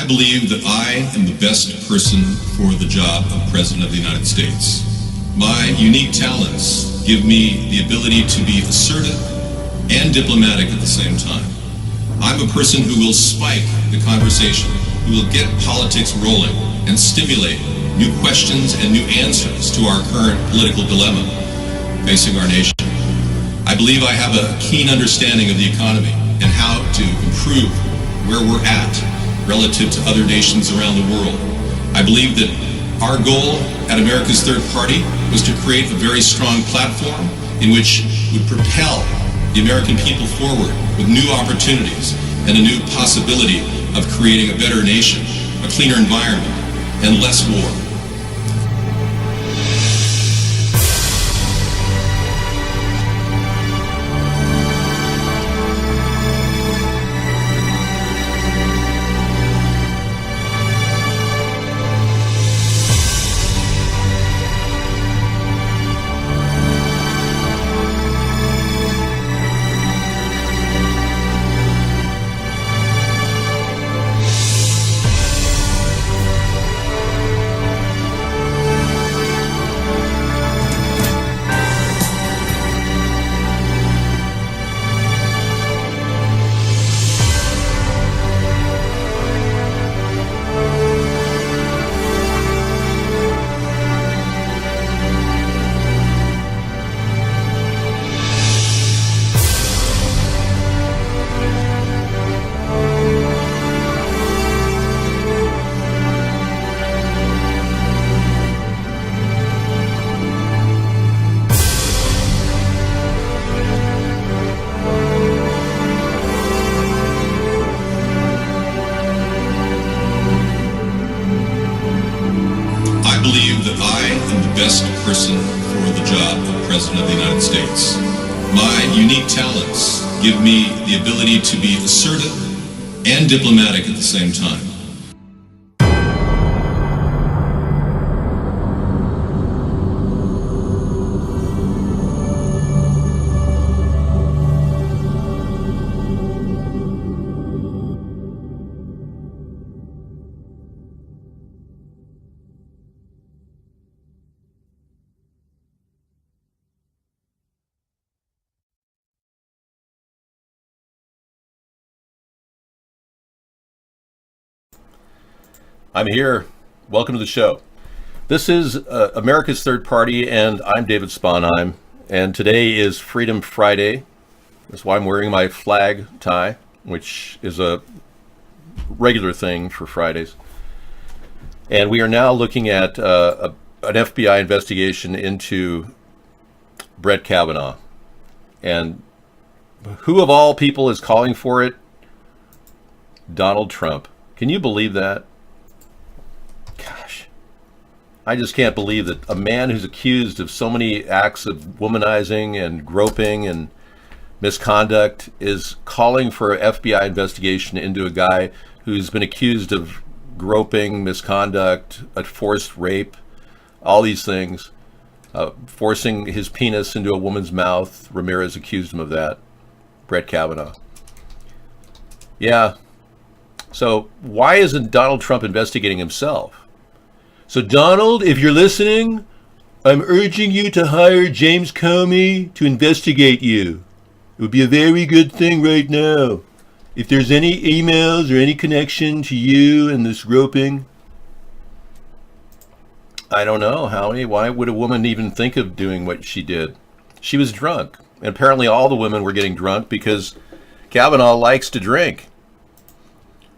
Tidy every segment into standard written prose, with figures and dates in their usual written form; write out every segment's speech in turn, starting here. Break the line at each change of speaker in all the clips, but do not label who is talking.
I believe that I am the best person for the job of President of the United States. My unique talents give me the ability to be assertive and diplomatic at the same time. I'm a person who will spike the conversation, who will get politics rolling and stimulate new questions and new answers to our current political dilemma facing our nation. I believe I have a keen understanding of the economy and how to improve where we're at relative to other nations around the world. I believe that our goal at America's Third Party was to create a very strong platform in which would propel the American people forward with new opportunities and a new possibility of creating a better nation, a cleaner environment, and less war. Best person for the job of President of the United States. My unique talents give me the ability to be assertive and diplomatic at the same time.
I'm here. Welcome to the show. This is America's Third Party, and I'm David Sponheim. And today is Freedom Friday. That's why I'm wearing my flag tie, which is a regular thing for Fridays. And we are now looking at an FBI investigation into Brett Kavanaugh. And who of all people is calling for it? Donald Trump. Can you believe that? Gosh, I just can't believe that a man who's accused of so many acts of womanizing and groping and misconduct is calling for an FBI investigation into a guy who's been accused of groping, misconduct, a forced rape, all these things, forcing his penis into a woman's mouth. Ramirez accused him of that. Brett Kavanaugh. Yeah. So why isn't Donald Trump investigating himself? So Donald, if you're listening, I'm urging you to hire James Comey to investigate you. It would be a very good thing right now. If there's any emails or any connection to you and this groping, I don't know, Howie. Why would a woman even think of doing what she did? She was drunk. And apparently all the women were getting drunk because Kavanaugh likes to drink.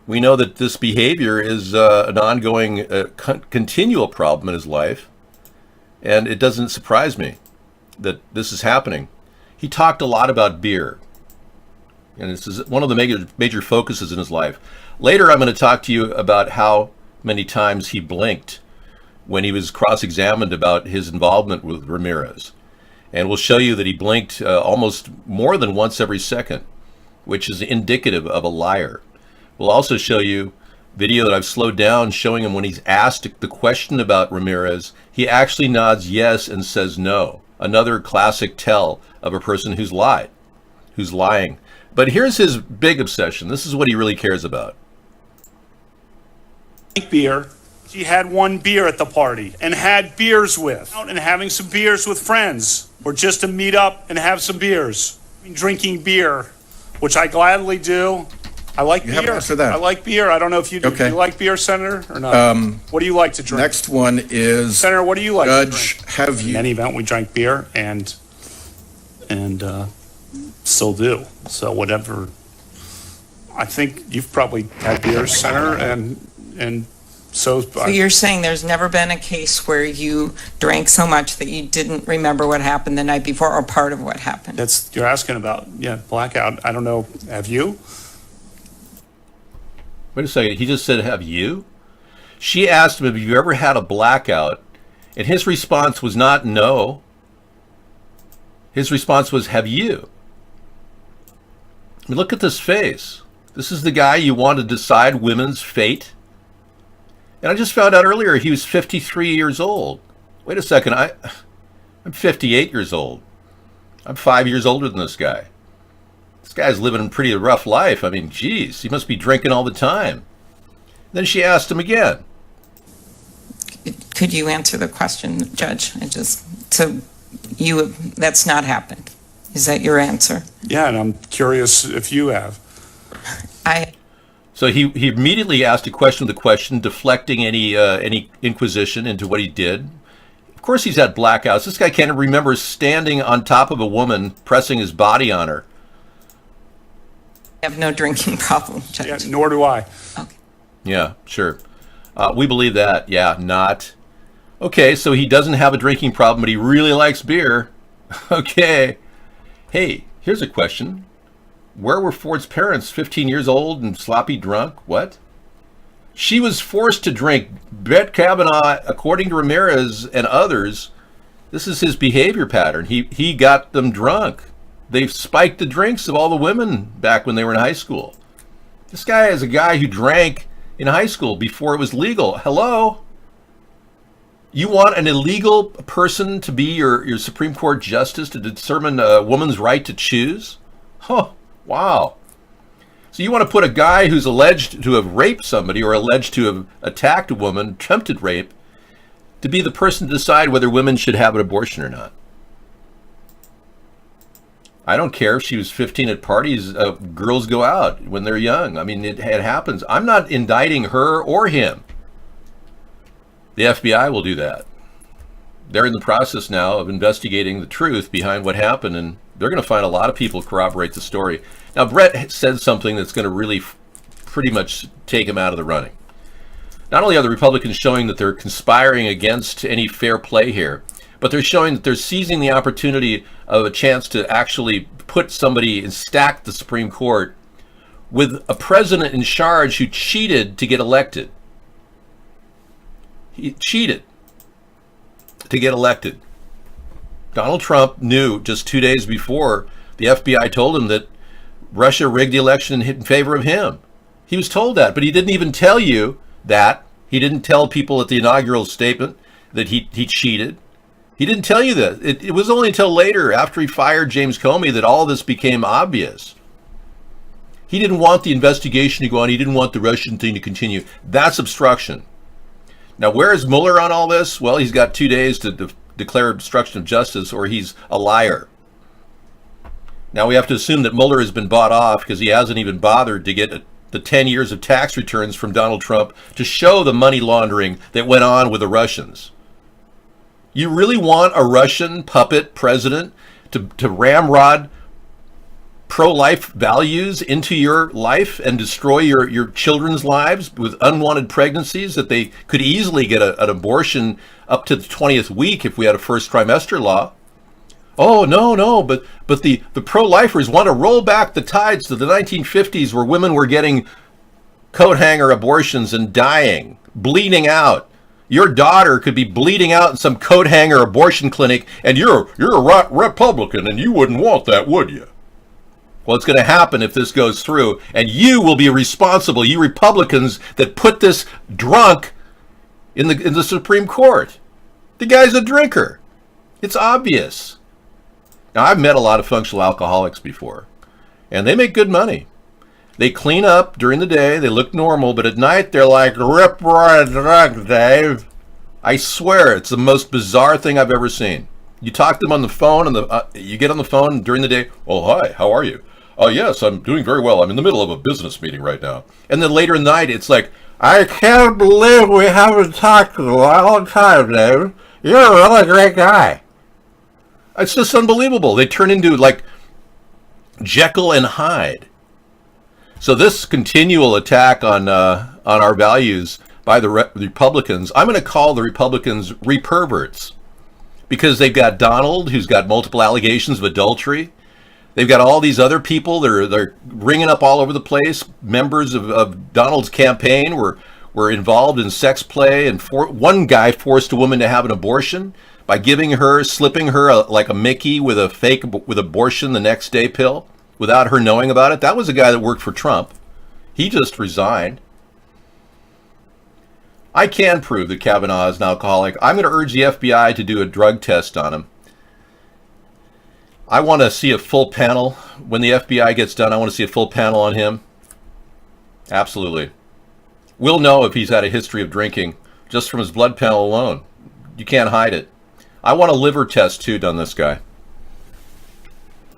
We know that this behavior is an ongoing, continual problem in his life, and it doesn't surprise me that this is happening. He talked a lot about beer, and this is one of the major focuses in his life. Later, I'm going to talk to you about how many times he blinked when he was cross-examined about his involvement with Ramirez, and we'll show you that he blinked almost more than once every second, which is indicative of a liar. We'll also show you video that I've slowed down showing him when he's asked the question about Ramirez, he actually nods yes and says no. Another classic tell of a person who's lied, who's lying. But here's his big obsession. This is what he really cares about.
beer. She had one beer at the party and had beers with, and having some beers with friends, or just to meet up and have some beers. Drinking beer, which I gladly do. I like beer.
You haven't answered that.
I like beer. I don't know if you do.
Okay.
Do you like beer, Senator, or not? What do you like to drink?
Next one is,
Senator, what do you like to
Judge,
drink?
have
In
you,
any event, we drank beer and still do. So whatever. I think you've probably had beer, Senator, and so.
So you're saying there's never been a case where you drank so much that you didn't remember what happened the night before or part of what happened?
That's you're asking about. Yeah, blackout. I don't know. Have you?
Wait a second. He just said, have you? She asked him, have you ever had a blackout? And his response was not no. His response was, have you? I mean, look at this face. This is the guy you want to decide women's fate? And I just found out earlier he was 53 years old. Wait a second. I'm 58 years old. I'm 5 years older than this guy. This guy's living a pretty rough life. I mean, geez, he must be drinking all the time. Then she asked him again.
Could you answer the question, Judge? That's not happened. Is that your answer?
Yeah, and I'm curious if you have.
So he immediately asked a question of the question, deflecting any inquisition into what he did. Of course he's had blackouts. This guy can't remember standing on top of a woman, pressing his body on her.
I have no drinking problem, Judge.
Yeah, nor do I.
Okay.
Yeah, sure. We believe that. Yeah, not. Okay, so he doesn't have a drinking problem, but he really likes beer. Okay. Hey, here's a question. Where were Ford's parents? 15 years old and sloppy drunk? What? She was forced to drink. Brett Kavanaugh, according to Ramirez and others, this is his behavior pattern. He got them drunk. They've spiked the drinks of all the women back when they were in high school. This guy is a guy who drank in high school before it was legal. Hello? You want an illegal person to be your Supreme Court justice to determine a woman's right to choose? Huh, wow. So you want to put a guy who's alleged to have raped somebody or alleged to have attacked a woman, attempted rape, to be the person to decide whether women should have an abortion or not. I don't care if she was 15 at parties. Girls go out when they're young. I mean, it happens. I'm not indicting her or him. The FBI will do that. They're in the process now of investigating the truth behind what happened, and they're going to find a lot of people corroborate the story. Now, Brett said something that's going to really pretty much take him out of the running. Not only are the Republicans showing that they're conspiring against any fair play here, but they're showing that they're seizing the opportunity of a chance to actually put somebody and stack the Supreme Court with a president in charge who cheated to get elected. He cheated to get elected. Donald Trump knew just 2 days before the FBI told him that Russia rigged the election in favor of him. He was told that, but he didn't even tell you that. He didn't tell people at the inaugural statement that he cheated. He didn't tell you that. It was only until later, after he fired James Comey, that all this became obvious. He didn't want the investigation to go on. He didn't want the Russian thing to continue. That's obstruction. Now, where is Mueller on all this? Well, he's got 2 days to declare obstruction of justice, or he's a liar. Now, we have to assume that Mueller has been bought off because he hasn't even bothered to get the 10 years of tax returns from Donald Trump to show the money laundering that went on with the Russians. You really want a Russian puppet president to ramrod pro-life values into your life and destroy your children's lives with unwanted pregnancies that they could easily get an abortion up to the 20th week if we had a first trimester law? Oh, no, but the pro-lifers want to roll back the tides to the 1950s where women were getting coat hanger abortions and dying, bleeding out. Your daughter could be bleeding out in some coat hanger abortion clinic, and you're a Republican, and you wouldn't want that, would you? Well, it's going to happen if this goes through, and you will be responsible, you Republicans that put this drunk in the Supreme Court. The guy's a drinker. It's obvious. Now, I've met a lot of functional alcoholics before, and they make good money. They clean up during the day, they look normal, but at night they're like, rip roaring drunk, Dave. I swear, it's the most bizarre thing I've ever seen. You talk to them on the phone, and you get on the phone during the day. Oh, hi, how are you? Oh, yes, I'm doing very well. I'm in the middle of a business meeting right now. And then later in the night, it's like, I can't believe we haven't talked in a long time, Dave. You're a really great guy. It's just unbelievable. They turn into like Jekyll and Hyde. So this continual attack on our values by the Republicans, I'm going to call the Republicans reperverts, because they've got Donald, who's got multiple allegations of adultery. They've got all these other people they're ringing up all over the place. Members of Donald's campaign were involved in sex play, and one guy forced a woman to have an abortion by slipping her like a Mickey with a fake with abortion the next day pill without her knowing about it. That was a guy that worked for Trump. He just resigned. I can prove that Kavanaugh is an alcoholic. I'm going to urge the FBI to do a drug test on him. I want to see a full panel. When the FBI gets done, I want to see a full panel on him. Absolutely. We'll know if he's had a history of drinking just from his blood panel alone. You can't hide it. I want a liver test, too, done this guy.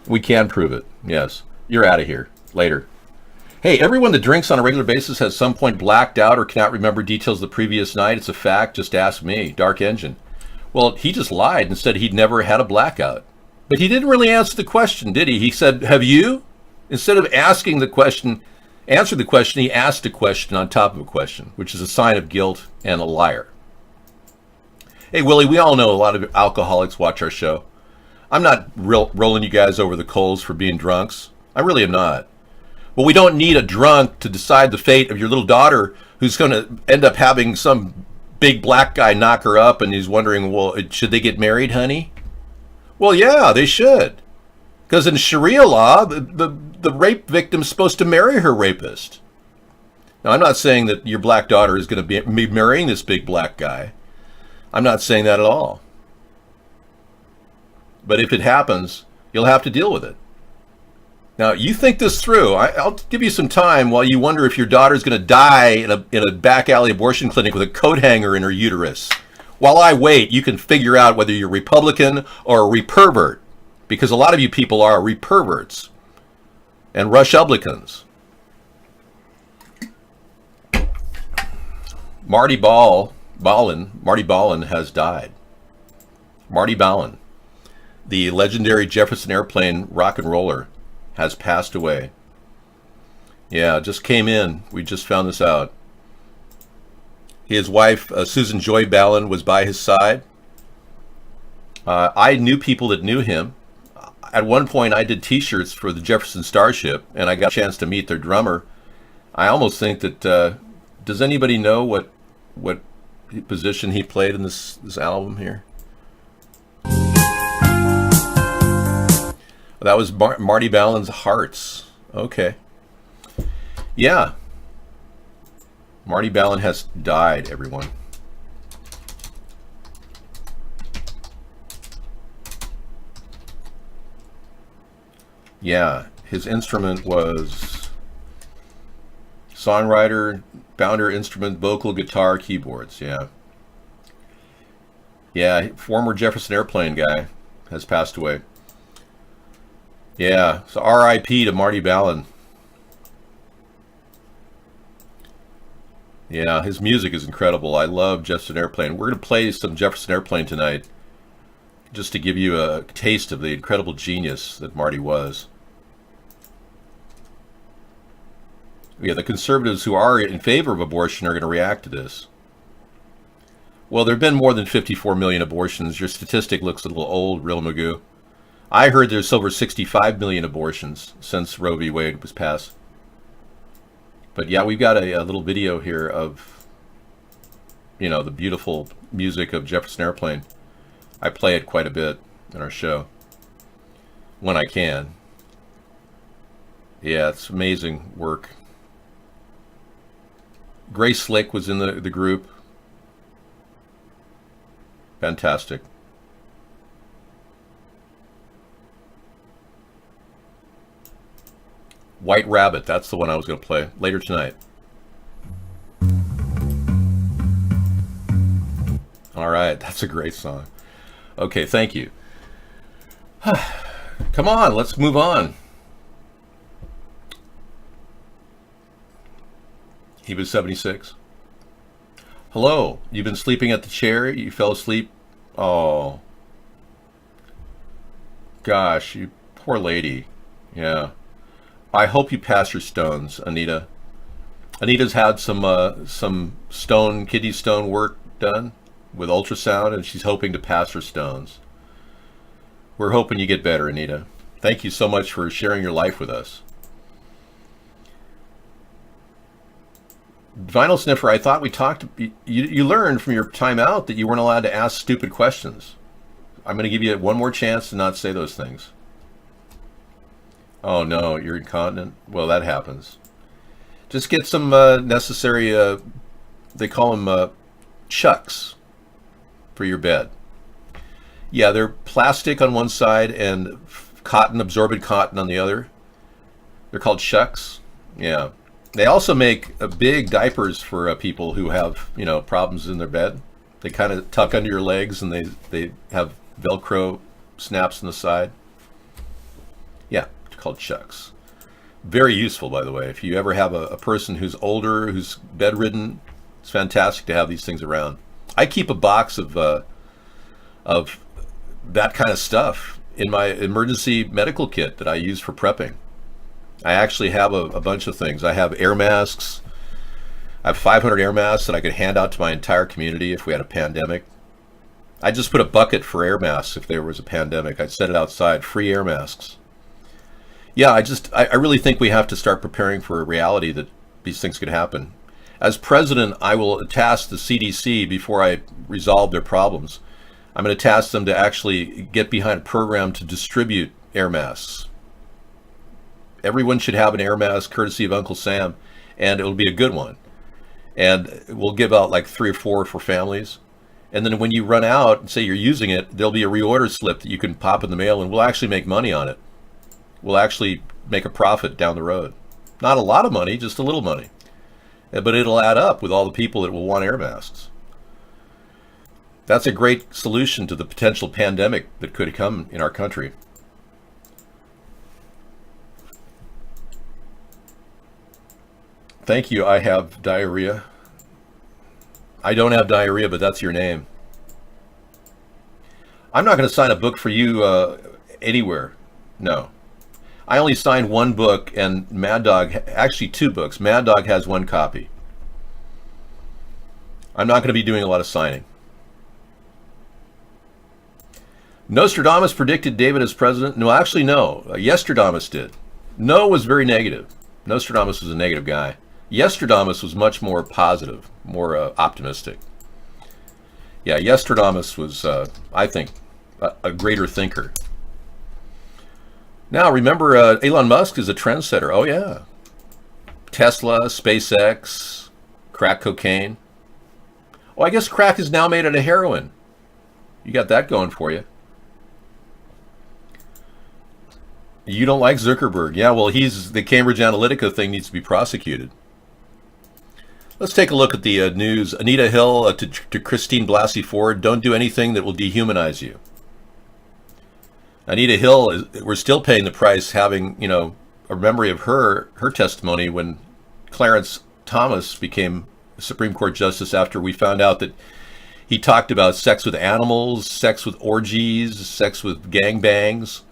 We can prove it. Yes. You're out of here. Later. Hey, everyone that drinks on a regular basis has some point blacked out or cannot remember details of the previous night. It's a fact. Just ask me. Dark Engine. Well, he just lied and said he'd never had a blackout. But he didn't really answer the question, did he? He said, have you? Instead of asking the question, answer the question, he asked a question on top of a question, which is a sign of guilt and a liar. Hey, Willie, we all know a lot of alcoholics watch our show. I'm not rolling you guys over the coals for being drunks. I really am not. But we don't need a drunk to decide the fate of your little daughter who's going to end up having some big black guy knock her up, and he's wondering, well, should they get married, honey? Well, yeah, they should. Because in Sharia law, the rape victim's supposed to marry her rapist. Now, I'm not saying that your black daughter is going to be marrying this big black guy. I'm not saying that at all. But if it happens, you'll have to deal with it. Now, you think this through. I'll give you some time while you wonder if your daughter's going to die in a back alley abortion clinic with a coat hanger in her uterus. While I wait, you can figure out whether you're Republican or a repervert, because a lot of you people are reperverts and Rush-ublicans. Marty Ballin has died. Marty Ballin, the legendary Jefferson Airplane rock and roller, has passed away. Yeah, just came in. We just found this out. His wife, Susan Joy Ballin, was by his side. I knew people that knew him. At one point, I did T-shirts for the Jefferson Starship, and I got a chance to meet their drummer. I almost think that, does anybody know what position he played in this album here? That was Marty Ballin's Hearts. Okay. Yeah. Marty Ballin has died, everyone. Yeah, his instrument was songwriter, founder instrument, vocal, guitar, keyboards. Yeah. Yeah, former Jefferson Airplane guy has passed away. Yeah, so R.I.P. to Marty Ballin. Yeah, his music is incredible. I love Jefferson Airplane. We're going to play some Jefferson Airplane tonight, just to give you a taste of the incredible genius that Marty was. Yeah, the conservatives who are in favor of abortion are going to react to this. Well, there have been more than 54 million abortions. Your statistic looks a little old, Real Magoo. I heard there's over 65 million abortions since Roe v. Wade was passed. But yeah, we've got a little video here of, the beautiful music of Jefferson Airplane. I play it quite a bit in our show when I can. Yeah, it's amazing work. Grace Slick was in the group. Fantastic. White Rabbit, that's the one I was going to play later tonight. All right, that's a great song. Okay, thank you. Come on, let's move on. He was 76. Hello, you've been sleeping at the chair? You fell asleep? Oh. Gosh, you poor lady. Yeah. I hope you pass your stones, Anita. Anita's had some kidney stone work done with ultrasound, and she's hoping to pass her stones. We're hoping you get better, Anita. Thank you so much for sharing your life with us. Vinyl Sniffer, I thought we talked, you learned from your time out that you weren't allowed to ask stupid questions. I'm going to give you one more chance to not say those things. Oh no, you're incontinent? Well, that happens. Just get some necessary, they call them chucks for your bed. Yeah, they're plastic on one side and cotton, absorbent cotton on the other. They're called chucks. Yeah. They also make big diapers for people who have, problems in their bed. They kind of tuck under your legs and they have Velcro snaps on the side. Yeah, it's called chucks. Very useful, by the way. If you ever have a person who's older, who's bedridden, it's fantastic to have these things around. I keep a box of that kind of stuff in my emergency medical kit that I use for prepping. I actually have a bunch of things. I have air masks. I have 500 air masks that I could hand out to my entire community if we had a pandemic. I just put a bucket for air masks if there was a pandemic. I'd set it outside, free air masks. Yeah, I really think we have to start preparing for a reality that these things could happen. As president, I will task the CDC before I resolve their problems. I'm going to task them to actually get behind a program to distribute air masks. Everyone should have an air mask courtesy of Uncle Sam, and it'll be a good one. And we'll give out like 3 or 4 for families. And then when you run out and say you're using it, there'll be a reorder slip that you can pop in the mail, and we'll actually make money on it. We'll actually make a profit down the road. Not a lot of money, just a little money. But it'll add up with all the people that will want air masks. That's a great solution to the potential pandemic that could come in our country. Thank you, I have diarrhea. I don't have diarrhea, but that's your name. I'm not going to sign a book for you anywhere. No. I only signed 1 book, and Mad Dog, actually 2 books. Mad Dog has 1 copy. I'm not going to be doing a lot of signing. Nostradamus predicted David as president? No, actually no. Yestradamus did. No was very negative. Nostradamus was a negative guy. Yestradamus was much more positive, more optimistic. Yeah, Yestradamus was, I think, a greater thinker. Now, remember, Elon Musk is a trendsetter. Oh, yeah. Tesla, SpaceX, crack cocaine. Oh, I guess crack is now made out of heroin. You got that going for you. You don't like Zuckerberg. Yeah, well, the Cambridge Analytica thing needs to be prosecuted. Let's take a look at the news. Anita Hill to Christine Blasey Ford, don't do anything that will dehumanize you. Anita Hill, we're still paying the price having, a memory of her testimony when Clarence Thomas became Supreme Court Justice after we found out that he talked about sex with animals, sex with orgies, sex with gangbangs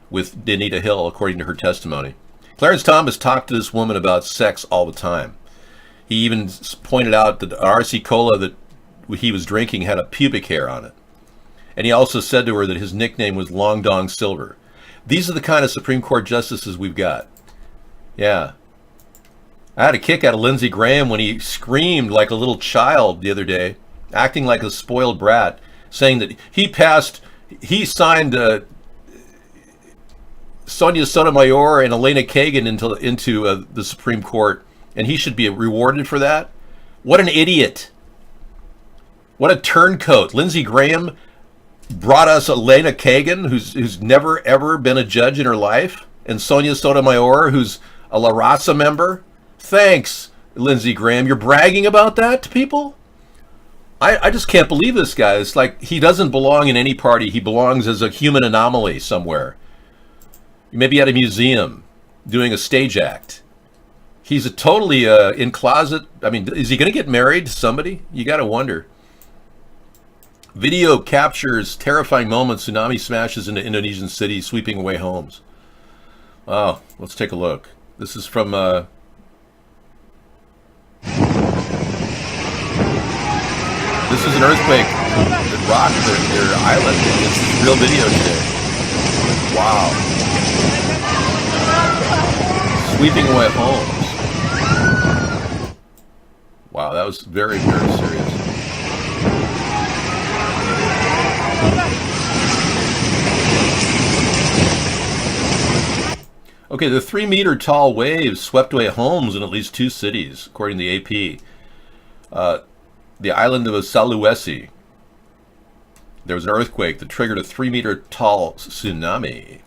with Anita Hill, according to her testimony. Clarence Thomas talked to this woman about sex all the time. He even pointed out that the RC Cola that he was drinking had a pubic hair on it. And he also said to her that his nickname was Long Dong Silver. These are the kind of Supreme Court justices we've got. Yeah. I had a kick out of Lindsey Graham when he screamed like a little child the other day, acting like a spoiled brat, saying that he signed Sonia Sotomayor and Elena Kagan into the Supreme Court, and he should be rewarded for that. What an idiot. What a turncoat. Lindsey Graham brought us Elena Kagan, who's never ever been a judge in her life, and Sonia Sotomayor, who's A La Raza member? Thanks, Lindsey Graham. You're bragging about that to people? I just can't believe this guy. It's like he doesn't belong in any party. He belongs as a human anomaly somewhere. Maybe at a museum doing a stage act. He's a totally in closet. I mean, is he going to get married to somebody? You got to wonder. Video captures terrifying moments. Tsunami smashes into Indonesian city, sweeping away homes. Wow, let's take a look. This is from... This is an earthquake that rocked their island. It's real video today. Wow. Sweeping away homes. Wow, that was very, very serious. Okay, the 3-meter tall waves swept away homes in at least 2 cities, according to the AP. The island of Sulawesi. There was an earthquake that triggered a 3-meter tall tsunami.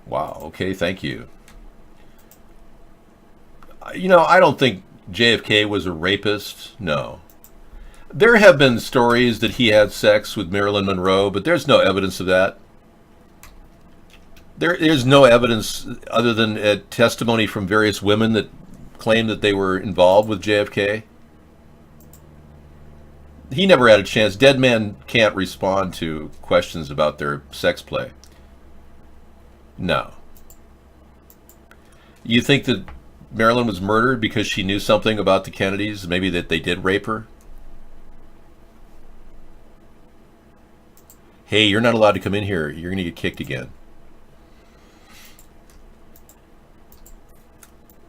Wow, okay, thank you. You know, I don't think JFK was a rapist, no. There have been stories that he had sex with Marilyn Monroe, but there's no evidence of that. There's no evidence other than testimony from various women that claim that they were involved with JFK. He never had a chance. Dead men can't respond to questions about their sex play. No. You think that Marilyn was murdered because she knew something about the Kennedys, maybe that they did rape her? Hey, you're not allowed to come in here. You're going to get kicked again.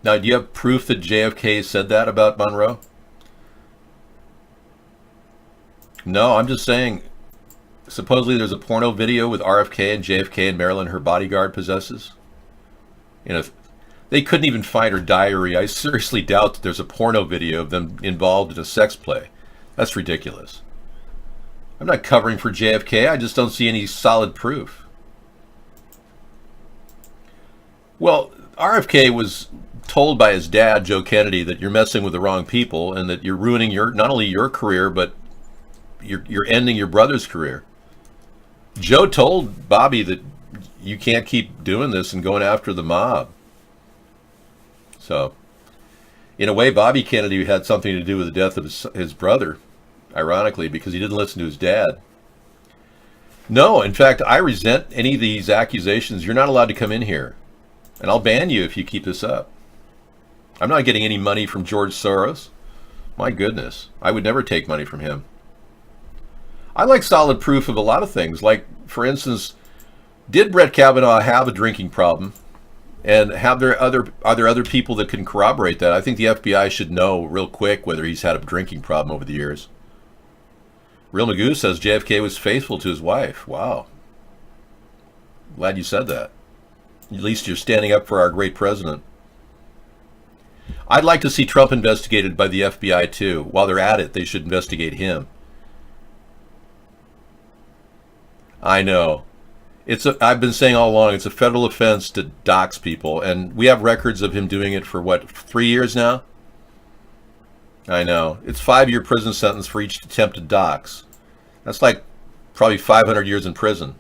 Now, do you have proof that JFK said that about Monroe? No, I'm just saying, supposedly there's a porno video with RFK and JFK and Marilyn, her bodyguard, possesses. You know, they couldn't even find her diary. I seriously doubt that there's a porno video of them involved in a sex play. That's ridiculous. I'm not covering for JFK. I just don't see any solid proof. Well, RFK was told by his dad, Joe Kennedy, that you're messing with the wrong people and that you're ruining not only your career, but you're ending your brother's career. Joe told Bobby that you can't keep doing this and going after the mob. So, in a way, Bobby Kennedy had something to do with the death of his brother, ironically, because he didn't listen to his dad. No, in fact, I resent any of these accusations. You're not allowed to come in here. And I'll ban you if you keep this up. I'm not getting any money from George Soros. My goodness, I would never take money from him. I like solid proof of a lot of things. Like, for instance, did Brett Kavanaugh have a drinking problem? And are there other people that can corroborate that? I think the FBI should know real quick whether he's had a drinking problem over the years. Real Magoo says JFK was faithful to his wife. Wow. Glad you said that. At least you're standing up for our great president. I'd like to see Trump investigated by the FBI too. While they're at it, they should investigate him. I know. I've been saying all along, it's a federal offense to dox people, and we have records of him doing it for, what, 3 years now? I know. It's 5-year prison sentence for each attempt to dox. That's like probably 500 years in prison.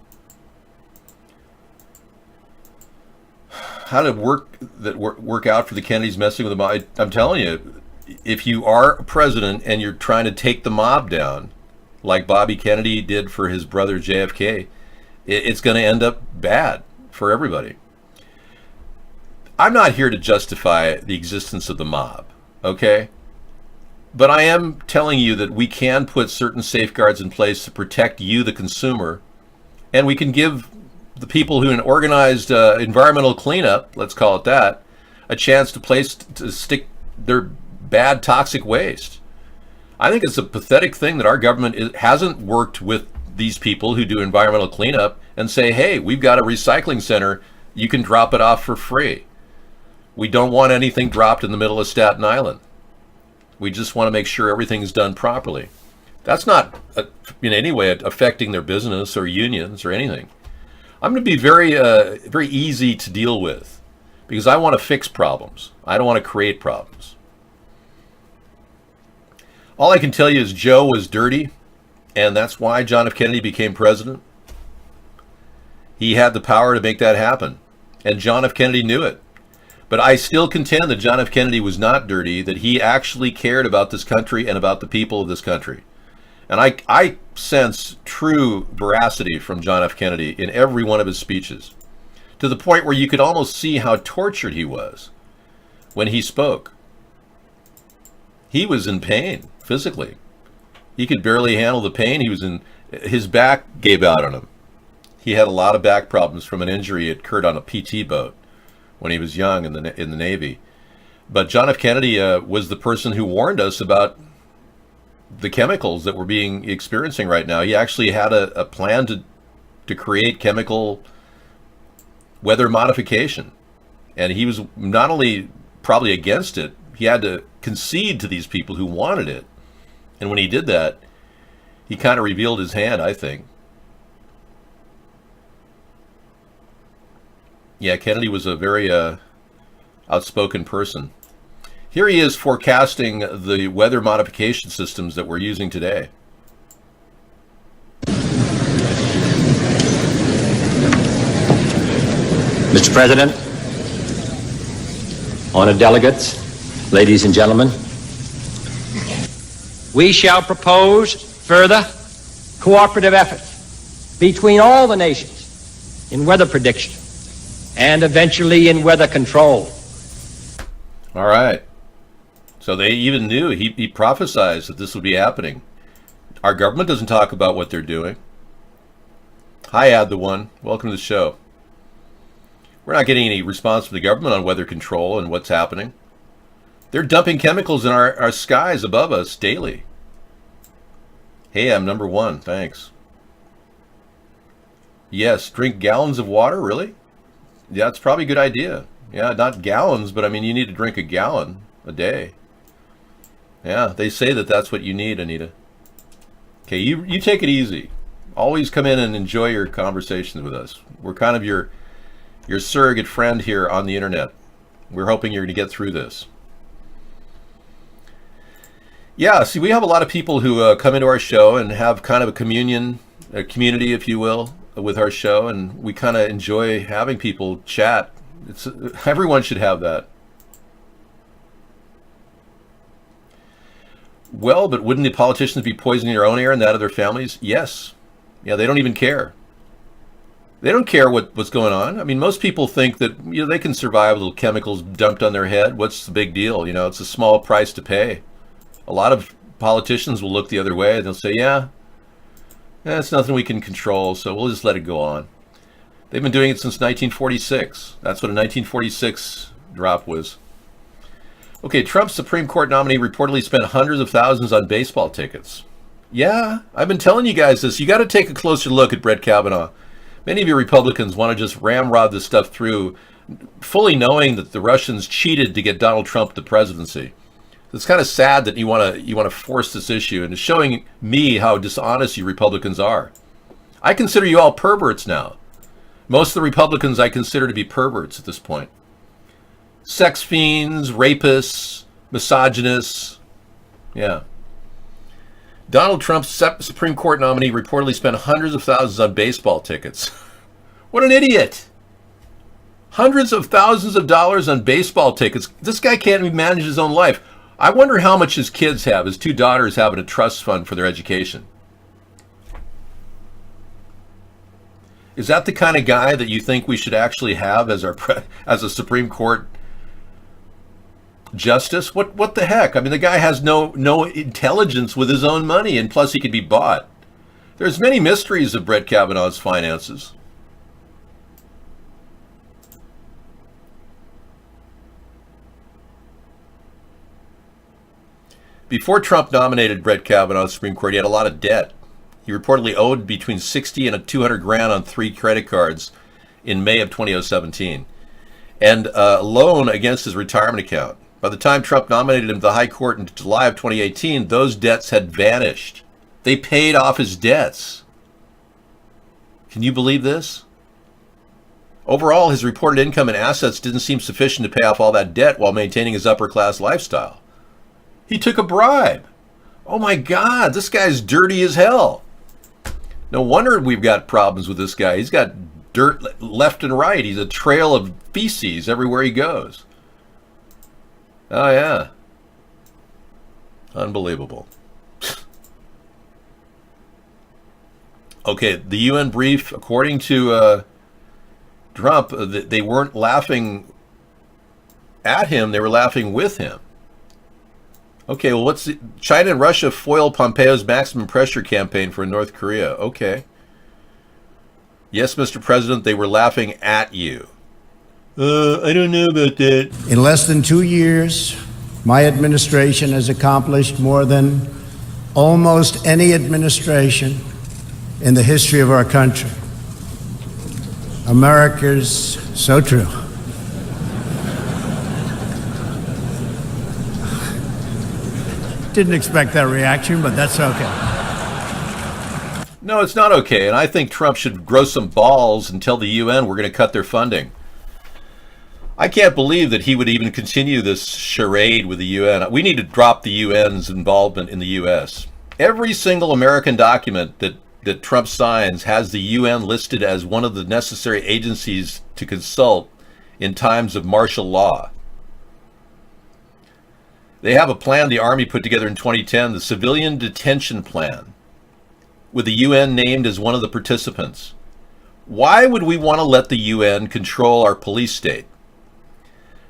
How did work out for the Kennedys messing with the mob? I'm telling you, if you are a president and you're trying to take the mob down, like Bobby Kennedy did for his brother JFK, it's going to end up bad for everybody. I'm not here to justify the existence of the mob, okay? But I am telling you that we can put certain safeguards in place to protect you, the consumer, and we can give the people who in organized environmental cleanup, let's call it that, a chance to stick their bad toxic waste. I think it's a pathetic thing that our government hasn't worked with these people who do environmental cleanup and say, hey, we've got a recycling center, you can drop it off for free. We don't want anything dropped in the middle of Staten Island. We just want to make sure everything's done properly. That's not in any way affecting their business or unions or anything. I'm going to be very easy to deal with because I want to fix problems. I don't want to create problems. All I can tell you is Joe was dirty, and that's why John F. Kennedy became president. He had the power to make that happen, and John F. Kennedy knew it. But I still contend that John F. Kennedy was not dirty, that he actually cared about this country and about the people of this country. And I sense true veracity from John F. Kennedy in every one of his speeches, to the point where you could almost see how tortured he was when he spoke. He was in pain physically. He could barely handle the pain. His back gave out on him. He had a lot of back problems from an injury it occurred on a PT boat when he was young in the Navy. But John F. Kennedy was the person who warned us about the chemicals that we're experiencing right now. He actually had a plan to create chemical weather modification. And he was not only probably against it, he had to concede to these people who wanted it. And when he did that, he kind of revealed his hand, I think. Yeah, Kennedy was a very outspoken person. Here he is forecasting the weather modification systems that we're using today.
Mr. President, honored delegates, ladies and gentlemen, we shall propose further cooperative efforts between all the nations in weather prediction and eventually in weather control.
All right. So they even knew, he prophesied that this would be happening. Our government doesn't talk about what they're doing. Hi, Ad the One. Welcome to the show. We're not getting any response from the government on weather control and what's happening. They're dumping chemicals in our skies above us daily. Hey, I'm number one. Thanks. Yes, drink gallons of water? Really? Yeah, it's probably a good idea. Yeah, not gallons, but I mean, you need to drink a gallon a day. Yeah, they say that that's what you need, Anita. Okay, you take it easy. Always come in and enjoy your conversations with us. We're kind of your surrogate friend here on the internet. We're hoping you're going to get through this. Yeah, see, we have a lot of people who come into our show and have kind of a community, if you will, with our show, and we kind of enjoy having people chat. Everyone should have that. Well, but wouldn't the politicians be poisoning their own air and that of their families? Yes. Yeah, they don't even care. They don't care what's going on. I mean, most people think that they can survive with little chemicals dumped on their head. What's the big deal? It's a small price to pay. A lot of politicians will look the other way and they'll say, yeah, it's nothing we can control, so we'll just let it go on. They've been doing it since 1946. That's what a 1946 drop was. Okay, Trump's Supreme Court nominee reportedly spent hundreds of thousands on baseball tickets. Yeah, I've been telling you guys this. You got to take a closer look at Brett Kavanaugh. Many of you Republicans want to just ramrod this stuff through, fully knowing that the Russians cheated to get Donald Trump the presidency. It's kind of sad that you want to force this issue, and it's showing me how dishonest you Republicans are. I consider you all perverts now. Most of the Republicans I consider to be perverts at this point. Sex fiends, rapists, misogynists. Yeah. Donald Trump's Supreme Court nominee reportedly spent hundreds of thousands on baseball tickets. What an idiot. Hundreds of thousands of dollars on baseball tickets. This guy can't even manage his own life. I wonder how much his kids have, his two daughters have in a trust fund for their education. Is that the kind of guy that you think we should actually have as as a Supreme Court justice? What the heck? I mean, the guy has no intelligence with his own money, and plus he could be bought. There's many mysteries of Brett Kavanaugh's finances. Before Trump nominated Brett Kavanaugh to the Supreme Court, he had a lot of debt. He reportedly owed between 60 and 200 grand on 3 credit cards in May of 2017, and a loan against his retirement account. By the time Trump nominated him to the High Court in July of 2018, those debts had vanished. They paid off his debts. Can you believe this? Overall, his reported income and assets didn't seem sufficient to pay off all that debt while maintaining his upper-class lifestyle. He took a bribe. Oh my God, this guy's dirty as hell. No wonder we've got problems with this guy. He's got dirt left and right. He's a trail of feces everywhere he goes. Oh yeah. Unbelievable. Okay, the UN brief, according to Trump, they weren't laughing at him, they were laughing with him. Okay, well, China and Russia foil Pompeo's maximum pressure campaign for North Korea. Okay. Yes, Mr. President, they were laughing at you. I don't know about that.
In less than 2 years, my administration has accomplished more than almost any administration in the history of our country. America's so true. Didn't expect that reaction, but that's okay.
No, it's not okay, and I think Trump should grow some balls and tell the UN we're going to cut their funding. I can't believe that he would even continue this charade with the UN. We need to drop the UN's involvement in the U.S. Every single American document that Trump signs has the UN listed as one of the necessary agencies to consult in times of martial law. They have a plan the Army put together in 2010, the Civilian Detention Plan, with the UN named as one of the participants. Why would we want to let the UN control our police state?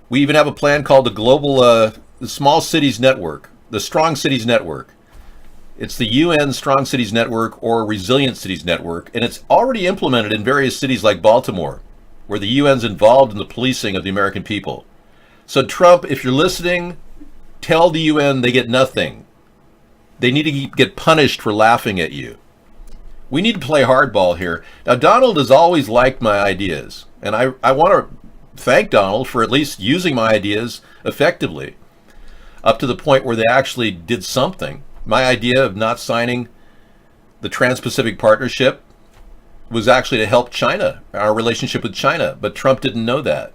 We even have a plan called the Global the Small Cities Network, the Strong Cities Network. It's the UN Strong Cities Network or Resilient Cities Network, and it's already implemented in various cities like Baltimore, where the UN's involved in the policing of the American people. So Trump, if you're listening, tell the UN they get nothing. They need to get punished for laughing at you. We need to play hardball here. Now, Donald has always liked my ideas, and I want to thank Donald for at least using my ideas effectively, up to the point where they actually did something. My idea of not signing the Trans-Pacific Partnership was actually to help China, our relationship with China, but Trump didn't know that.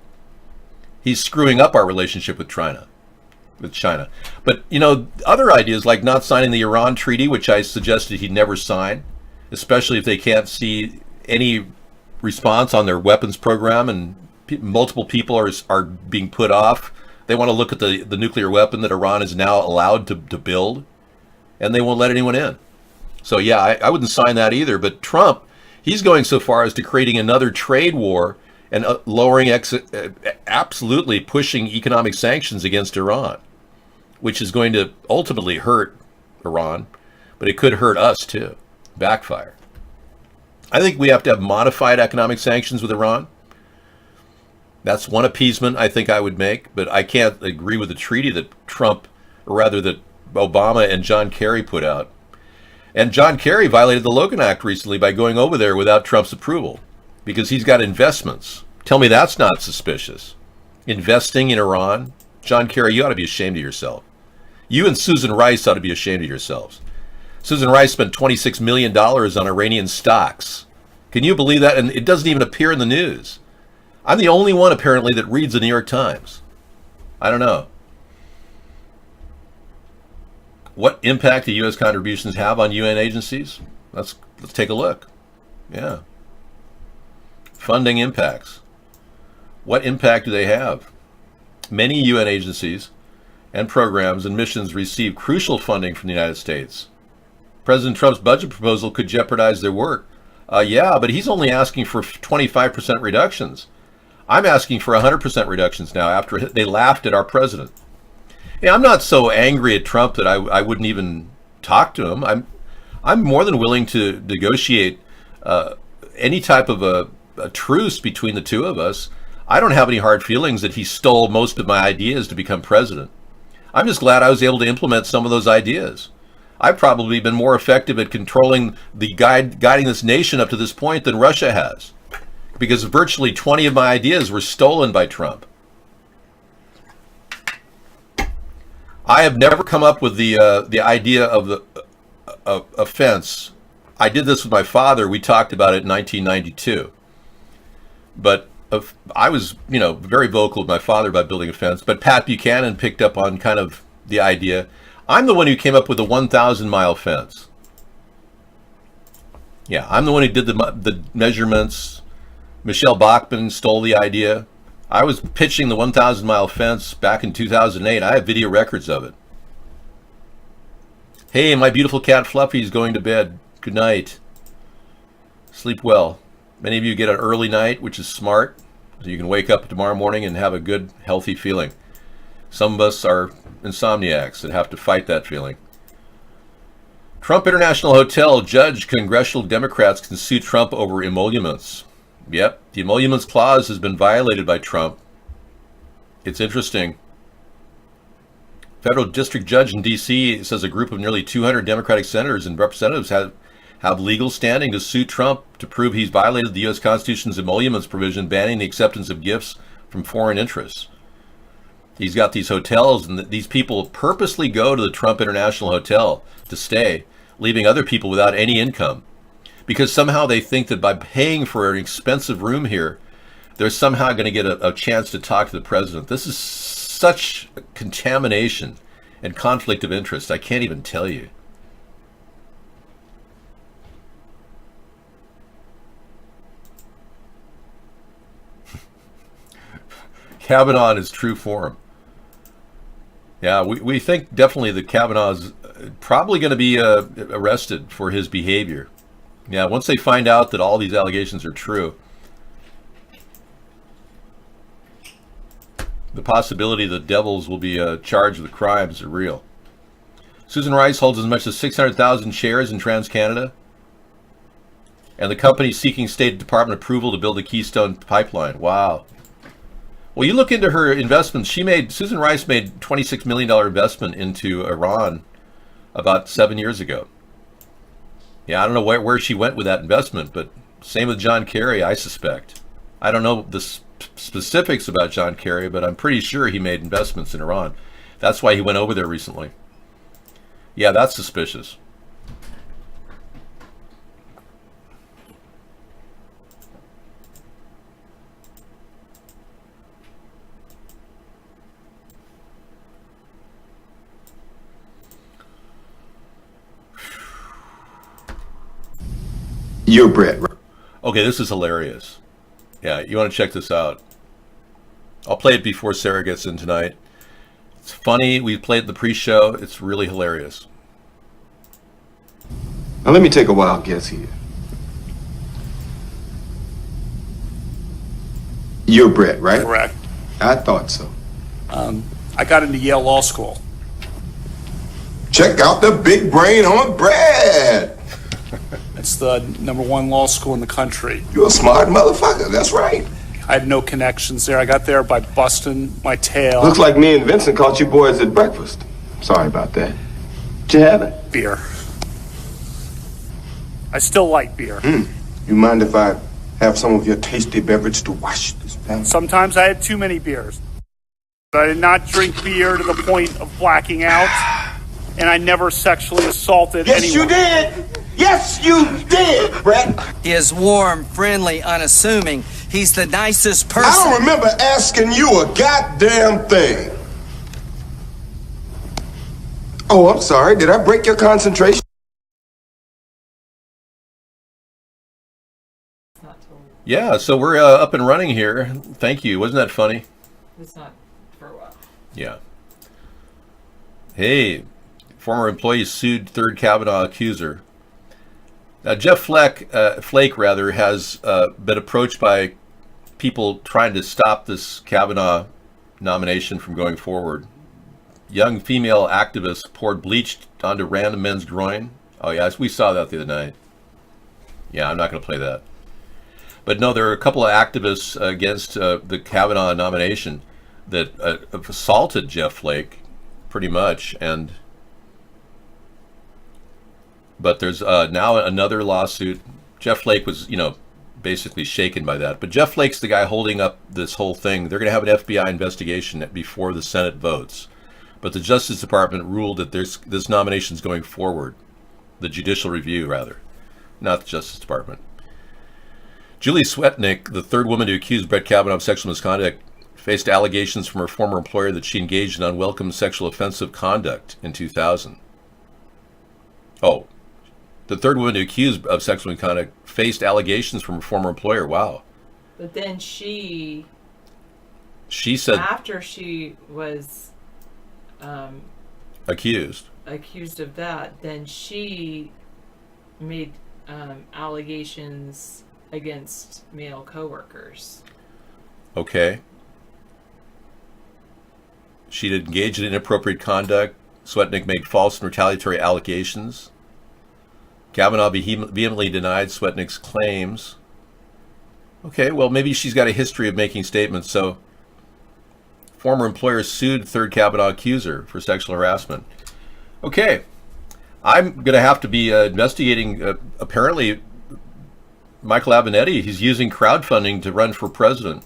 He's screwing up our relationship with China. But, you know, other ideas like not signing the Iran treaty, which I suggested he'd never sign, especially if they can't see any response on their weapons program and multiple people are being put off. They want to look at the nuclear weapon that Iran is now allowed to build, and they won't let anyone in. So yeah, I wouldn't sign that either. But Trump, he's going so far as to creating another trade war and absolutely pushing economic sanctions against Iran, which is going to ultimately hurt Iran, but it could hurt us too, backfire. I think we have to have modified economic sanctions with Iran. That's one appeasement I think I would make, but I can't agree with the treaty that that Obama and John Kerry put out. And John Kerry violated the Logan Act recently by going over there without Trump's approval because he's got investments. Tell me that's not suspicious. Investing in Iran? John Kerry, you ought to be ashamed of yourself. You and Susan Rice ought to be ashamed of yourselves. Susan Rice spent $26 million on Iranian stocks. Can you believe that? And it doesn't even appear in the news. I'm the only one, apparently, that reads the New York Times. I don't know. What impact do U.S. contributions have on UN agencies? Let's take a look. Yeah. Funding impacts. What impact do they have? Many UN agencies and programs and missions receive crucial funding from the United States. President Trump's budget proposal could jeopardize their work. Yeah, but he's only asking for 25% reductions. I'm asking for 100% reductions now after they laughed at our president. Yeah, I'm not so angry at Trump that I wouldn't even talk to him. I'm more than willing to negotiate any type of a truce between the two of us. I don't have any hard feelings that he stole most of my ideas to become president. I'm just glad I was able to implement some of those ideas. I've probably been more effective at controlling the guiding this nation up to this point than Russia has, because virtually 20 of my ideas were stolen by Trump. I have never come up with the idea of the fence. I did this with my father. We talked about it in 1992. But I was, very vocal with my father about building a fence, but Pat Buchanan picked up on kind of the idea. I'm the one who came up with the 1,000-mile fence. Yeah, I'm the one who did the measurements. Michelle Bachmann stole the idea. I was pitching the 1,000-mile fence back in 2008. I have video records of it. Hey, my beautiful cat Fluffy is going to bed. Good night. Sleep well. Many of you get an early night, which is smart, so you can wake up tomorrow morning and have a good, healthy feeling. Some of us are insomniacs that have to fight that feeling. Trump International Hotel judge congressional Democrats can sue Trump over emoluments. Yep, the emoluments clause has been violated by Trump. It's interesting. Federal district judge in D.C. says a group of nearly 200 Democratic senators and representatives have legal standing to sue Trump to prove he's violated the U.S. Constitution's emoluments provision banning the acceptance of gifts from foreign interests. He's got these hotels, and these people purposely go to the Trump International Hotel to stay, leaving other people without any income, because somehow they think that by paying for an expensive room here, they're somehow going to get a chance to talk to the president. This is such contamination and conflict of interest. I can't even tell you. Kavanaugh in his true form. Yeah, we think definitely that Kavanaugh's probably going to be arrested for his behavior. Yeah, once they find out that all these allegations are true, the possibility that devils will be charged with crimes are real. Susan Rice holds as much as 600,000 shares in TransCanada, and the company seeking State Department approval to build the Keystone Pipeline. Wow. Well, you look into her investments. Susan Rice made $26 million investment into Iran about 7 years ago. Yeah, I don't know where she went with that investment, but same with John Kerry, I suspect. I don't know the specifics about John Kerry, but I'm pretty sure he made investments in Iran. That's why he went over there recently. Yeah, that's suspicious.
You're Brett, right?
Okay, this is hilarious. Yeah, you want to check this out. I'll play it before Sarah gets in tonight. It's funny. We played the pre-show. It's really hilarious.
Now let me take a wild guess here. You're Brett, right?
Correct.
I thought so.
I got into Yale Law School.
Check out the big brain on Brett.
It's the #1 law school in the country.
You're a smart motherfucker. That's right.
I had no connections there. I got there by busting my tail.
Looks like me and Vincent caught you boys at breakfast. Sorry about that. Did you have it?
Beer. I still like beer.
You mind if I have some of your tasty beverage to wash this down?
Sometimes I had too many beers. But I did not drink beer to the point of blacking out, and I never sexually assaulted anyone.
Yes, you did! Yes, you did, Brett!
He is warm, friendly, unassuming. He's the nicest person.
I don't remember asking you a goddamn thing. Oh, I'm sorry. Did I break your concentration?
Yeah, so we're up and running here. Thank you. Wasn't that funny?
It's not for a while.
Yeah. Hey, former employee sued third Kavanaugh accuser. Now, Jeff Flake has been approached by people trying to stop this Kavanaugh nomination from going forward. Young female activists poured bleach onto random men's groin. Oh, yes, we saw that the other night. Yeah, I'm not going to play that. But no, there are a couple of activists against the Kavanaugh nomination that assaulted Jeff Flake, pretty much, but there's now another lawsuit. Jeff Flake was, basically shaken by that. But Jeff Flake's the guy holding up this whole thing. They're going to have an FBI investigation before the Senate votes. But the Justice Department ruled that this nomination's going forward. The judicial review, rather. Not the Justice Department. Julie Swetnick, the third woman to accuse Brett Kavanaugh of sexual misconduct, faced allegations from her former employer that she engaged in unwelcome sexual offensive conduct in 2000. Oh, the third woman to accuse of sexual misconduct faced allegations from her former employer. Wow.
But then she
said
after she was
accused
of that, then she made allegations against male coworkers.
Okay. She had engaged in inappropriate conduct. Swetnick made false and retaliatory allegations. Kavanaugh vehemently denied Swetnick's claims. Okay, well, maybe she's got a history of making statements. So, former employer sued third Kavanaugh accuser for sexual harassment. Okay, I'm going to have to be investigating. Apparently, Michael Avenatti, he's using crowdfunding to run for president.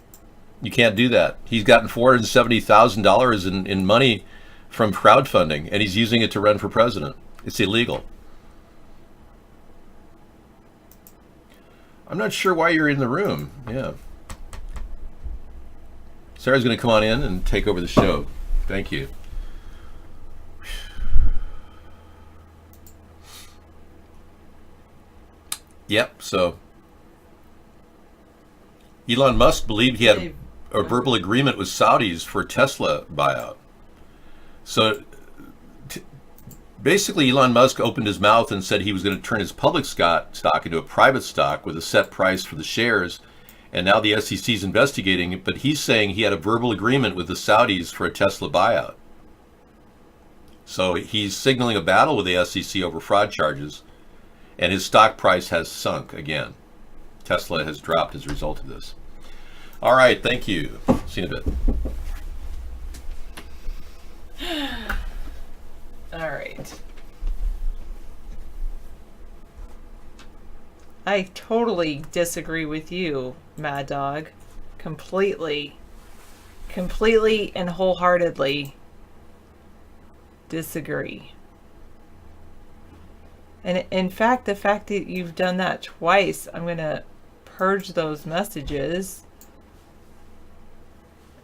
You can't do that. He's gotten $470,000 in money from crowdfunding, and he's using it to run for president. It's illegal. I'm not sure why you're in the room. Yeah. Sarah's going to come on in and take over the show. Thank you. Yep, so Elon Musk believed he had a verbal agreement with Saudis for a Tesla buyout. So basically, Elon Musk opened his mouth and said he was going to turn his public stock into a private stock with a set price for the shares. And now the SEC is investigating it, but he's saying he had a verbal agreement with the Saudis for a Tesla buyout. So he's signaling a battle with the SEC over fraud charges, and his stock price has sunk again. Tesla has dropped as a result of this. All right, thank you. See you in a bit.
All right. I totally disagree with you, Mad Dog. Completely and wholeheartedly disagree. And in fact, the fact that you've done that twice, I'm going to purge those messages.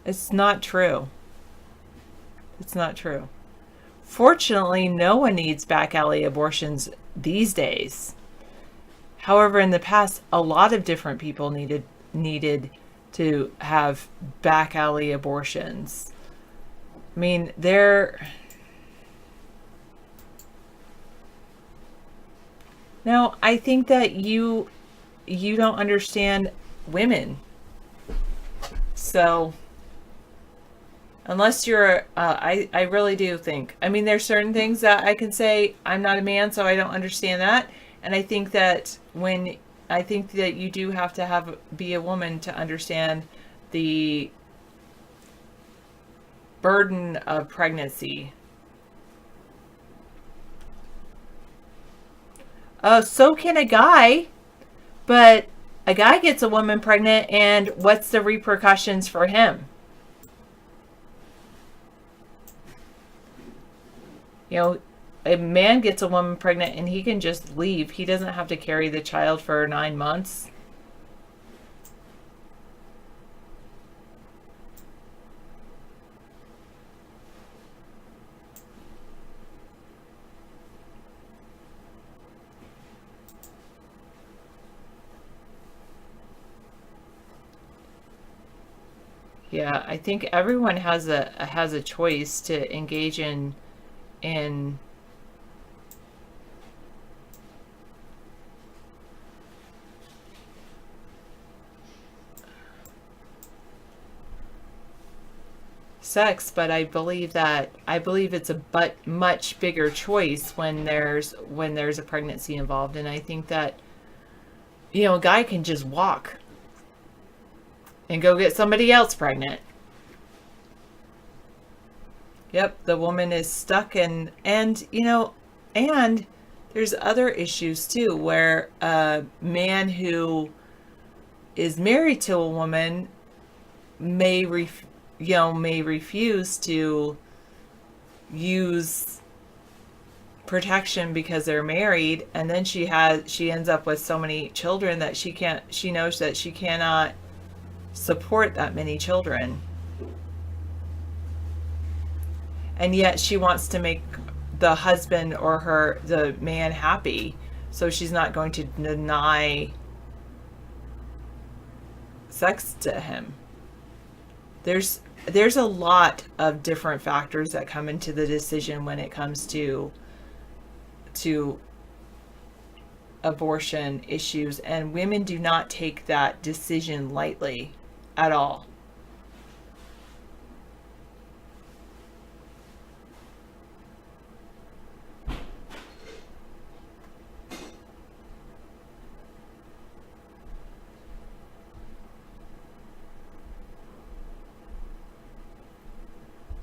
It's not true. It's not true. Fortunately, no one needs back alley abortions these days. However, in the past, a lot of different people needed to have back alley abortions. I mean, Now, I think that you don't understand women. So, unless you're, I really do think. I mean, there's certain things that I can say, I'm not a man, so I don't understand that. And I think that you do have to be a woman to understand the burden of pregnancy. So can a guy, but a guy gets a woman pregnant, and what's the repercussions for him? You know, a man gets a woman pregnant and he can just leave. He doesn't have to carry the child for 9 months. Yeah, I think everyone has a choice to engage in sex, but I believe it's a much bigger choice when there's a pregnancy involved. And I think that, you know, a guy can just walk and go get somebody else pregnant. Yep, the woman is stuck, and you know, and there's other issues too, where a man who is married to a woman may refuse to use protection because they're married, and then she ends up with so many children that she knows that she cannot support that many children, and yet she wants to make the husband or the man happy, so she's not going to deny sex to him. There's a lot of different factors that come into the decision when it comes to abortion issues, and women do not take that decision lightly at all.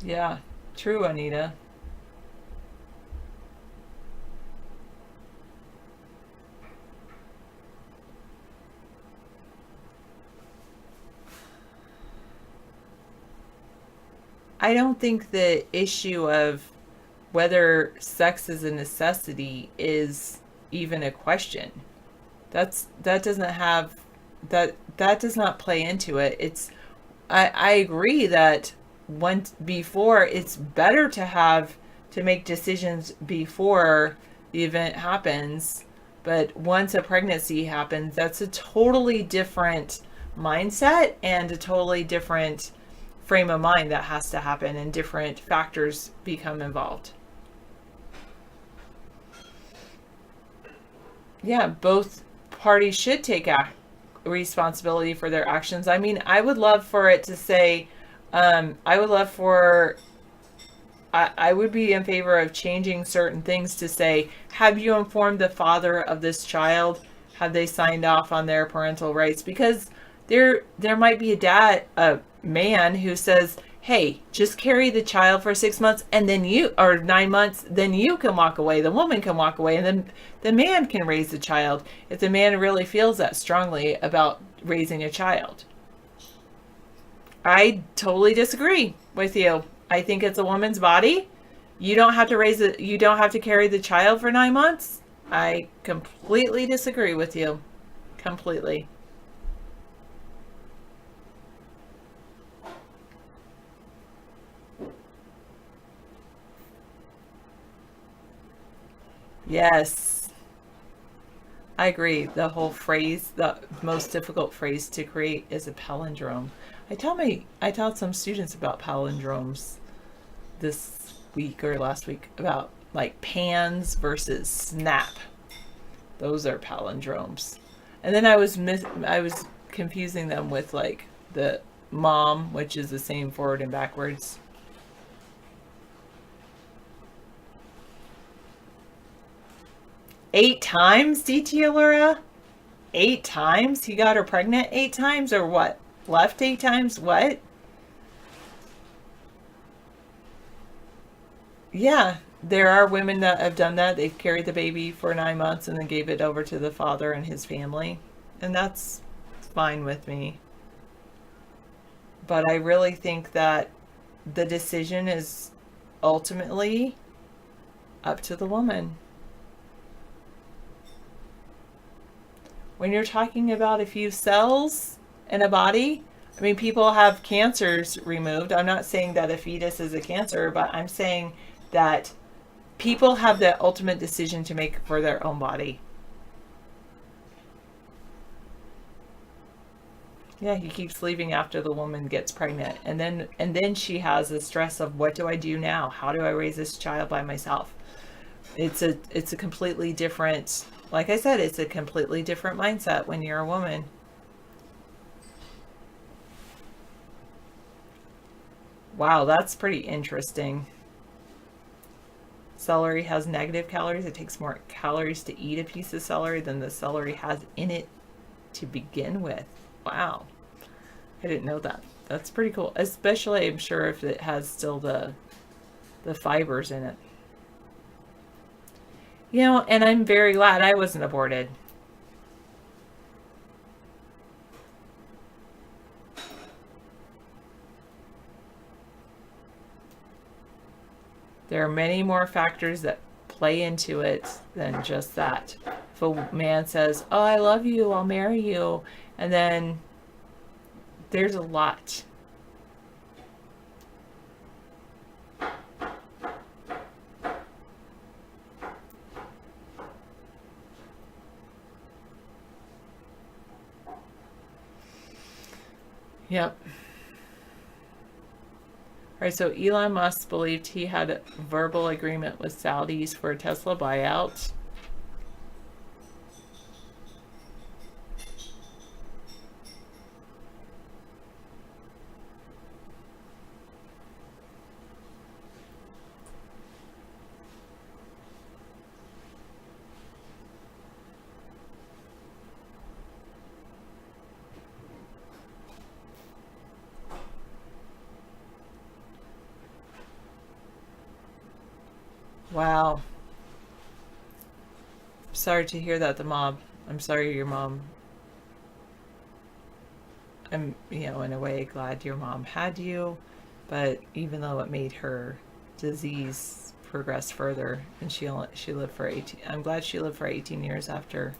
Yeah, true, Anita. I don't think the issue of whether sex is a necessity is even a question. That doesn't have that does not play into it. I agree that once before, it's better to make decisions before the event happens, but once a pregnancy happens, that's a totally different mindset and a totally different frame of mind that has to happen, and different factors become involved. Yeah, both parties should take responsibility for their actions. I mean, I would love for it to say, I would be in favor of changing certain things to say, have you informed the father of this child? Have they signed off on their parental rights? Because there might be a man who says, hey, just carry the child for 6 months and then or 9 months, then you can walk away. The woman can walk away, and then the man can raise the child if the man really feels that strongly about raising a child. I totally disagree with you. I think it's a woman's body. You don't have to you don't have to carry the child for 9 months. I completely disagree with you. Completely. Yes. I agree. The whole phrase, the most difficult phrase to create is a palindrome. I taught some students about palindromes this week or last week, about like pans versus snap. Those are palindromes. And then I was confusing them with like the mom, which is the same forward and backwards. Eight times, DT Allura? 8 times? He got her pregnant 8 times, or what? Left 8 times? What? Yeah, there are women that have done that. They've carried the baby for 9 months and then gave it over to the father and his family. And that's fine with me. But I really think that the decision is ultimately up to the woman. When you're talking about a few cells in a body, I mean, people have cancers removed. I'm not saying that a fetus is a cancer, but I'm saying that people have the ultimate decision to make for their own body. Yeah, he keeps leaving after the woman gets pregnant, and then she has the stress of, what do I do now? How do I raise this child by myself? It's a completely different, like I said, it's a completely different mindset when you're a woman. Wow, that's pretty interesting. Celery has negative calories. It takes more calories to eat a piece of celery than the celery has in it to begin with. Wow. I didn't know that. That's pretty cool. Especially, I'm sure, if it has still the fibers in it. You know, and I'm very glad I wasn't aborted. There are many more factors that play into it than just that. If a man says, "Oh, I love you, I'll marry you," and then there's a lot. Yep. All right, so Elon Musk believed he had a verbal agreement with Saudis for a Tesla buyout. Wow. Sorry to hear that, I'm sorry your mom. I'm, in a way glad your mom had you, but even though it made her disease progress further and she lived for 18, I'm glad she lived for 18 years after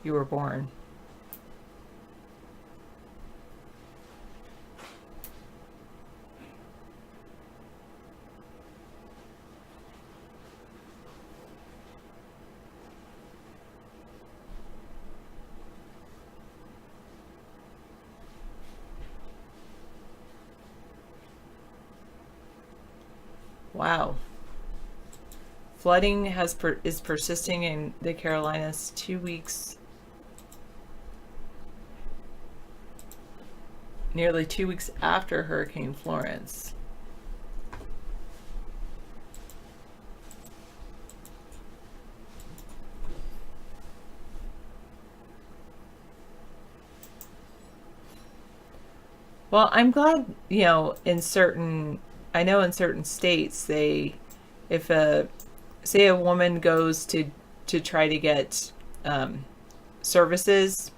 you were born. Wow. Flooding is persisting in the Carolinas 2 weeks, nearly 2 weeks after Hurricane Florence. Well, I'm glad, I know in certain states if say a woman goes to try to get services,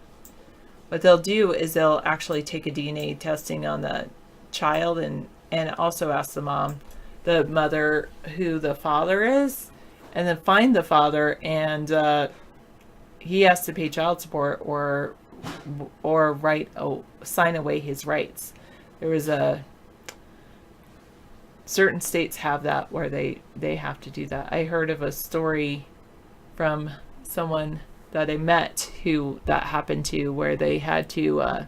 what they'll do is they'll actually take a DNA testing on the child and also ask the mother who the father is, and then find the father, and he has to pay child support or sign away his rights. There was certain states have that where they have to do that. I heard of a story from someone that I met who that happened to, where they had to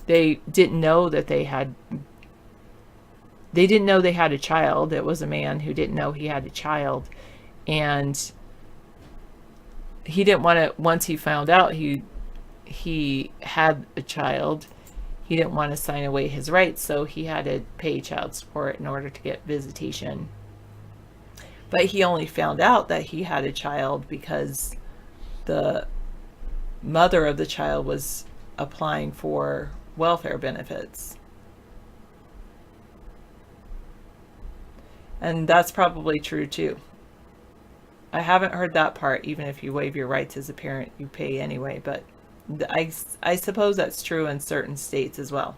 they didn't know they had a child. It was a man who didn't know he had a child, and he didn't want to, once he found out he had a child, he didn't want to sign away his rights, so he had to pay child support in order to get visitation. But he only found out that he had a child because the mother of the child was applying for welfare benefits. And that's probably true too. I haven't heard that part. Even if you waive your rights as a parent, you pay anyway, but I suppose that's true in certain states as well.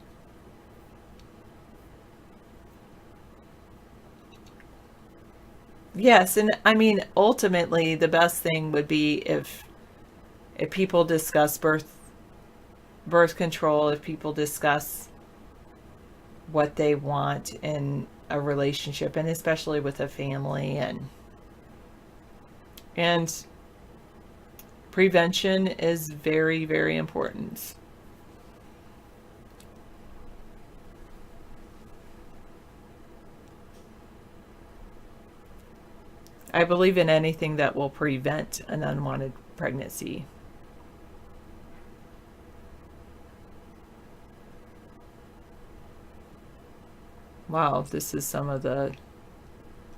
Yes, and I mean, ultimately, the best thing would be if people discuss birth control, if people discuss what they want in a relationship, and especially with a family, and prevention is very, very important. I believe in anything that will prevent an unwanted pregnancy. Wow, this is some of the,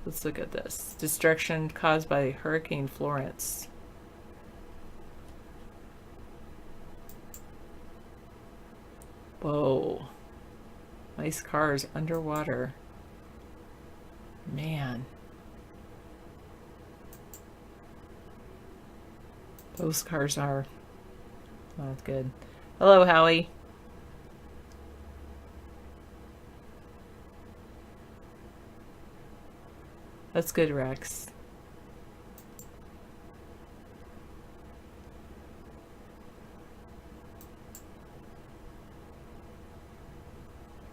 let's look at this. Destruction caused by Hurricane Florence. Whoa. Nice cars underwater. Man. Those cars are not good. Hello, Howie. That's good, Rex.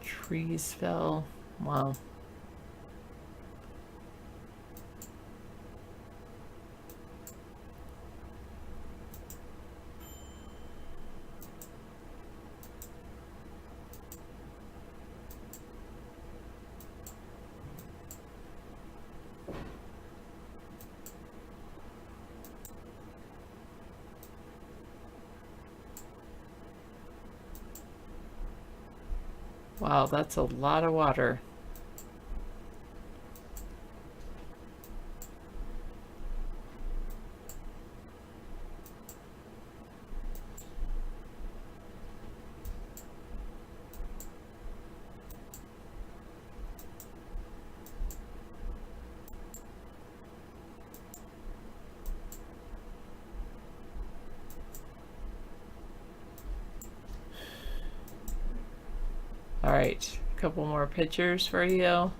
Trees fell. Wow. Wow, that's a lot of water. All right, a couple more pictures for you.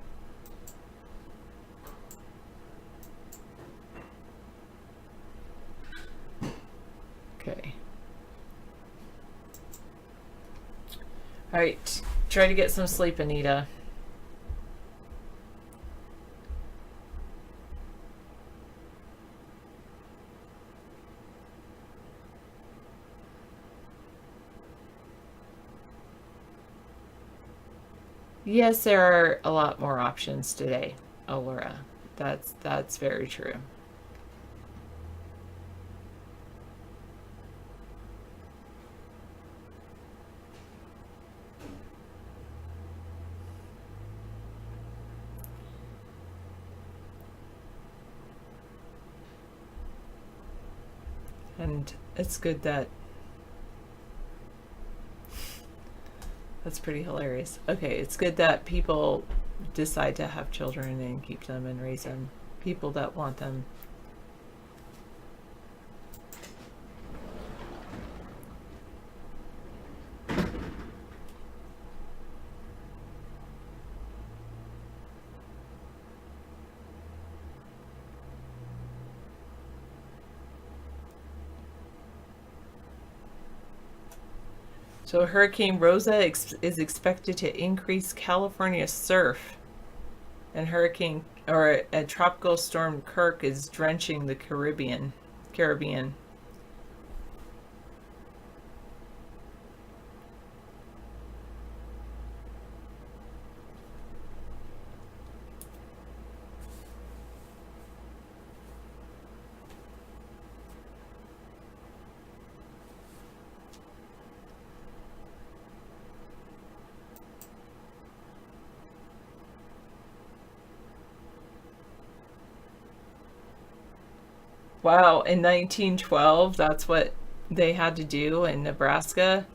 Okay. All right, try to get some sleep, Anita. Yes, there are a lot more options today, Allura. That's very true. And it's good that that's pretty hilarious. Okay, it's good that people decide to have children and keep them and raise them. People that want them. So Hurricane Rosa is expected to increase California surf, and a tropical storm Kirk is drenching the Caribbean. Wow, in 1912, that's what they had to do in Nebraska.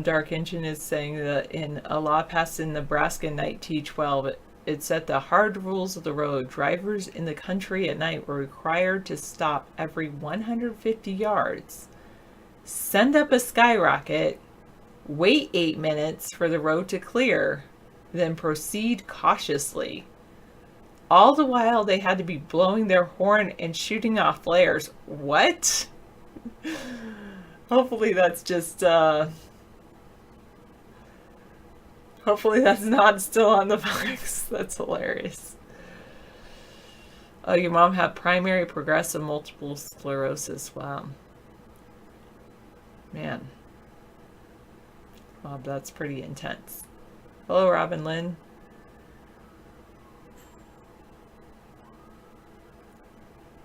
Dark Engine is saying that in a law passed in Nebraska in 1912, it set the hard rules of the road. Drivers in the country at night were required to stop every 150 yards, send up a skyrocket, wait 8 minutes for the road to clear, then proceed cautiously. All the while, they had to be blowing their horn and shooting off flares. What? Hopefully that's just, hopefully that's not still on the books. That's hilarious. Oh, your mom had primary progressive multiple sclerosis. Wow. Man. Wow, that's pretty intense. Hello, Robin Lynn.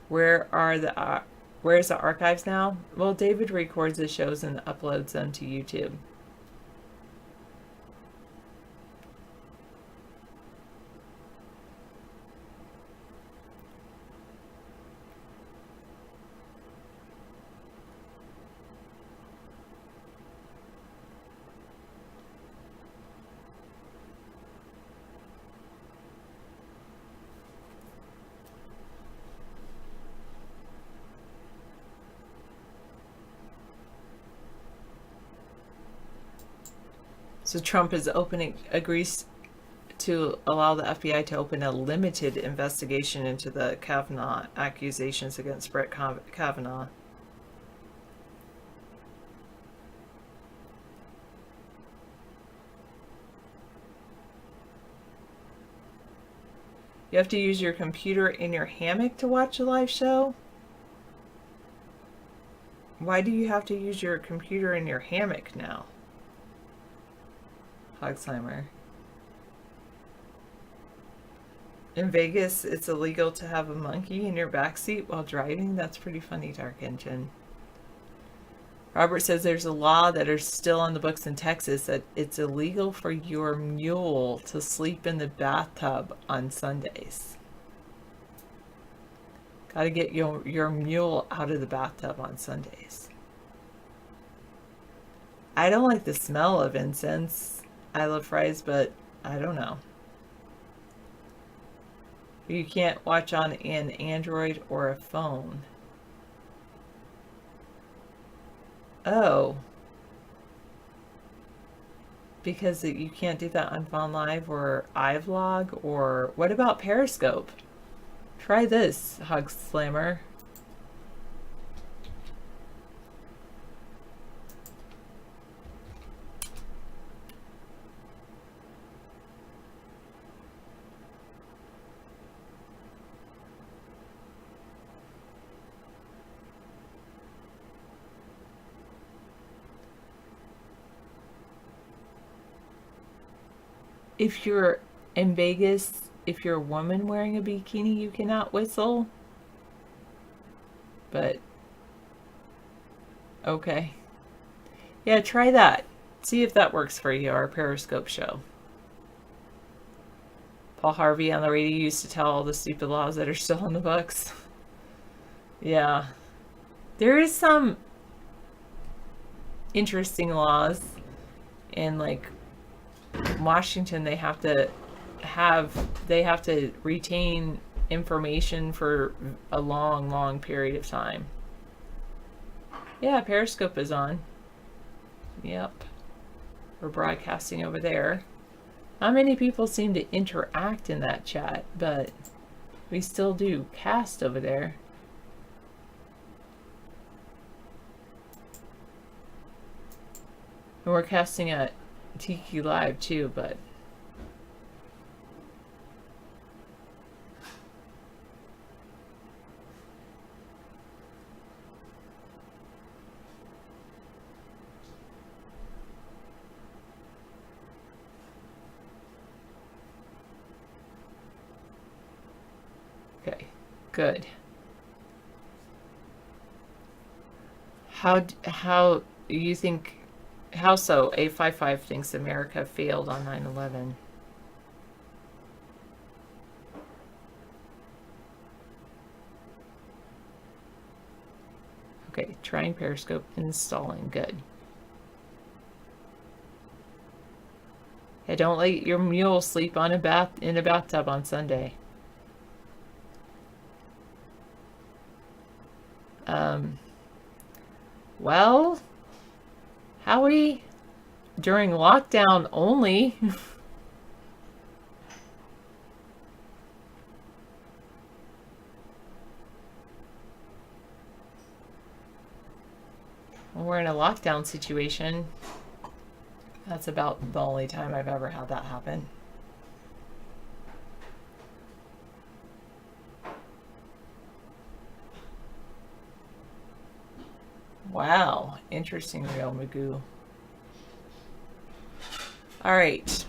Where's the archives now? Well, David records the shows and uploads them to YouTube. So Trump agrees to allow the FBI to open a limited investigation into the Kavanaugh accusations against Brett Kavanaugh. You have to use your computer in your hammock to watch a live show? Why do you have to use your computer in your hammock now? Hog Slimer. In Vegas, it's illegal to have a monkey in your backseat while driving. That's pretty funny, Dark Engine. Robert says there's a law that is still on the books in Texas that it's illegal for your mule to sleep in the bathtub on Sundays. Gotta get your mule out of the bathtub on Sundays. I don't like the smell of incense. I love fries, but I don't know. You can't watch on an Android or a phone. Oh. Because you can't do that on Fawn Live or iVlog, or what about Periscope? Try this, Hug Slammer. If you're in Vegas, if you're a woman wearing a bikini, you cannot whistle. But, okay. Yeah, try that. See if that works for you, our Periscope show. Paul Harvey on the radio used to tell all the stupid laws that are still in the books. Yeah. There is some interesting laws in, like, Washington. They have to retain information for a long period of time. Yeah, Periscope is on. Yep, we're broadcasting over there. Not many people seem to interact in that chat, but we still do cast over there. And we're casting at Tiki Live too, but okay, good. How you think? How so? A55 thinks America failed on 9/11. Okay, trying Periscope, installing. Good. Yeah, don't let your mule sleep in a bathtub on Sunday. Well, Howie, during lockdown only. When we're in a lockdown situation, that's about the only time I've ever had that happen. Wow, interesting, Real Magoo. All right.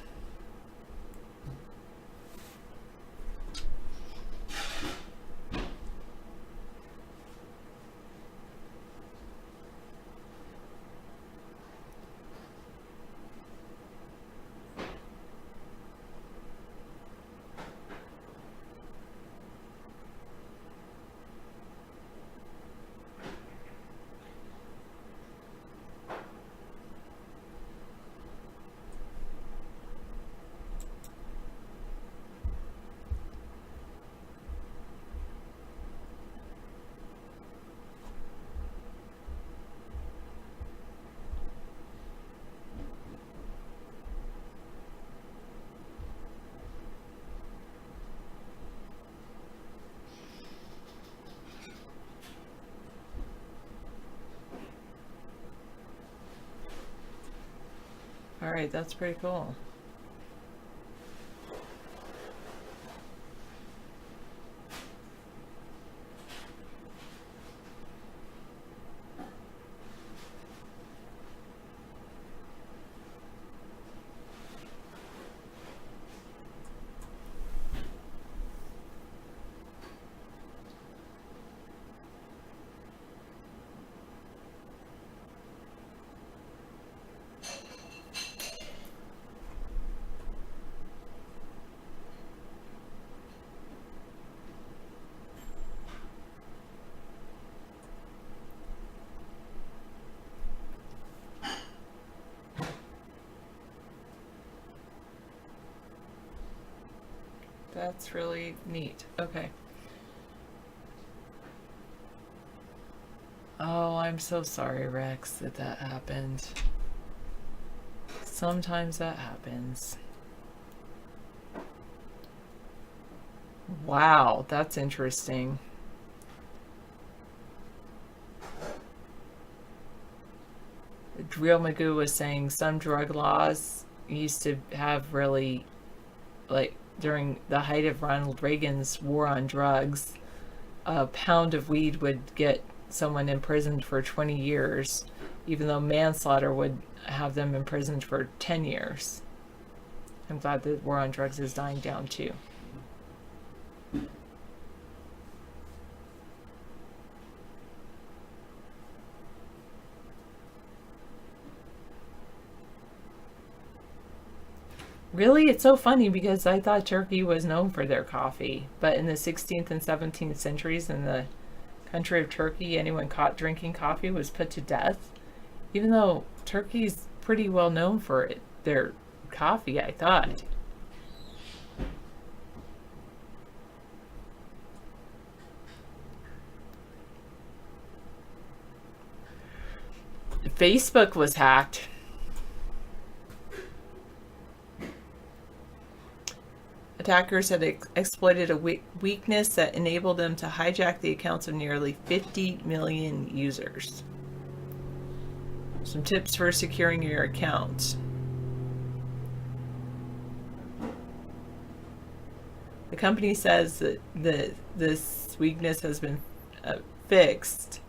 All right, that's pretty cool. That's really neat. Okay. Oh, I'm so sorry, Rex, that happened. Sometimes that happens. Wow, that's interesting. Real Magoo was saying some drug laws used to have really, like, during the height of Ronald Reagan's war on drugs, a pound of weed would get someone imprisoned for 20 years, even though manslaughter would have them imprisoned for 10 years. I'm glad the war on drugs is dying down too. Really, it's so funny because I thought Turkey was known for their coffee, but in the 16th and 17th centuries in the country of Turkey, anyone caught drinking coffee was put to death, even though Turkey's pretty well known for it, their coffee, I thought. Facebook was hacked. Attackers had exploited a weakness that enabled them to hijack the accounts of nearly 50 million users. Some tips for securing your account. The company says that this weakness has been fixed.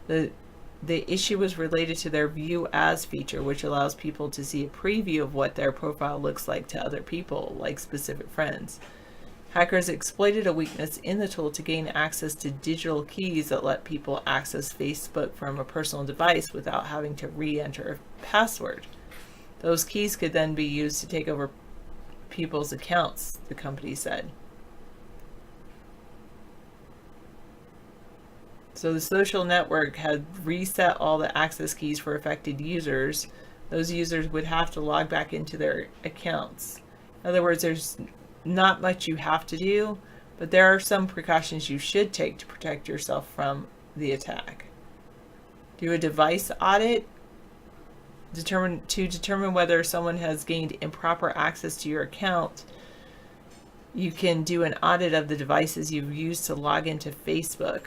The issue was related to their View As feature, which allows people to see a preview of what their profile looks like to other people, like specific friends. Hackers exploited a weakness in the tool to gain access to digital keys that let people access Facebook from a personal device without having to re-enter a password. Those keys could then be used to take over people's accounts, the company said. So the social network had reset all the access keys for affected users. Those users would have to log back into their accounts. In other words, there's not much you have to do, but there are some precautions you should take to protect yourself from the attack. Do a device audit. Determine whether someone has gained improper access to your account. You can do an audit of the devices you've used to log into Facebook.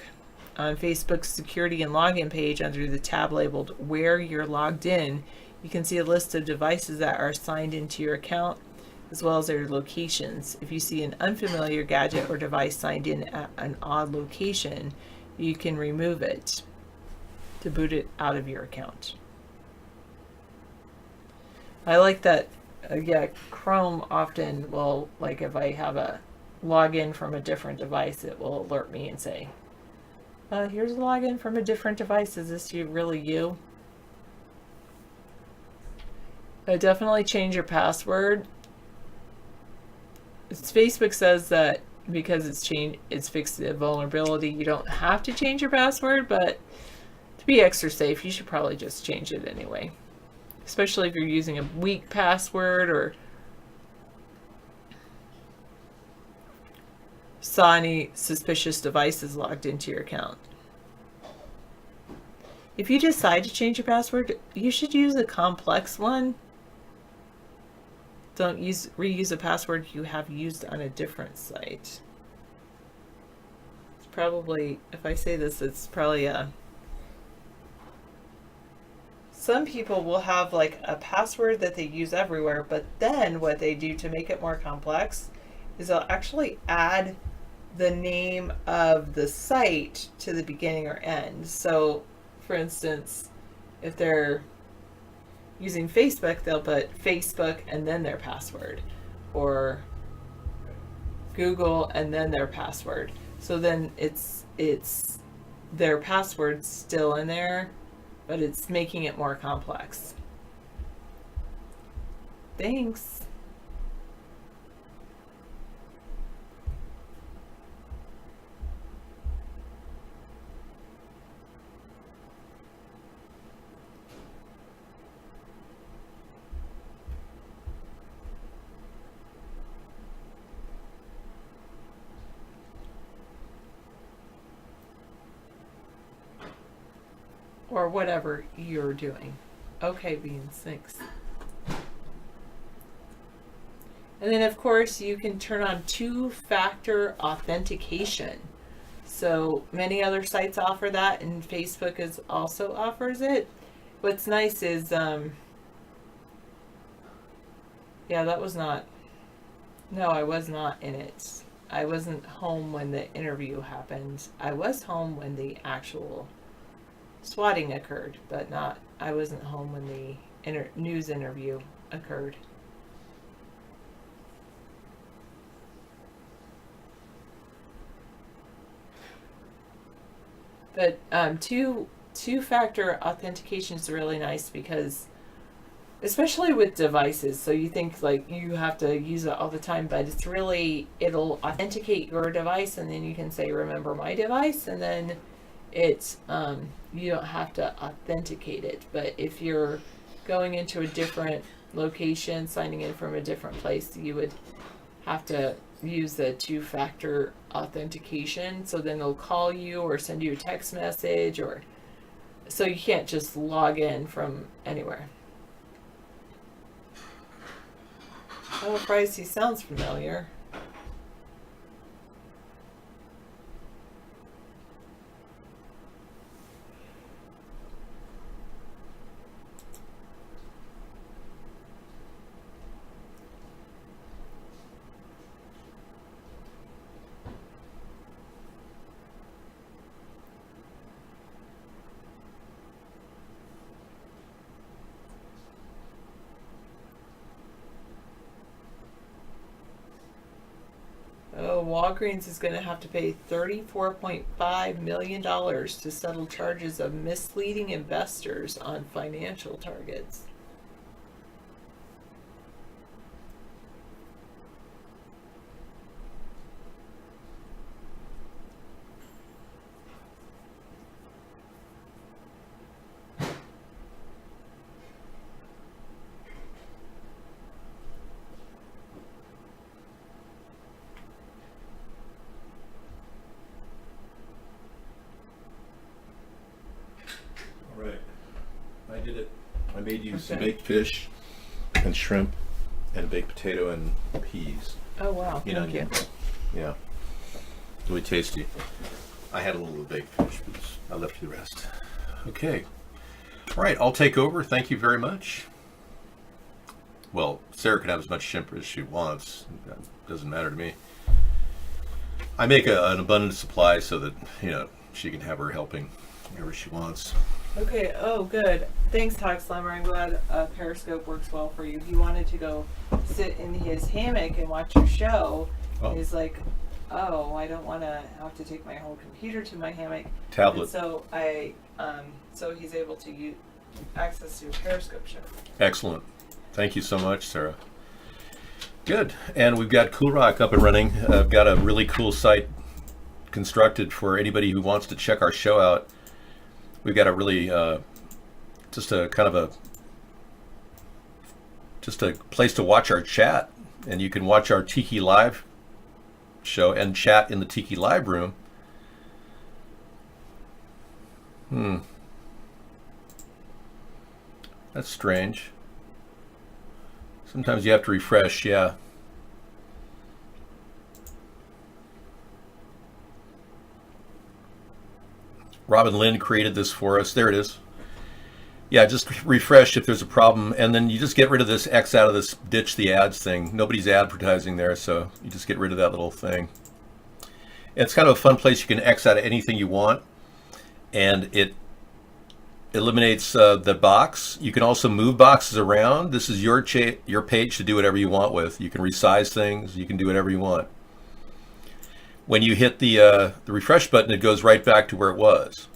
On Facebook's security and login page, under the tab labeled Where You're Logged In, you can see a list of devices that are signed into your account, as well as their locations. If you see an unfamiliar gadget or device signed in at an odd location, you can remove it to boot it out of your account. I like that, Chrome often will, like if I have a login from a different device, it will alert me and say, here's a login from a different device. Is this really you? Definitely change your password. Facebook says that because it's fixed the vulnerability, you don't have to change your password, but to be extra safe, you should probably just change it anyway. Especially if you're using a weak password or saw any suspicious devices logged into your account. If you decide to change your password, you should use a complex one. Don't reuse a password you have used on a different site. It's probably, if I say this, it's probably some people will have like a password that they use everywhere, but then what they do to make it more complex is they'll actually add the name of the site to the beginning or end. So, for instance, if they're using Facebook, they'll put Facebook and then their password, or Google and then their password. So then it's their password still in there, but it's making it more complex. Thanks. or whatever you're doing. Okay, Beans, thanks. And then, of course, you can turn on two-factor authentication. So many other sites offer that, and Facebook also offers it. What's nice is, yeah, that was not, no, I was not in it. I wasn't home when the interview happened. I was home when the actual swatting occurred, but not, I wasn't home when the news interview occurred. But two-factor authentication is really nice because, especially with devices, so you think like you have to use it all the time, but it's really, it'll authenticate your device, and then you can say, remember my device, and then it's, you don't have to authenticate it. But if you're going into a different location, signing in from a different place, you would have to use the two-factor authentication. So then they'll call you or send you a text message, or so you can't just log in from anywhere. Oh, Bryce, he sounds familiar. Oh, Walgreens is going to have to pay $34.5 million to settle charges of misleading investors on financial targets.
I did it. I made you some baked fish and shrimp and baked potato and peas.
Oh, wow. Thank you.
Yeah. Really tasty. I had a little baked fish, but I left you the rest. Okay. All right, I'll take over. Thank you very much. Well, Sarah can have as much shrimp as she wants. That doesn't matter to me. I make an abundant supply so that, she can have her helping whenever she wants.
Okay, oh, good. Thanks, Tox Slammer. I'm glad Periscope works well for you. He wanted to go sit in his hammock and watch your show.
Oh.
He's like, oh, I don't want to have to take my whole computer to my hammock.
Tablet.
And so he's able to access your Periscope show.
Excellent. Thank you so much, Sarah. Good. And we've got Cool Rock up and running. I've got a really cool site constructed for anybody who wants to check our show out. We've got a really, just a place to watch our chat, and you can watch our Tiki Live show and chat in the Tiki Live room. That's strange. Sometimes you have to refresh, yeah. Robin Lynn created this for us. There it is. Yeah, just refresh if there's a problem, and then you just get rid of this X out of this ditch the ads thing. Nobody's advertising there, so you just get rid of that little thing. It's kind of a fun place. You can X out of anything you want, and it eliminates the box. You can also move boxes around. This is your page to do whatever you want with. You can resize things. You can do whatever you want. When you hit the refresh button, it goes right back to where it was.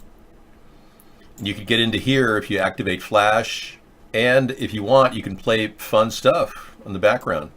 You can get into here if you activate Flash, and if you want, you can play fun stuff in the background.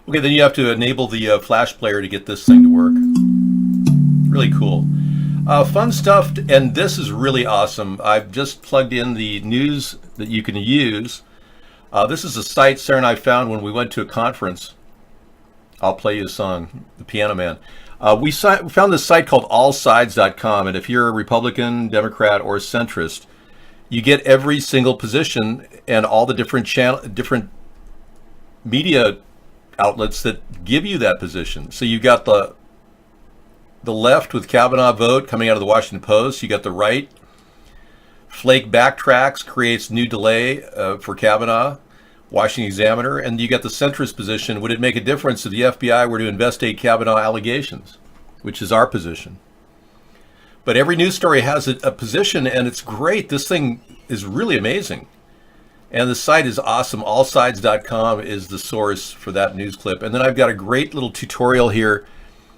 Okay, then you have to enable the Flash player to get this thing to work. Really cool. Fun stuff, and this is really awesome. I've just plugged in the news that you can use. This is a site Sarah and I found when we went to a conference. I'll play you a song, The Piano Man. We found this site called allsides.com, and if you're a Republican, Democrat, or centrist, you get every single position and all the different media outlets that give you that position. So you got the left with Kavanaugh vote coming out of the Washington Post. You got the right. Flake backtracks, creates new delay for Kavanaugh. Washington Examiner. And you got the centrist position. Would it make a difference if the FBI were to investigate Kavanaugh allegations, which is our position? But every news story has a position, and it's great. This thing is really amazing. And the site is awesome. Allsides.com is the source for that news clip. And then I've got a great little tutorial here.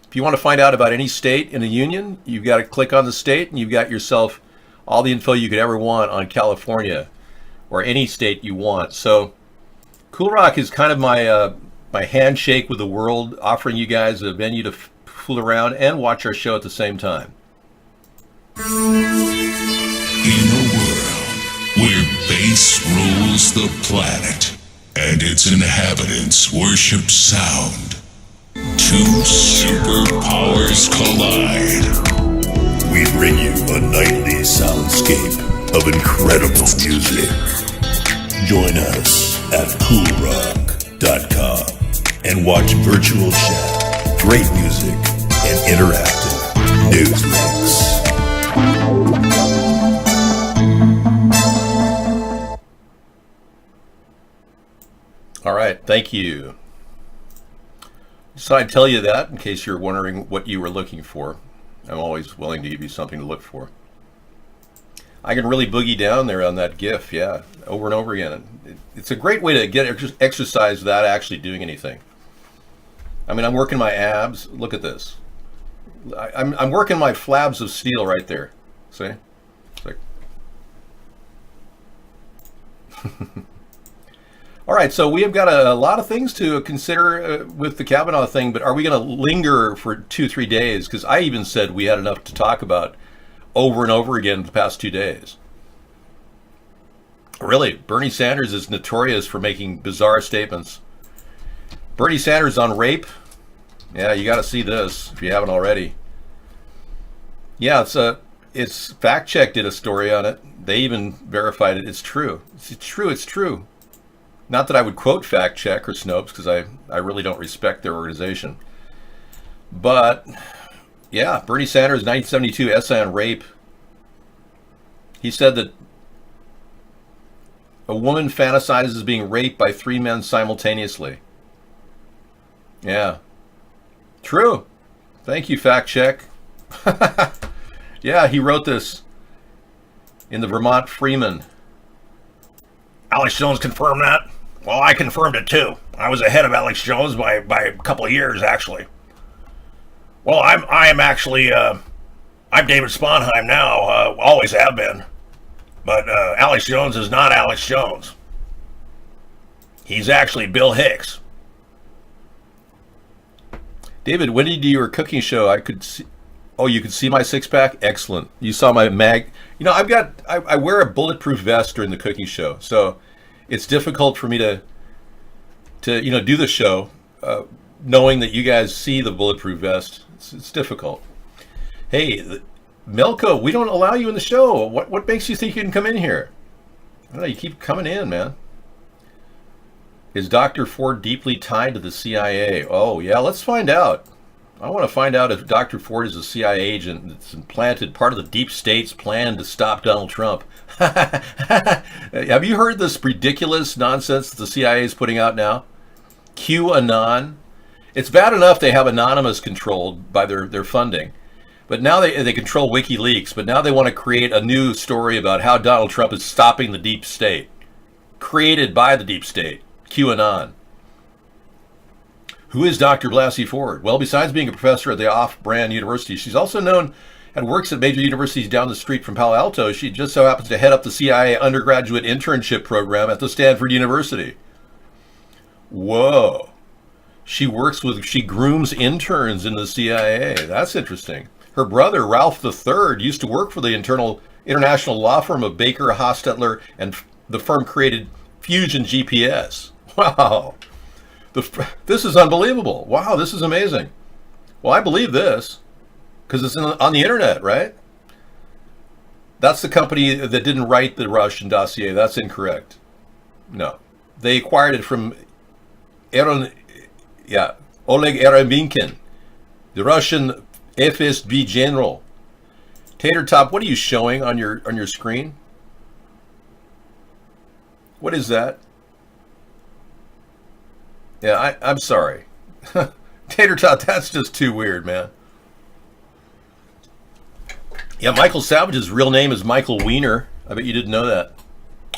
If you want to find out about any state in a union, you've got to click on the state, and you've got yourself all the info you could ever want on California or any state you want. So Cool Rock is kind of my handshake with the world, offering you guys a venue to fool around and watch our show at the same time.
In a world where bass rules the planet and its inhabitants worship sound, two superpowers collide.
We bring you a nightly soundscape of incredible music. Join us at coolrock.com and watch Virtual Chat, great music, and interactive news links.
All right, thank you. So I tell you that in case you're wondering what you were looking for. I'm always willing to give you something to look for. I can really boogie down there on that GIF, yeah, over and over again. It's a great way to get exercise without actually doing anything. I mean, I'm working my abs. Look at this. I'm working my flabs of steel right there. See? It's like... All right, so we have got a lot of things to consider with the Kavanaugh thing, but are we going to linger for 2-3 days? Because I even said we had enough to talk about over and over again the past 2 days. Really, Bernie Sanders is notorious for making bizarre statements. Bernie Sanders on rape. Yeah, you got to see this if you haven't already. Yeah, it's Fact Check did a story on it. They even verified it. It's true. It's true. It's true. Not that I would quote Fact Check or Snopes, because I really don't respect their organization. But yeah, Bernie Sanders' 1972 essay on rape. He said that a woman fantasizes being raped by 3 men simultaneously. Yeah. True. Thank you, Fact Check. Yeah, he wrote this in the Vermont Freeman.
Alex Jones confirmed that? Well, I confirmed it too. I was ahead of Alex Jones by a couple of years, actually. Well, I'm actually, I'm David Sponheim now, always have been. But Alex Jones is not Alex Jones. He's actually Bill Hicks.
David, when did you do your cooking show? I could see... Oh, you could see my six-pack? Excellent. You saw my mag... You know, I wear a bulletproof vest during the cooking show, so it's difficult for me to do the show knowing that you guys see the bulletproof vest. It's difficult. Hey, Melko, we don't allow you in the show. What makes you think you can come in here? I don't know, you keep coming in, man. Is Dr. Ford deeply tied to the CIA? Oh, yeah, let's find out. I want to find out if Dr. Ford is a CIA agent that's implanted part of the deep state's plan to stop Donald Trump. Have you heard this ridiculous nonsense that the CIA is putting out now? QAnon. It's bad enough they have Anonymous controlled by their funding. But now they control WikiLeaks, but now they want to create a new story about how Donald Trump is stopping the deep state. Created by the deep state. QAnon. Who is Dr. Blasey Ford? Well, besides being a professor at the off-brand university, she's also known and works at major universities down the street from Palo Alto. She just so happens to head up the CIA undergraduate internship program at the Stanford University. Whoa. She grooms interns in the CIA. That's interesting. Her brother, Ralph III, used to work for the international law firm of Baker, Hostetler, and the firm created Fusion GPS. Wow. This is unbelievable. Wow, this is amazing. Well, I believe this because it's on the internet, right? That's the company that didn't write the Russian dossier. That's incorrect. No. They acquired it from Oleg Eremenkin, the Russian FSB general. Tater Top, what are you showing on your screen? What is that? Yeah, I'm sorry. Tater Tot, that's just too weird, man. Yeah, Michael Savage's real name is Michael Weiner. I bet you didn't know that.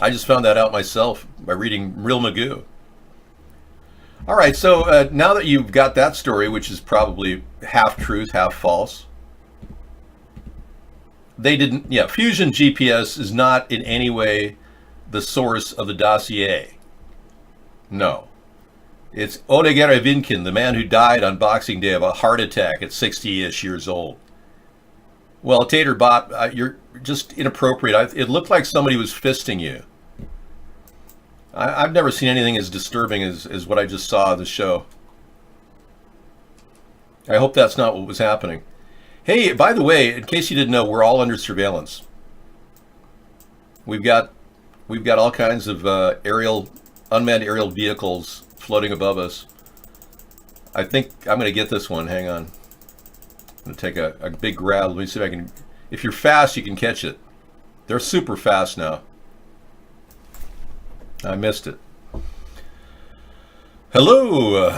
I just found that out myself by reading Real Magoo. All right, so now that you've got that story, which is probably half truth, half false, Fusion GPS is not in any way the source of the dossier. No. It's Oleg Eremenkin, the man who died on Boxing Day of a heart attack at 60-ish years old. Well, Taterbot, you're just inappropriate. It looked like somebody was fisting you. I've never seen anything as disturbing as what I just saw on the show. I hope that's not what was happening. Hey, by the way, in case you didn't know, we're all under surveillance. We've got all kinds of unmanned aerial vehicles floating above us. I think I'm going to get this one. Hang on. I'm going to take a big grab. Let me see if I can. If you're fast, you can catch it. They're super fast now. I missed it. Hello.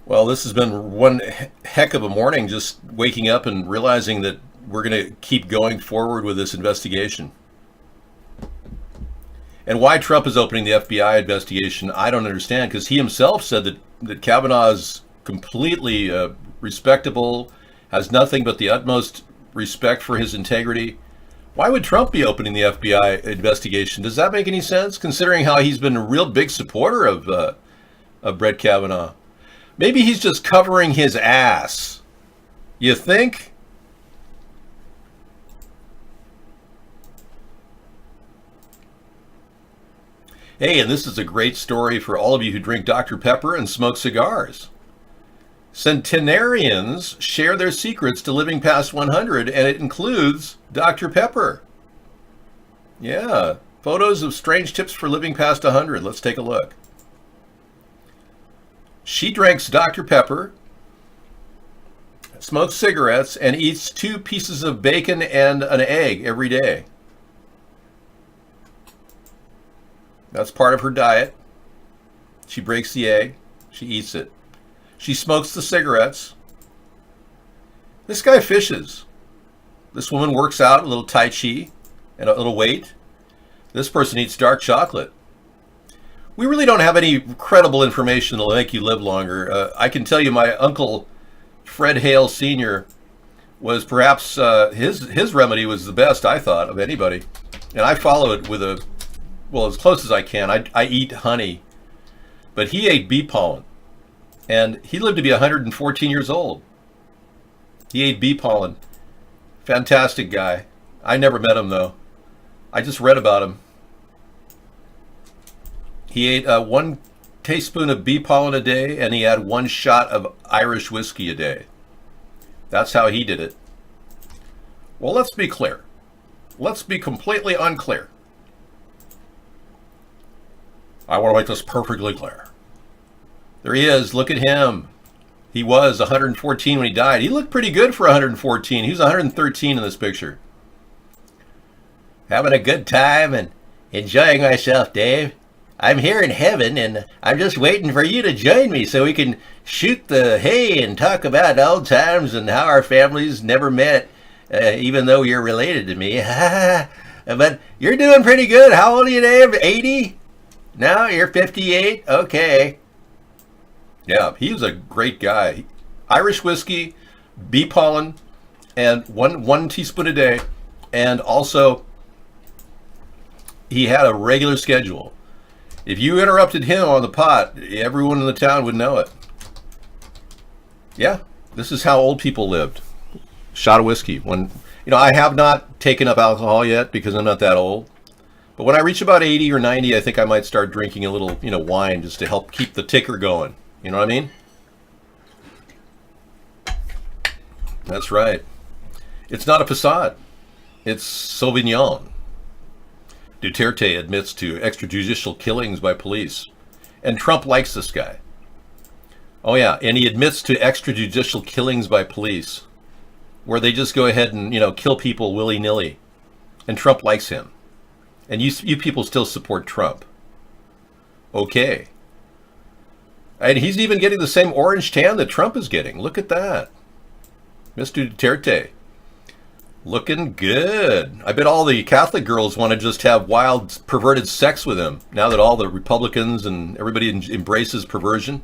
Well, this has been one heck of a morning, just waking up and realizing that we're going to keep going forward with this investigation. And why Trump is opening the FBI investigation, I don't understand, because he himself said that Kavanaugh is completely respectable, has nothing but the utmost respect for his integrity. Why would Trump be opening the FBI investigation? Does that make any sense, considering how he's been a real big supporter of Brett Kavanaugh? Maybe he's just covering his ass. You think? Hey, and this is a great story for all of you who drink Dr. Pepper and smoke cigars. Centenarians share their secrets to living past 100, and it includes Dr. Pepper. Yeah, photos of strange tips for living past 100. Let's take a look. She drinks Dr. Pepper, smokes cigarettes, and eats 2 pieces of bacon and an egg every day. That's part of her diet. She breaks the egg. She eats it. She smokes the cigarettes. This guy fishes. This woman works out a little Tai Chi and a little weight. This person eats dark chocolate. We really don't have any credible information that'll make you live longer. I can tell you my uncle, Fred Hale Sr., was perhaps, his remedy was the best, I thought, of anybody. And I follow it with as close as I can. I eat honey. But he ate bee pollen. And he lived to be 114 years old. He ate bee pollen. Fantastic guy. I never met him, though. I just read about him. He ate 1 teaspoon of bee pollen a day, and he had 1 shot of Irish whiskey a day. That's how he did it. Well, let's be clear. Let's be completely unclear. I want to make this perfectly clear. There he is. Look at him. He was 114 when he died. He looked pretty good for 114. He was 113 in this picture. Having a good time and enjoying myself, Dave. I'm here in heaven, and I'm just waiting for you to join me so we can shoot the hay and talk about old times and how our families never met, even though you're related to me. But you're doing pretty good. How old are you, Dave? 80? No, you're 58? Okay. Yeah, he was a great guy. Irish whiskey, bee pollen, and one teaspoon a day, and also he had a regular schedule. If you interrupted him on the pot, everyone in the town would know it. Yeah, this is how old people lived. Shot of whiskey. When, I have not taken up alcohol yet because I'm not that old. But when I reach about 80 or 90, I think I might start drinking a little, wine just to help keep the ticker going. You know what I mean? That's right. It's not a facade. It's Sauvignon. Duterte admits to extrajudicial killings by police. And Trump likes this guy. Oh yeah, and he admits to extrajudicial killings by police, where they just go ahead and, kill people willy-nilly. And Trump likes him. And you people still support Trump. Okay. And he's even getting the same orange tan that Trump is getting. Look at that. Mr. Duterte. Looking good. I bet all the Catholic girls want to just have wild, perverted sex with him, now that all the Republicans and everybody embraces perversion.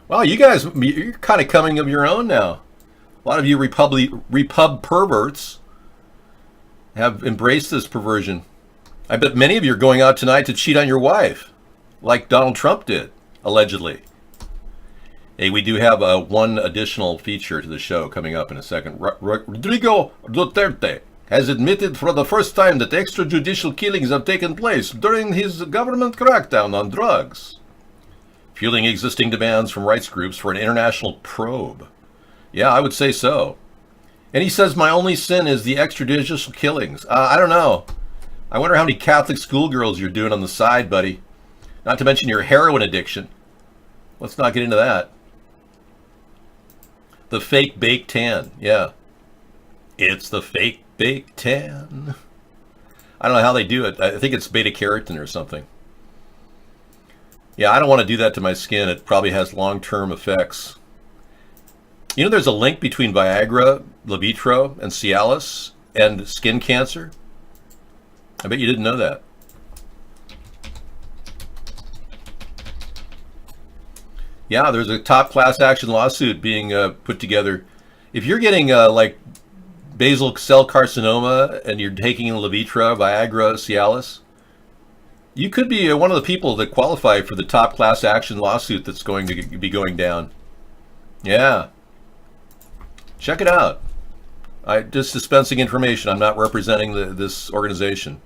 Well, you guys, you're kind of coming of your own now. A lot of you Repub perverts have embraced this perversion. I bet many of you are going out tonight to cheat on your wife, like Donald Trump did, allegedly. Hey, we do have one additional feature to the show coming up in a second. Rodrigo Duterte has admitted for the first time that extrajudicial killings have taken place during his government crackdown on drugs, fueling existing demands from rights groups for an international probe. Yeah, I would say so. And he says, my only sin is the extrajudicial killings. I don't know. I wonder how many Catholic schoolgirls you're doing on the side, buddy. Not to mention your heroin addiction. Let's not get into that. The fake baked tan. Yeah. It's the fake baked tan. I don't know how they do it. I think it's beta carotene or something. Yeah, I don't want to do that to my skin. It probably has long-term effects. There's a link between Viagra, Levitro, and Cialis and skin cancer. I bet you didn't know that. Yeah, there's a top class action lawsuit being put together. If you're getting like basal cell carcinoma and you're taking Levitra, Viagra, Cialis, you could be one of the people that qualify for the top class action lawsuit that's going to be going down. Yeah. Check it out. I'm just dispensing information. I'm not representing this organization.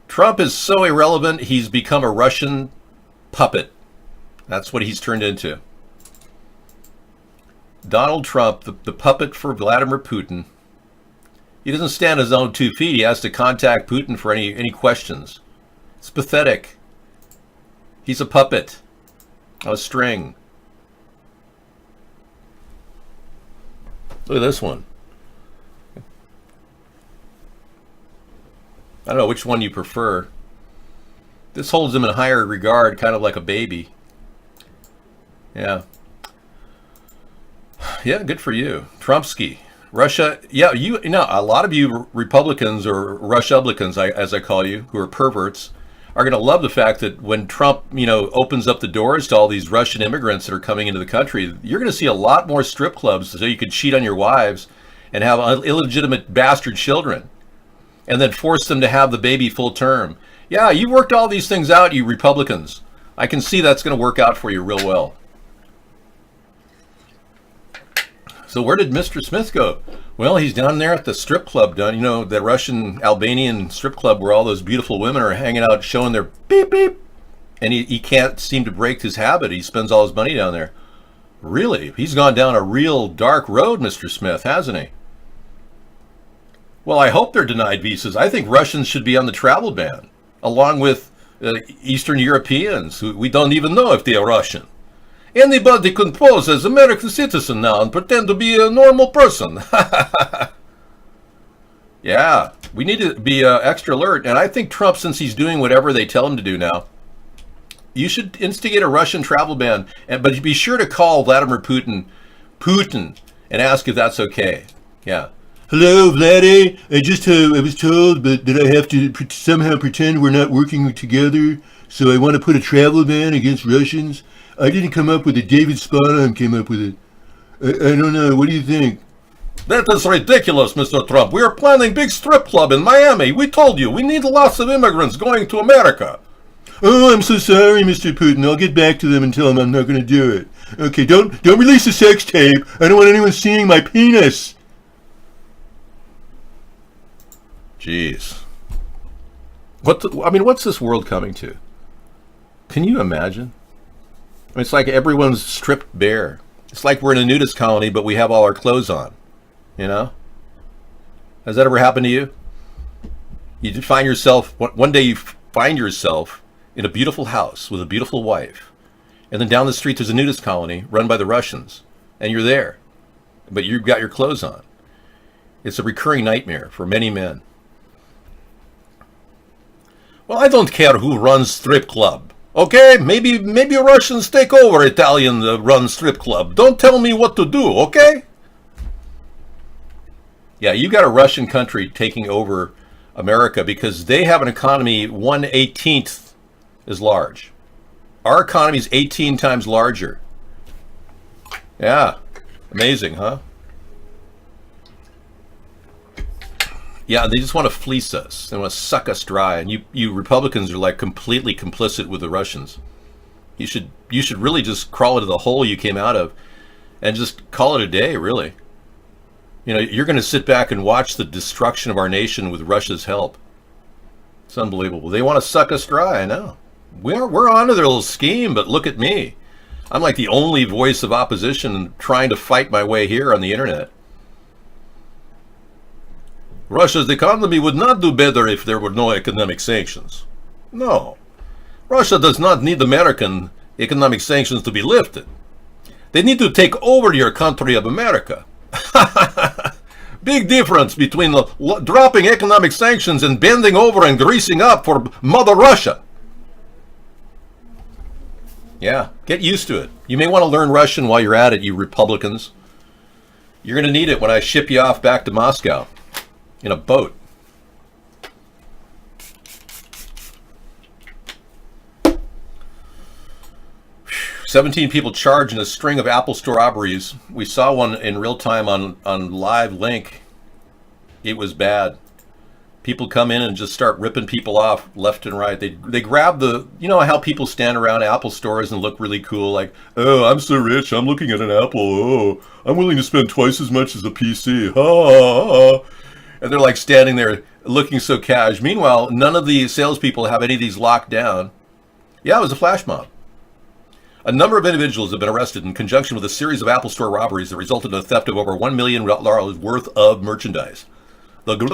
Trump is so irrelevant, he's become a Russian puppet. That's what he's turned into. Donald Trump, the puppet for Vladimir Putin. He doesn't stand on his own 2 feet. He has to contact Putin for any questions. It's pathetic. He's a puppet on a string. Look at this one. I don't know which one you prefer. This holds him in higher regard, kind of like a baby. Yeah. Yeah, good for you. Trumpsky. Russia, yeah, a lot of you Republicans or Rush-ublicans, as I call you, who are perverts, are going to love the fact that when Trump, opens up the doors to all these Russian immigrants that are coming into the country, you're going to see a lot more strip clubs so you can cheat on your wives and have illegitimate bastard children and then force them to have the baby full term. Yeah, you worked all these things out, you Republicans. I can see that's going to work out for you real well. So where did Mr. Smith go? Well, he's down there at the strip club, the Russian Albanian strip club where all those beautiful women are hanging out showing their beep beep. And he can't seem to break his habit. He spends all his money down there. Really? He's gone down a real dark road, Mr. Smith, hasn't he? Well, I hope they're denied visas. I think Russians should be on the travel ban, along with Eastern Europeans, who we don't even know if they are Russian. Anybody can pose as American citizen now and pretend to be a normal person. Yeah, we need to be extra alert. And I think Trump, since he's doing whatever they tell him to do now, you should instigate a Russian travel ban. But be sure to call Vladimir Putin and ask if that's okay. Yeah. Hello, Vladdy. I was told that I have to somehow pretend we're not working together. So I want to put a travel ban against Russians. I didn't come up with it. David Spanheim came up with it. I don't know. What do you think? That is ridiculous, Mr. Trump. We are planning big strip club in Miami. We told you, we need lots of immigrants going to America. Oh, I'm so sorry, Mr. Putin. I'll get back to them and tell them I'm not going to do it. Okay, don't release a sex tape. I don't want anyone seeing my penis. Jeez. What's this world coming to? Can you imagine? I mean, it's like everyone's stripped bare. It's like we're in a nudist colony, but we have all our clothes on. You know? Has that ever happened to you? You find yourself, one day you find yourself in a beautiful house with a beautiful wife. And then down the street there's a nudist colony run by the Russians. And you're there. But you've got your clothes on. It's a recurring nightmare for many men. Well, I don't care who runs strip club. Okay? Maybe Russians take over Italian run strip club. Don't tell me what to do, okay? Yeah, you got a Russian country taking over America because they have an economy 1/18 as large. Our economy is 18 times larger. Yeah, amazing, huh? Yeah, they just want to fleece us. They want to suck us dry. And you Republicans are like completely complicit with the Russians. You should really just crawl into the hole you came out of and just call it a day, really. You know, you're going to sit back and watch the destruction of our nation with Russia's help. It's unbelievable. They want to suck us dry, I know. We're onto their little scheme, but look at me. I'm like the only voice of opposition trying to fight my way here on the internet. Russia's economy would not do better if there were no economic sanctions. No. Russia does not need American economic sanctions to be lifted. They need to take over your country of America. Big difference between dropping economic sanctions and bending over and greasing up for Mother Russia. Yeah, get used to it. You may want to learn Russian while you're at it, you Republicans. You're going to need it when I ship you off back to Moscow in a boat. Whew. 17 people charged in a string of Apple Store robberies. We saw one in real time on live link. It was bad. People come in and just start ripping people off left and right. They grab the, you know how people stand around Apple stores and look really cool, like, oh, I'm so rich, I'm looking at an Apple, oh, I'm willing to spend twice as much as a PC, ha. And they're like standing there looking so cash. Meanwhile, none of the salespeople have any of these locked down. Yeah, it was a flash mob. A number of individuals have been arrested in conjunction with a series of Apple Store robberies that resulted in the theft of over $1 million worth of merchandise. Rewind.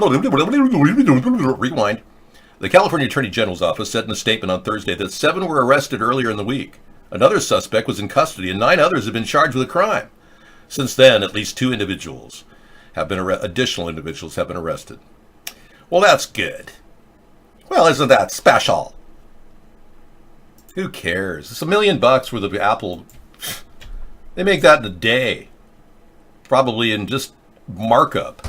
The California Attorney General's office said in a statement on Thursday that 7 were arrested earlier in the week. Another suspect was in custody and 9 others have been charged with a crime. Since then, at least 2 individuals have been additional individuals have been arrested. Well, that's good. Well, isn't that special? Who cares? It's $1 million worth of Apple. They make that in a day. Probably in just markup.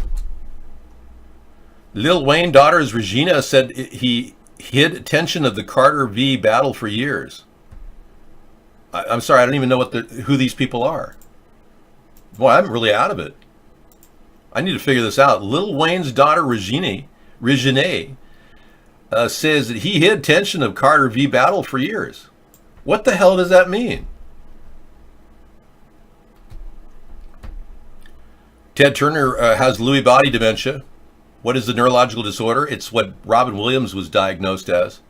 Lil Wayne daughter's Regina said he hid attention of the Carter v. battle for years. I'm sorry, I don't even know who these people are. Boy, I'm really out of it. I need to figure this out. Lil Wayne's daughter Regina says that he hid attention of Carter v. battle for years. What the hell does that mean? Ted Turner has Lewy body dementia. What is the neurological disorder? It's what Robin Williams was diagnosed as.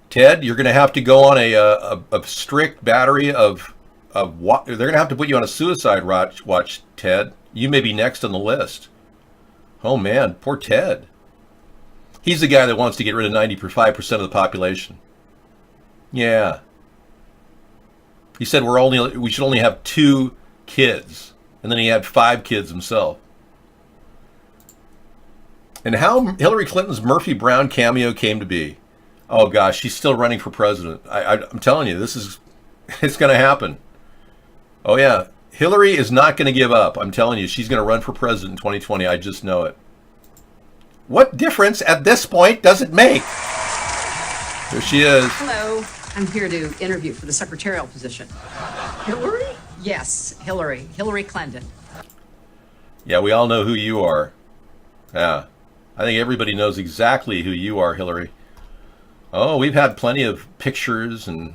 Ted, you're going to have to go on a strict battery of what? They're going to have to put you on a suicide watch, Ted. You may be next on the list. Oh man, poor Ted. He's the guy that wants to get rid of 95% of the population. Yeah. He said we should only have 2 kids, and then he had 5 kids himself. And how Hillary Clinton's Murphy Brown cameo came to be. Oh gosh, she's still running for president. I'm telling you, it's going to happen. Oh yeah, Hillary is not going to give up. I'm telling you, she's going to run for president in 2020. I just know it. What difference at this point does it make? There she is.
Hello, I'm here to interview for the secretarial position. Hillary? Yes, Hillary Clinton.
Yeah, we all know who you are. Yeah. I think everybody knows exactly who you are, Hillary. Oh, we've had plenty of pictures and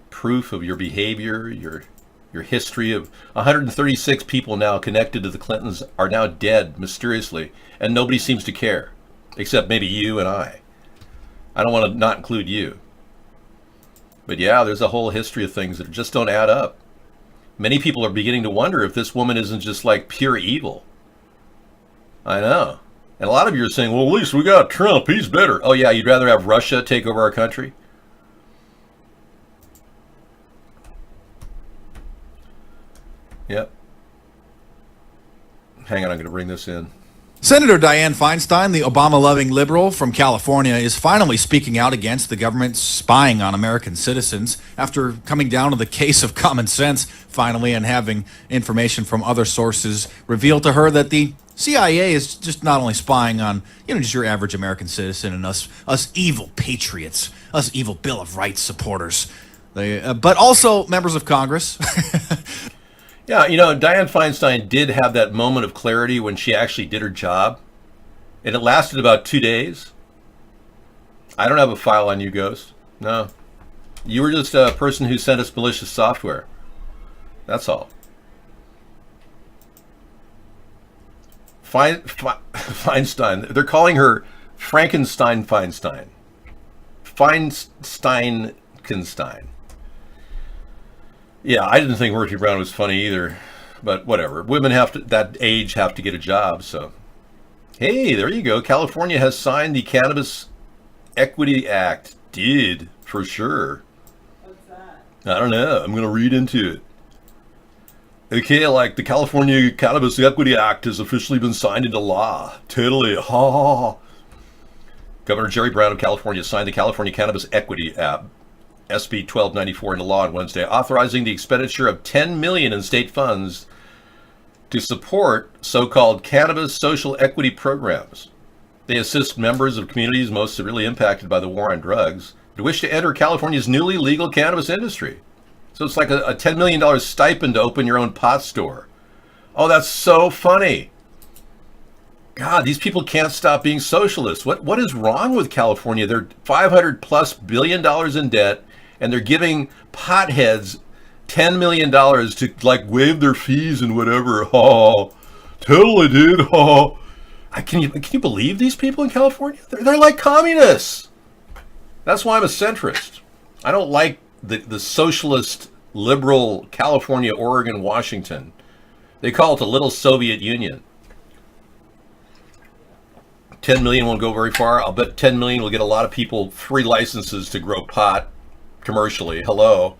proof of your behavior, your history of 136 people now connected to the Clintons are now dead mysteriously, and nobody seems to care, except maybe you and I. I don't want to not include you. But yeah, there's a whole history of things that just don't add up. Many people are beginning to wonder if this woman isn't just like pure evil. I know. And a lot of you are saying, well, at least we got Trump, he's better. Oh yeah, you'd rather have Russia take over our country? Yep. Hang on, I'm going to bring this in.
Senator Dianne Feinstein, the Obama-loving liberal from California, is finally speaking out against the government spying on American citizens after coming down to the case of common sense, finally, and having information from other sources reveal to her that the CIA is just not only spying on, just your average American citizen and us evil patriots, us evil Bill of Rights supporters, but also members of Congress.
Yeah, Dianne Feinstein did have that moment of clarity when she actually did her job, and it lasted about 2 days. I don't have a file on you, Ghost. No. You were just a person who sent us malicious software. That's all. Feinstein. They're calling her Frankenstein Feinstein. Feinstein-Kenstein. Yeah, I didn't think Murphy Brown was funny either, but whatever. Women that age have to get a job, so. Hey, there you go. California has signed the Cannabis Equity Act. Did, for sure.
What's that?
I don't know. I'm going to read into it. Okay, like the California Cannabis Equity Act has officially been signed into law. Totally. Ha ha ha. Governor Jerry Brown of California signed the California Cannabis Equity Act. SB 1294 into law on Wednesday, authorizing the expenditure of $10 million in state funds to support so-called cannabis social equity programs. They assist members of communities most severely impacted by the war on drugs who wish to enter California's newly legal cannabis industry. So it's like a $10 million stipend to open your own pot store. Oh, that's so funny. God, these people can't stop being socialists. What is wrong with California? They're $500+ billion in debt, and they're giving potheads $10 million to like waive their fees and whatever. Oh, totally, dude. Oh, can you believe these people in California? They're like communists. That's why I'm a centrist. I don't like the socialist, liberal California, Oregon, Washington. They call it the little Soviet Union. 10 million won't go very far. I'll bet 10 million will get a lot of people free licenses to grow pot commercially. Hello.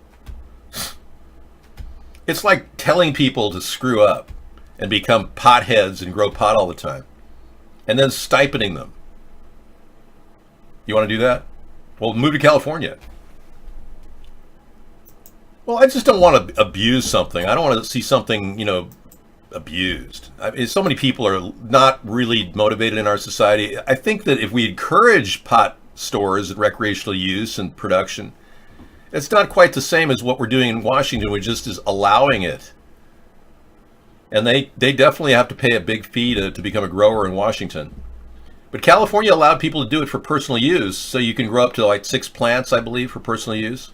It's like telling people to screw up and become potheads and grow pot all the time, and then stipending them. You want to do that? Well, move to California. Well, I just don't want to abuse something. I don't want to see something, abused. So many people are not really motivated in our society. I think that if we encourage pot stores and recreational use and production, it's not quite the same as what we're doing in Washington, which just is allowing it. And they definitely have to pay a big fee to become a grower in Washington. But California allowed people to do it for personal use, so you can grow up to like 6 plants, I believe, for personal use.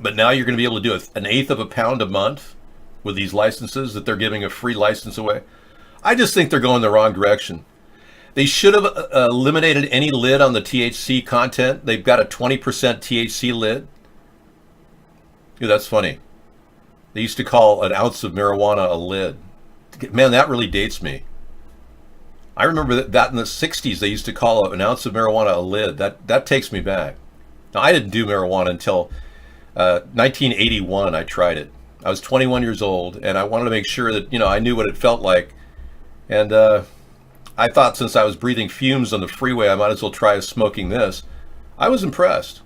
But now you're going to be able to do an eighth of a pound a month with these licenses that they're giving a free license away. I just think they're going the wrong direction. They should have eliminated any lid on the THC content. They've got a 20% THC lid. Ooh, that's funny. They used to call an ounce of marijuana a lid. Man, that really dates me. I remember that in the 60s, they used to call an ounce of marijuana a lid. That takes me back. Now, I didn't do marijuana until 1981. I tried it. I was 21 years old, and I wanted to make sure that, I knew what it felt like. And I thought since I was breathing fumes on the freeway, I might as well try smoking this. I was impressed.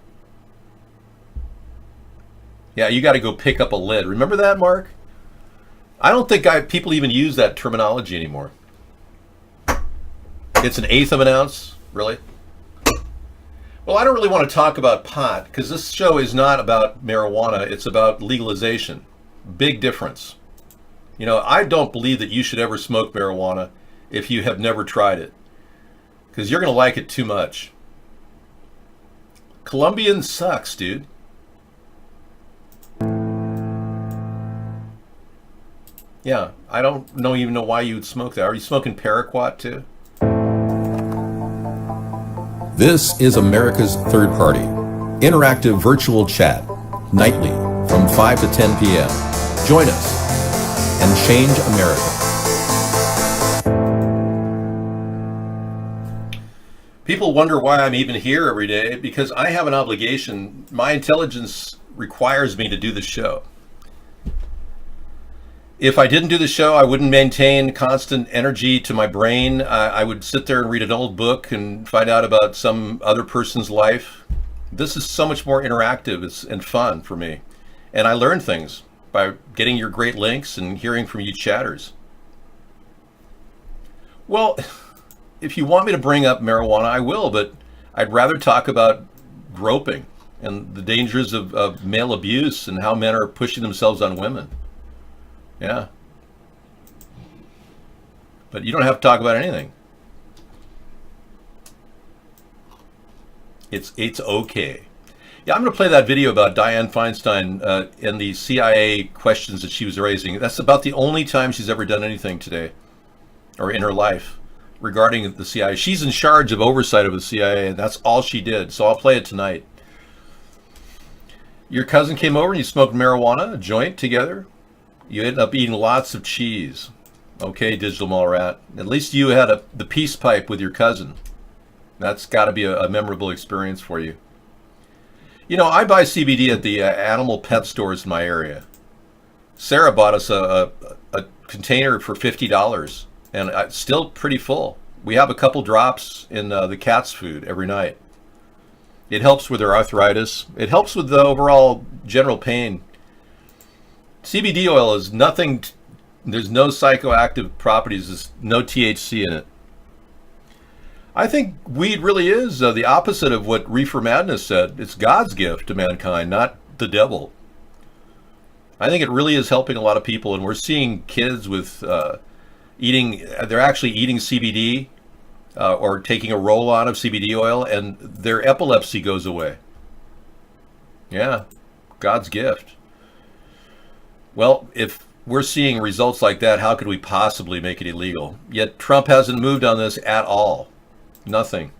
Yeah, you got to go pick up a lid. Remember that, Mark? I don't think people even use that terminology anymore. It's an eighth of an ounce? Really? Well, I don't really want to talk about pot because this show is not about marijuana. It's about legalization. Big difference. You know, I don't believe that you should ever smoke marijuana if you have never tried it, because you're going to like it too much. Colombian sucks, dude. Yeah, I don't even know why you would smoke that. Are you smoking Paraquat too?
This is America's Third Party, interactive virtual chat, nightly from 5 to 10 p.m. Join us and change America.
People wonder why I'm even here every day, because I have an obligation. My intelligence requires me to do the show. If I didn't do the show, I wouldn't maintain constant energy to my brain. I would sit there and read an old book and find out about some other person's life. This is so much more interactive and fun for me. And I learn things by getting your great links and hearing from you chatters. Well, if you want me to bring up marijuana, I will, but I'd rather talk about groping and the dangers of male abuse and how men are pushing themselves on women. Yeah. But you don't have to talk about anything. It's okay. Yeah, I'm going to play that video about Dianne Feinstein and the CIA questions that she was raising. That's about the only time she's ever done anything today, or in her life, regarding the CIA. She's in charge of oversight of the CIA, and that's all she did. So I'll play it tonight. Your cousin came over and you smoked marijuana, a joint together. You ended up eating lots of cheese. Okay, Digital Mall Rat. At least you had the peace pipe with your cousin. That's got to be a memorable experience for you. You know, I buy CBD at the animal pet stores in my area. Sarah bought us a container for $50, and it's still pretty full. We have a couple drops in the cat's food every night. It helps with their arthritis. It helps with the overall general pain. CBD oil is nothing, there's no psychoactive properties, there's no THC in it. I think weed really is the opposite of what Reefer Madness said. It's God's gift to mankind, not the devil. I think it really is helping a lot of people, and we're seeing kids with they're actually eating CBD or taking a roll-on of CBD oil, and their epilepsy goes away. Yeah, God's gift. Well, if we're seeing results like that, how could we possibly make it illegal? Yet Trump hasn't moved on this at all. Nothing.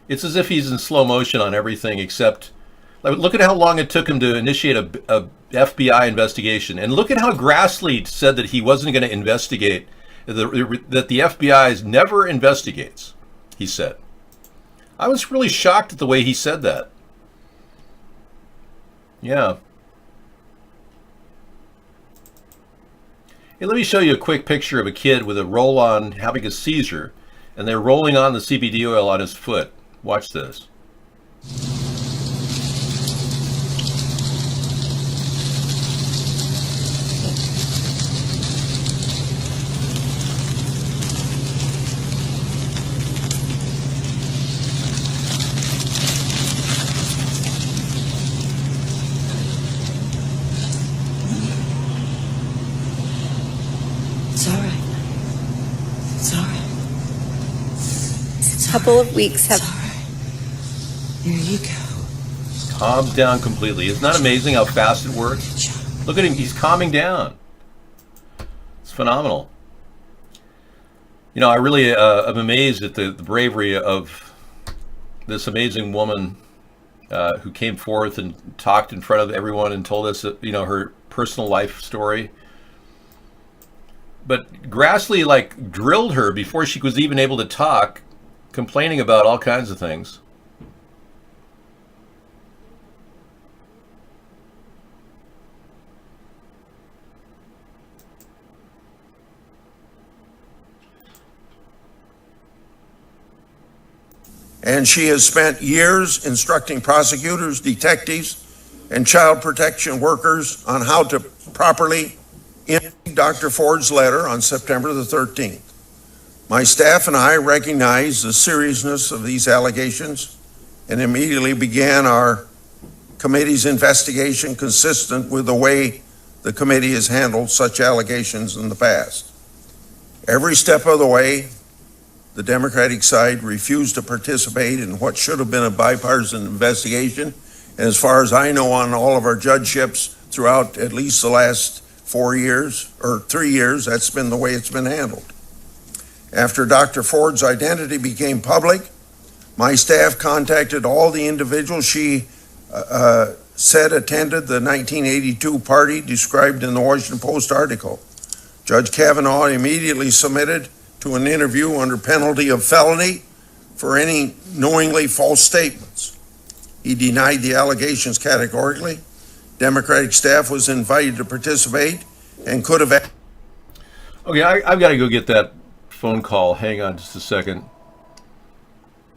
It's as if he's in slow motion on everything except, look at how long it took him to initiate a FBI investigation. And look at how Grassley said that he wasn't going to investigate, that the FBI never investigates, he said. I was really shocked at the way he said that. Yeah. Hey, let me show you a quick picture of a kid with a roll-on having a seizure, and they're rolling on the CBD oil on his foot. Watch this.
Couple of weeks have.
There you go.
Calmed down completely. Isn't that amazing how fast it works? Look at him. He's calming down. It's phenomenal. You know, I really am amazed at the bravery of this amazing woman who came forth and talked in front of everyone and told us, her personal life story. But Grassley, drilled her before she was even able to talk, complaining about all kinds of things.
And she has spent years instructing prosecutors, detectives, and child protection workers on how to properly interpret Dr. Ford's letter on September the 13th. My staff and I recognized the seriousness of these allegations and immediately began our committee's investigation consistent with the way the committee has handled such allegations in the past. Every step of the way, the Democratic side refused to participate in what should have been a bipartisan investigation. And as far as I know, on all of our judgeships throughout at least the last 4 years or 3 years, that's been the way it's been handled. After Dr. Ford's identity became public, my staff contacted all the individuals she said attended the 1982 party described in the Washington Post article. Judge Kavanaugh immediately submitted to an interview under penalty of felony for any knowingly false statements. He denied the allegations categorically. Democratic staff was invited to participate and could have...
Okay, I've got to go get that phone call. Hang on just a second.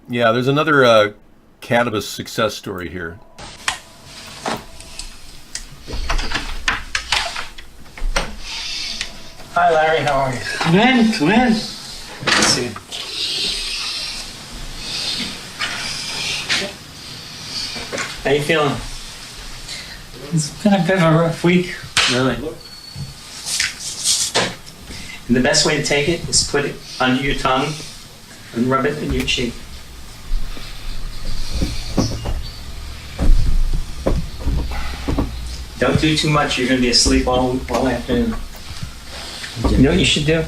Yeah, there's another cannabis success story here.
Hi, Larry. How are you? Come in. Come in. Let's see. How you feeling? It's been a bit of a rough week, really. And the best way to take it is put it under your tongue and rub it in your cheek. Don't do too much. You're going to be asleep all afternoon. You know what you should do?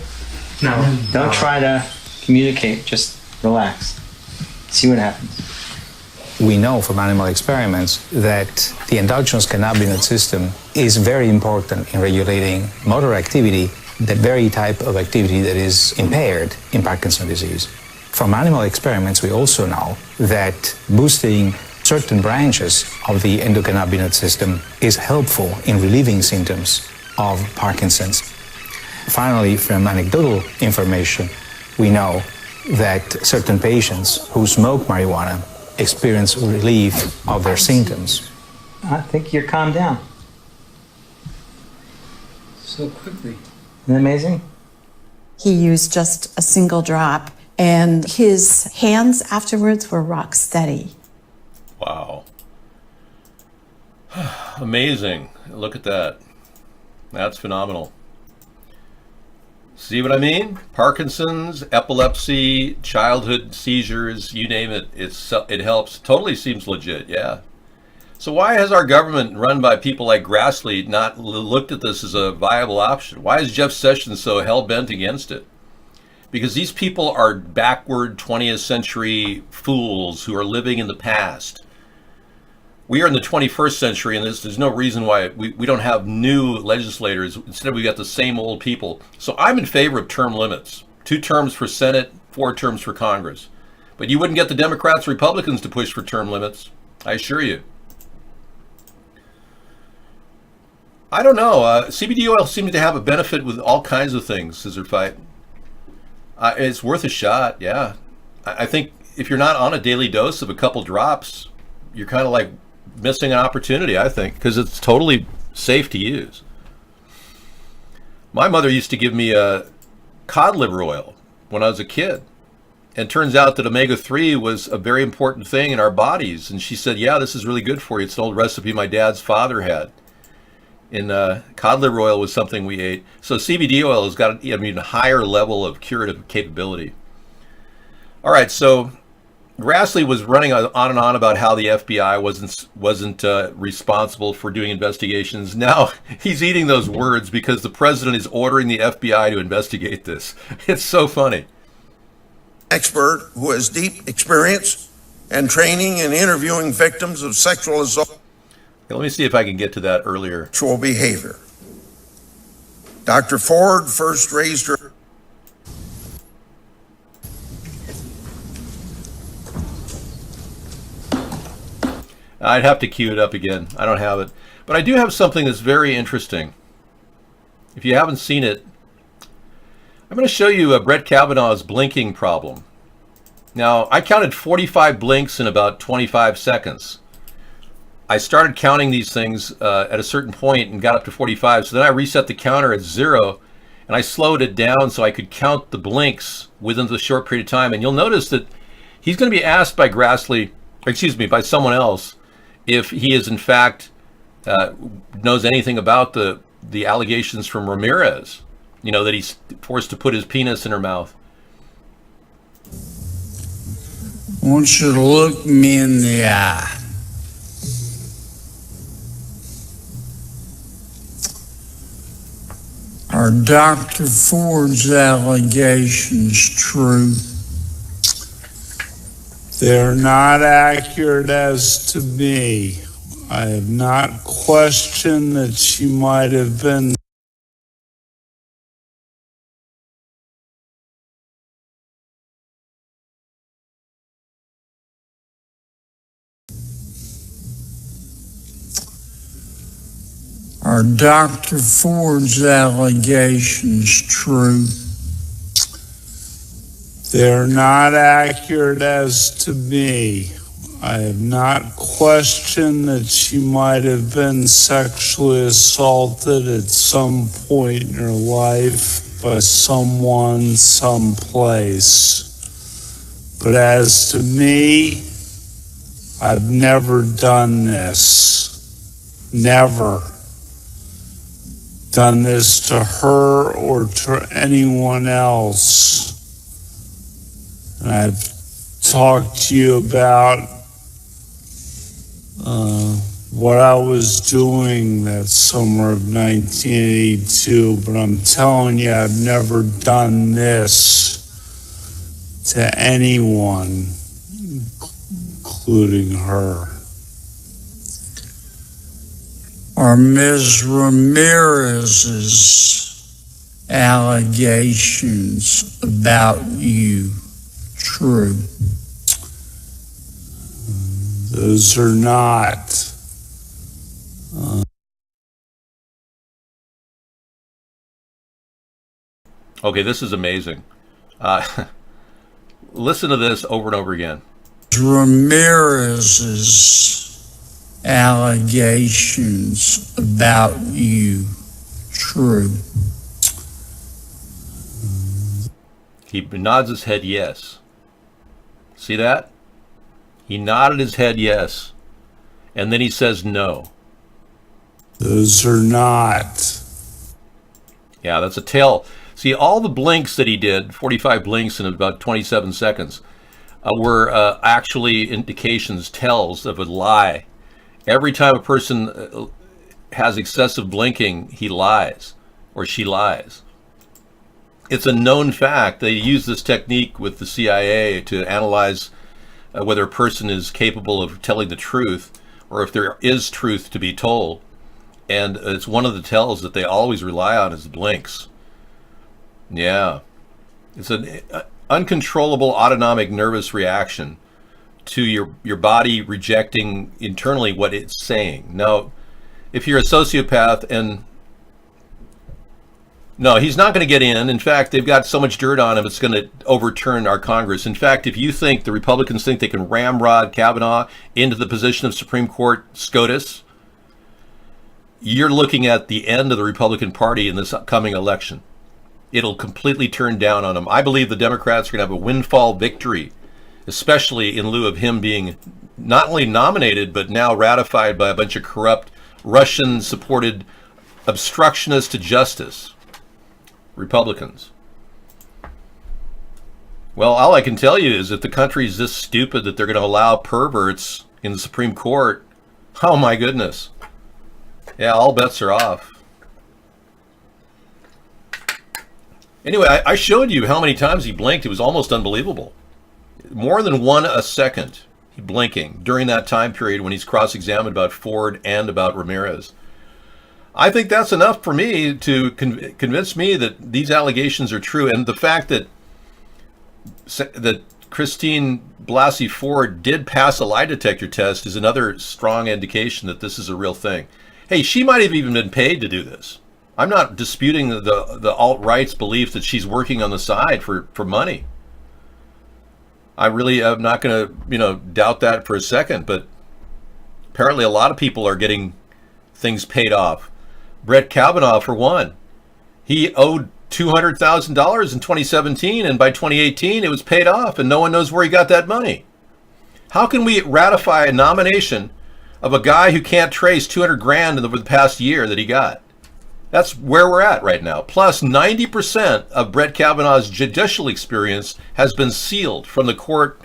No. Don't try to communicate. Just relax. See what happens.
We know from animal experiments that the endogenous cannabinoid system is very important in regulating motor activity, the very type of activity that is impaired in Parkinson's disease. From animal experiments, we also know that boosting certain branches of the endocannabinoid system is helpful in relieving symptoms of Parkinson's. Finally, from anecdotal information, we know that certain patients who smoke marijuana experience relief of their symptoms.
I think you're calmed down. So quickly. Isn't that amazing?
He used just a single drop, and his hands afterwards were rock steady.
Wow. Amazing. Look at that. That's phenomenal. See what I mean? Parkinson's, epilepsy, childhood seizures, you name it, it helps. Totally seems legit, yeah. So why has our government run by people like Grassley not looked at this as a viable option? Why is Jeff Sessions so hell-bent against it? Because these people are backward 20th century fools who are living in the past. We are in the 21st century, and there's no reason why we don't have new legislators. Instead, we got the same old people. So I'm in favor of term limits. 2 terms for Senate, 4 terms for Congress. But you wouldn't get the Democrats, Republicans to push for term limits, I assure you. I don't know. CBD oil seems to have a benefit with all kinds of things, Scissor Fight. It's worth a shot, yeah. I think if you're not on a daily dose of a couple drops, you're kind of like missing an opportunity, I think, because it's totally safe to use. My mother used to give me cod liver oil when I was a kid. And it turns out that omega-3 was a very important thing in our bodies. And she said, yeah, this is really good for you. It's an old recipe my dad's father had. And cod liver oil was something we ate. So CBD oil has got an even higher level of curative capability. All right, so Grassley was running on and on about how the FBI wasn't responsible for doing investigations. Now he's eating those words because the president is ordering the FBI to investigate this. It's so funny.
Expert who has deep experience and training in interviewing victims of sexual assault.
Let me see if I can get to that earlier.
Sexual behavior. Dr. Ford first raised her.
I'd have to cue it up again. I don't have it. But I do have something that's very interesting. If you haven't seen it, I'm going to show you Brett Kavanaugh's blinking problem. Now, I counted 45 blinks in about 25 seconds. I started counting these things at a certain point and got up to 45. So then I reset the counter at 0, and I slowed it down so I could count the blinks within the short period of time. And you'll notice that he's going to be asked by by someone else, if he is in fact knows anything about the the allegations from Ramirez, that he's forced to put his penis in her mouth.
I want you to look me in the eye. Are Dr. Ford's allegations true? They're not accurate as to me. I have not questioned that she might have been. Are Dr. Ford's allegations true? They're not accurate as to me. I have not questioned that she might have been sexually assaulted at some point in her life by someone, someplace. But as to me, I've never done this. Never done this to her or to anyone else. And I've talked to you about what I was doing that summer of 1982, but I'm telling you, I've never done this to anyone, including her. Are Ms. Ramirez's allegations about you true? Those are not.
Okay, this is amazing. Listen to this over and over again.
Ramirez's allegations about you true?
He nods his head yes. See that? He nodded his head yes. And then he says no.
Those are not.
Yeah, that's a tell. See, all the blinks that he did, 45 blinks in about 27 seconds, were actually indications, tells of a lie. Every time a person has excessive blinking, he lies or she lies. It's a known fact. They use this technique with the CIA to analyze whether a person is capable of telling the truth or if there is truth to be told. And it's one of the tells that they always rely on is blinks. Yeah. It's an uncontrollable autonomic nervous reaction to your body rejecting internally what it's saying. Now, if you're a sociopath and no, he's not going to get in. In fact, they've got so much dirt on him, it's going to overturn our Congress. In fact, if you think the Republicans think they can ramrod Kavanaugh into the position of Supreme Court SCOTUS, you're looking at the end of the Republican Party in this upcoming election. It'll completely turn down on him. I believe the Democrats are going to have a windfall victory, especially in lieu of him being not only nominated, but now ratified by a bunch of corrupt, Russian-supported obstructionists to justice Republicans. Well, all I can tell you is if the country's this stupid that they're going to allow perverts in the Supreme Court, oh my goodness. Yeah, all bets are off. Anyway, I showed you how many times he blinked. It was almost unbelievable. More than one a second he blinking during that time period when he's cross-examined about Ford and about Ramirez. I think that's enough for me to convince me that these allegations are true. And the fact that Christine Blasey Ford did pass a lie detector test is another strong indication that this is a real thing. Hey, she might have even been paid to do this. I'm not disputing the alt-right's belief that she's working on the side for money. I really am not going to, doubt that for a second, but apparently a lot of people are getting things paid off. Brett Kavanaugh, for one, he owed $200,000 in 2017, and by 2018 it was paid off, and no one knows where he got that money. How can we ratify a nomination of a guy who can't trace $200,000 over the past year that he got? That's where we're at right now. Plus, 90% of Brett Kavanaugh's judicial experience has been sealed from the court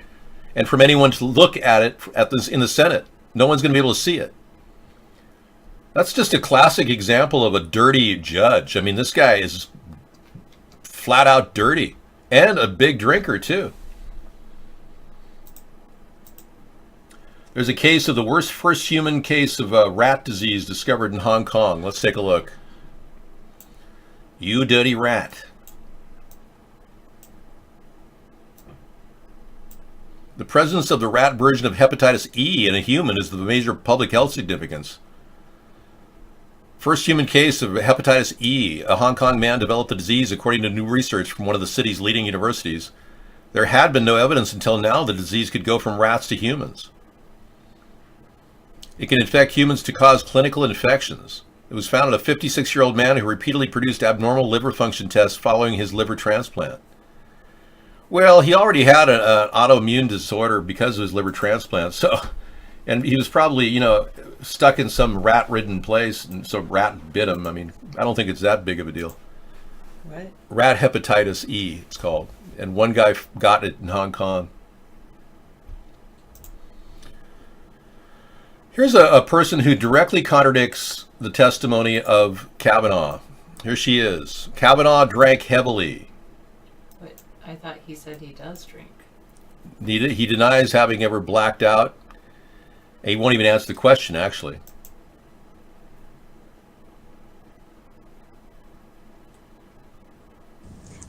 and from anyone to look at it in the Senate. No one's going to be able to see it. That's just a classic example of a dirty judge. I mean, this guy is flat out dirty and a big drinker, too. There's a case of the worst first human case of rat disease discovered in Hong Kong. Let's take a look. You dirty rat. The presence of the rat version of hepatitis E in a human is of major public health significance. First human case of hepatitis E. A Hong Kong man developed the disease according to new research from one of the city's leading universities. There had been no evidence until now the disease could go from rats to humans. It can infect humans to cause clinical infections. It was found in a 56-year-old man who repeatedly produced abnormal liver function tests following his liver transplant. Well, he already had an autoimmune disorder because of his liver transplant, and he was probably, stuck in some rat-ridden place, and some rat bit him. I mean, I don't think it's that big of a deal.
What?
Rat hepatitis E, it's called. And one guy got it in Hong Kong. Here's a person who directly contradicts the testimony of Kavanaugh. Here she is. Kavanaugh drank heavily.
But I thought he said he does drink.
He denies having ever blacked out. And he won't even answer the question, actually.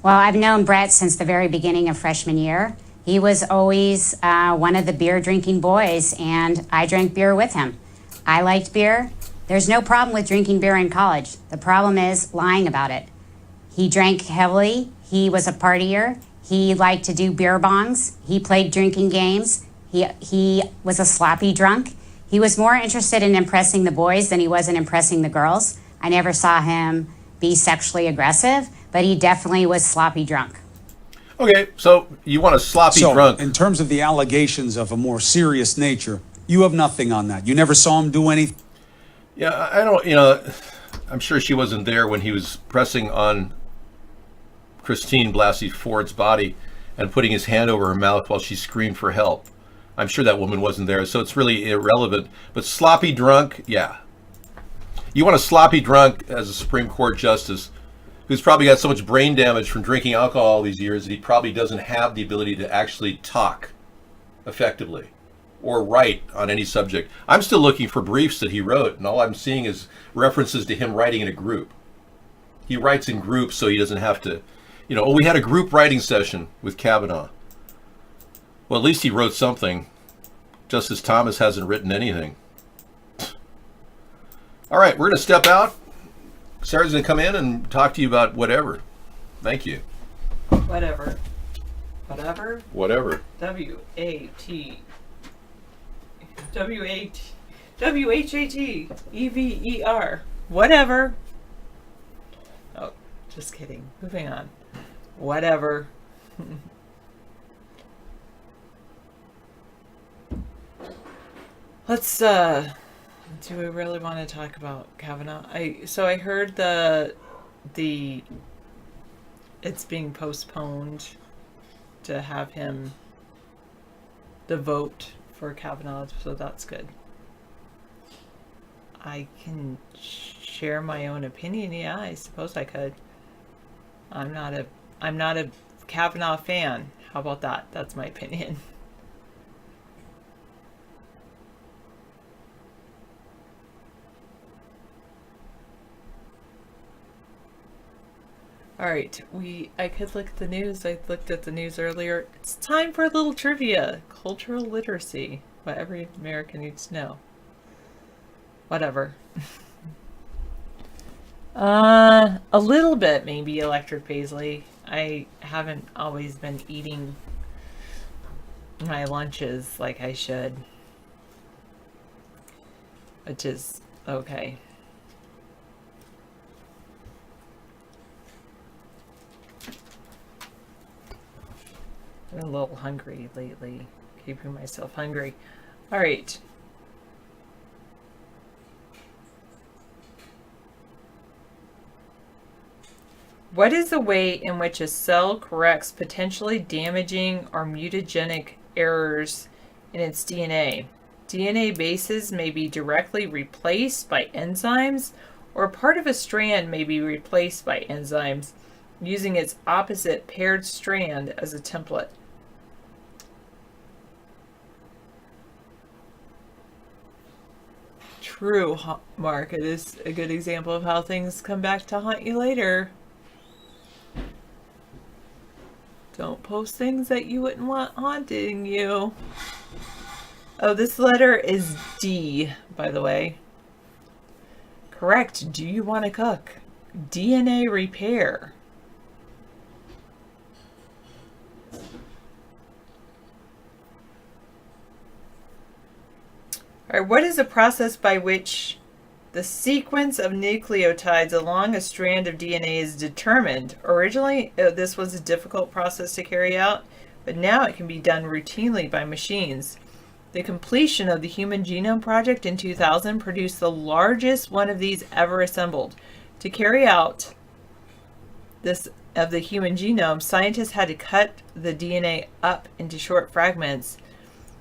Well, I've known Brett since the very beginning of freshman year. He was always one of the beer drinking boys, and I drank beer with him. I liked beer. There's no problem with drinking beer in college. The problem is lying about it. He drank heavily. He was a partier. He liked to do beer bongs. He played drinking games. He was a sloppy drunk. He was more interested in impressing the boys than he was in impressing the girls. I never saw him be sexually aggressive, but he definitely was sloppy drunk.
Okay, so you want a sloppy drunk.
In terms of the allegations of a more serious nature, you have nothing on that. You never saw him do anything?
Yeah, I don't, I'm sure she wasn't there when he was pressing on Christine Blasey Ford's body and putting his hand over her mouth while she screamed for help. I'm sure that woman wasn't there, so it's really irrelevant. But sloppy drunk, yeah. You want a sloppy drunk as a Supreme Court justice who's probably got so much brain damage from drinking alcohol all these years that he probably doesn't have the ability to actually talk effectively or write on any subject. I'm still looking for briefs that he wrote, and all I'm seeing is references to him writing in a group. He writes in groups so he doesn't have to, we had a group writing session with Kavanaugh. Well, at least he wrote something. Justice Thomas hasn't written anything. All right, we're going to step out. Sarah's going to come in and talk to you about whatever. Thank you.
Whatever. Whatever?
Whatever.
W-A-T. W-H-A-T. Whatever. Oh, just kidding. Moving on. Whatever. Let's, do we really want to talk about Kavanaugh? So I heard the it's being postponed to have him the vote for Kavanaugh, so that's good. I can share my own opinion. Yeah, I suppose I could. I'm not a Kavanaugh fan. How about that? That's my opinion. All right, I could look at the news. I looked at the news earlier. It's time for a little trivia. Cultural literacy. What every American needs to know. Whatever. A little bit, maybe, Electric Paisley. I haven't always been eating my lunches like I should. Which is okay. I'm a little hungry lately. Keeping myself hungry. All right. What is the way in which a cell corrects potentially damaging or mutagenic errors in its DNA? DNA bases may be directly replaced by enzymes, or part of a strand may be replaced by enzymes, using its opposite paired strand as a template. True, Mark. It is a good example of how things come back to haunt you later. Don't post things that you wouldn't want haunting you. Oh, this letter is D, by the way. Correct. Do you want to cook? DNA repair. All right, what is the process by which the sequence of nucleotides along a strand of DNA is determined? Originally, this was a difficult process to carry out, but now it can be done routinely by machines. The completion of the Human Genome Project in 2000 produced the largest one of these ever assembled. To carry out this of the human genome, scientists had to cut the DNA up into short fragments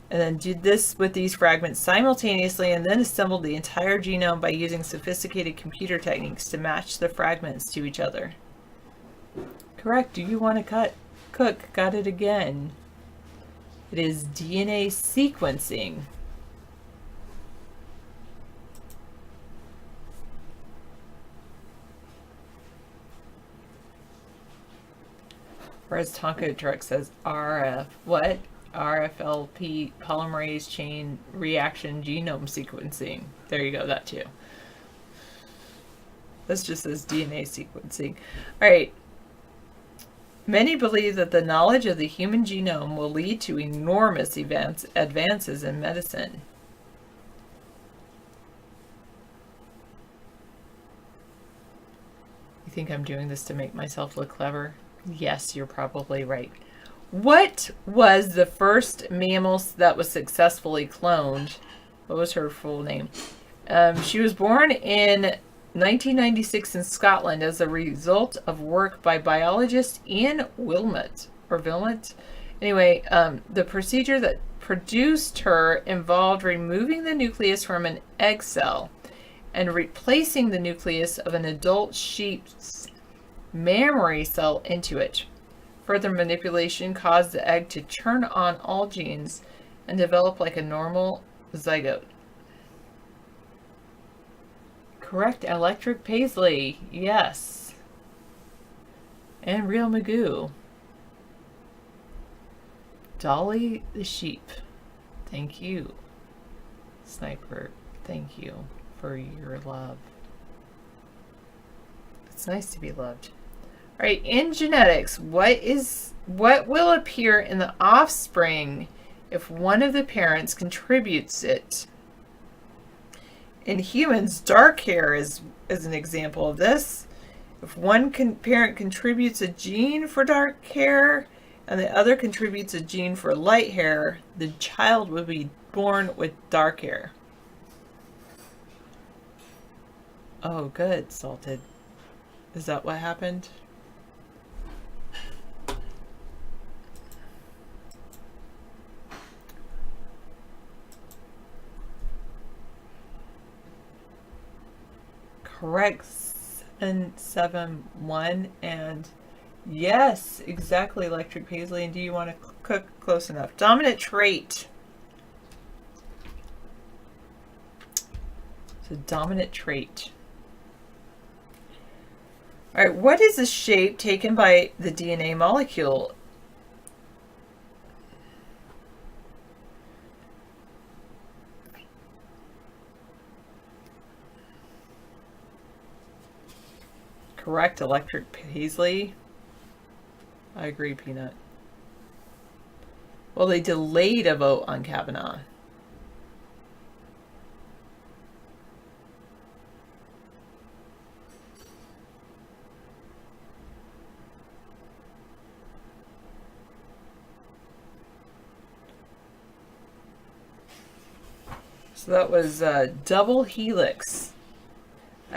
and then did this with these fragments simultaneously, and then assembled the entire genome by using sophisticated computer techniques to match the fragments to each other. Correct. Do you want to cook? Got it again. It is DNA sequencing. Whereas Tonka Truck says RF. What? RFLP, polymerase chain reaction genome sequencing. There you go, that too. This just says DNA sequencing. All right. Many believe that the knowledge of the human genome will lead to enormous advances in medicine. You think I'm doing this to make myself look clever? Yes, you're probably right. What was the first mammal that was successfully cloned? What was her full name? She was born in 1996 in Scotland as a result of work by biologist Ian Wilmot. Anyway, the procedure that produced her involved removing the nucleus from an egg cell and replacing the nucleus of an adult sheep's mammary cell into it. Further manipulation caused the egg to turn on all genes and develop like a normal zygote. Correct, Electric Paisley. Yes. And Real Magoo. Dolly the sheep. Thank you. Sniper, thank you for your love. It's nice to be loved. All right, in genetics, what will appear in the offspring if one of the parents contributes it? In humans, dark hair is an example of this. If one parent contributes a gene for dark hair and the other contributes a gene for light hair, the child will be born with dark hair. Oh, good, Salted. Is that what happened? Correct, 771, and yes, exactly, Electric Paisley. And do you want to cook? Close enough. Dominant trait. So dominant trait. All right, what is the shape taken by the DNA molecule? Correct, Electric Paisley. I agree, Peanut. Well, they delayed a vote on Kavanaugh. So that was double helix.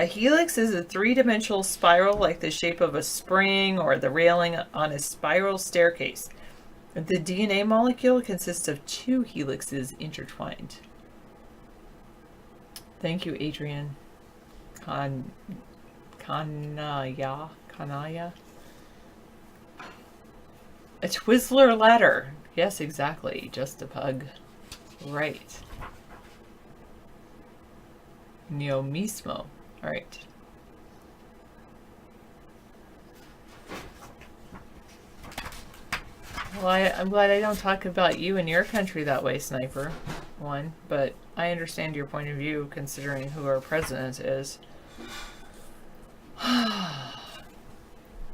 A helix is a three-dimensional spiral like the shape of a spring or the railing on a spiral staircase. The DNA molecule consists of two helixes intertwined. Thank you, Adrian. Kanaya. A Twizzler ladder. Yes, exactly. Just a pug. Right. Neo mismo. All right. Well, I'm glad I don't talk about you and your country that way, Sniper. One, but I understand your point of view considering who our president is.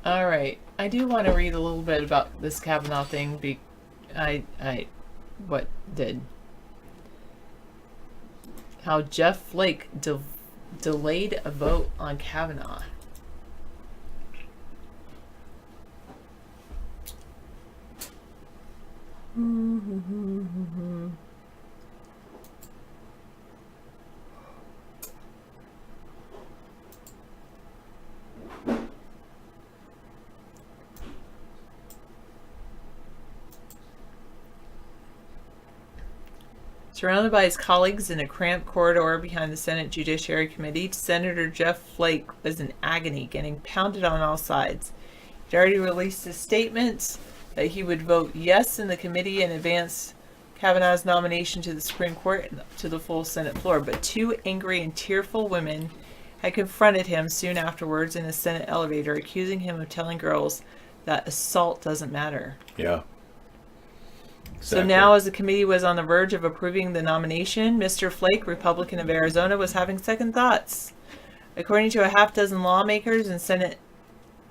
All right. I do want to read a little bit about this Kavanaugh thing. What did? How Jeff Flake delayed a vote on Kavanaugh. Surrounded by his colleagues in a cramped corridor behind the Senate Judiciary Committee, Senator Jeff Flake was in agony, getting pounded on all sides. He'd already released a statement that he would vote yes in the committee and advance Kavanaugh's nomination to the Supreme Court and to the full Senate floor. But two angry and tearful women had confronted him soon afterwards in a Senate elevator, accusing him of telling girls that assault doesn't matter.
Yeah.
So now, as the committee was on the verge of approving the nomination, Mr. Flake, Republican of Arizona, was having second thoughts. According to a half dozen lawmakers and Senate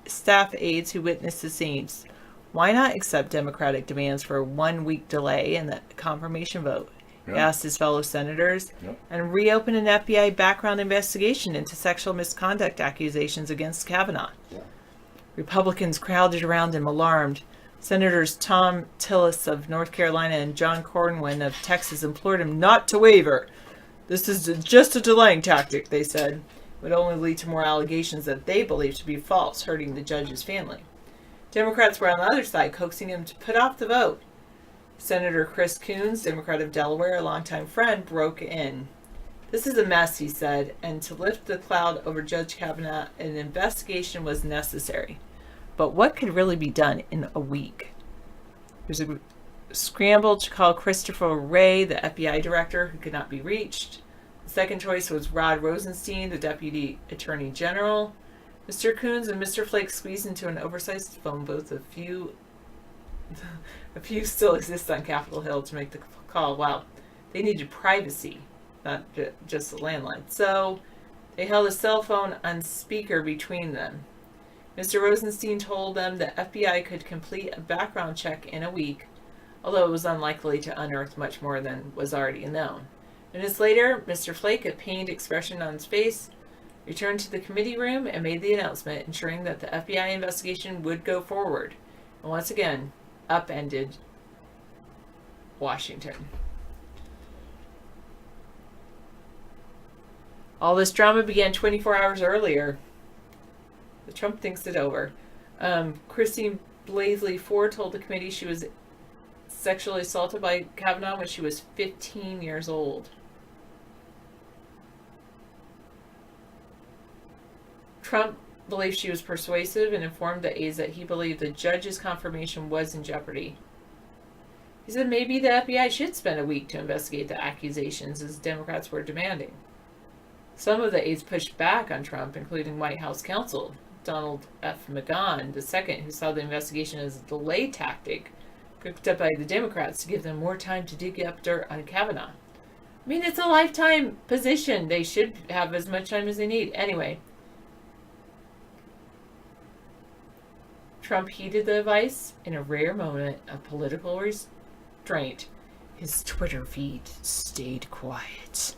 staff aides who witnessed the scenes, why not accept Democratic demands for a 1 week delay in the confirmation vote? He asked his fellow senators, and reopen an FBI background investigation into sexual misconduct accusations against Kavanaugh. Republicans crowded around him, alarmed. Senators Tom Tillis of North Carolina and John Cornyn of Texas implored him not to waver. This is just a delaying tactic, they said. It would only lead to more allegations that they believed to be false, hurting the judge's family. Democrats were on the other side, coaxing him to put off the vote. Senator Chris Coons, Democrat of Delaware, a longtime friend, broke in. This is a mess, he said, and to lift the cloud over Judge Kavanaugh, an investigation was necessary. But what could really be done in a week? There's a scramble to call Christopher Wray, the FBI director, who could not be reached. The second choice was Rod Rosenstein, the deputy attorney general. Mr. Coons and Mr. Flake squeezed into an oversized phone booth. A few still exist on Capitol Hill to make the call. Wow. They needed privacy, not just a landline. So they held a cell phone on speaker between them. Mr. Rosenstein told them the FBI could complete a background check in a week, although it was unlikely to unearth much more than was already known. Minutes later, Mr. Flake, a pained expression on his face, returned to the committee room and made the announcement, ensuring that the FBI investigation would go forward, and once again, upended Washington. All this drama began 24 hours earlier. The Trump thinks it over. Christine Blasey Ford told the committee she was sexually assaulted by Kavanaugh when she was 15 years old. Trump believed she was persuasive and informed the aides that he believed the judge's confirmation was in jeopardy. He said maybe the FBI should spend a week to investigate the accusations, as Democrats were demanding. Some of the aides pushed back on Trump, including White House counsel Donald F. McGahn II, who saw the investigation as a delay tactic cooked up by the Democrats to give them more time to dig up dirt on Kavanaugh. I mean, it's a lifetime position. They should have as much time as they need. Anyway, Trump heeded the advice. In a rare moment of political restraint, his Twitter feed stayed quiet.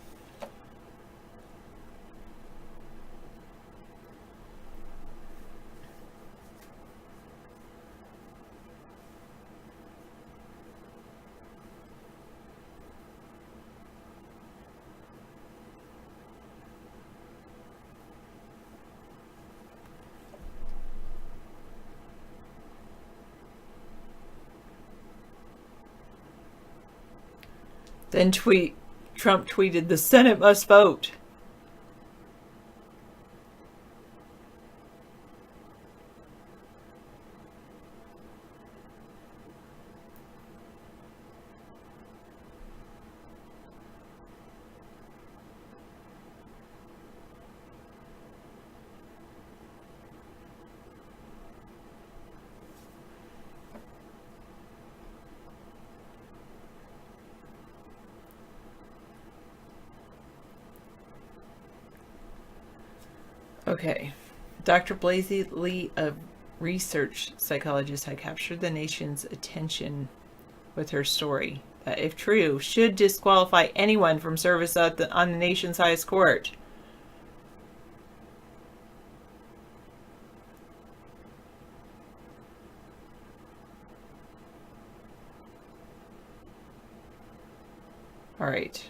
Then Trump tweeted, "The Senate must vote." Okay. Dr. Blasey Lee, a research psychologist, had captured the nation's attention with her story that, if true, should disqualify anyone from service on the nation's highest court. All right.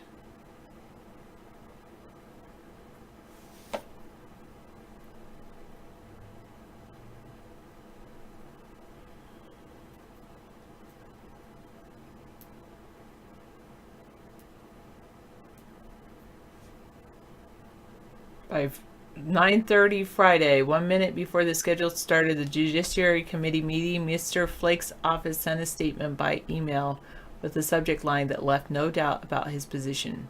By 9:30 Friday, 1 minute before the scheduled start of the Judiciary Committee meeting, Mr. Flake's office sent a statement by email with a subject line that left no doubt about his position.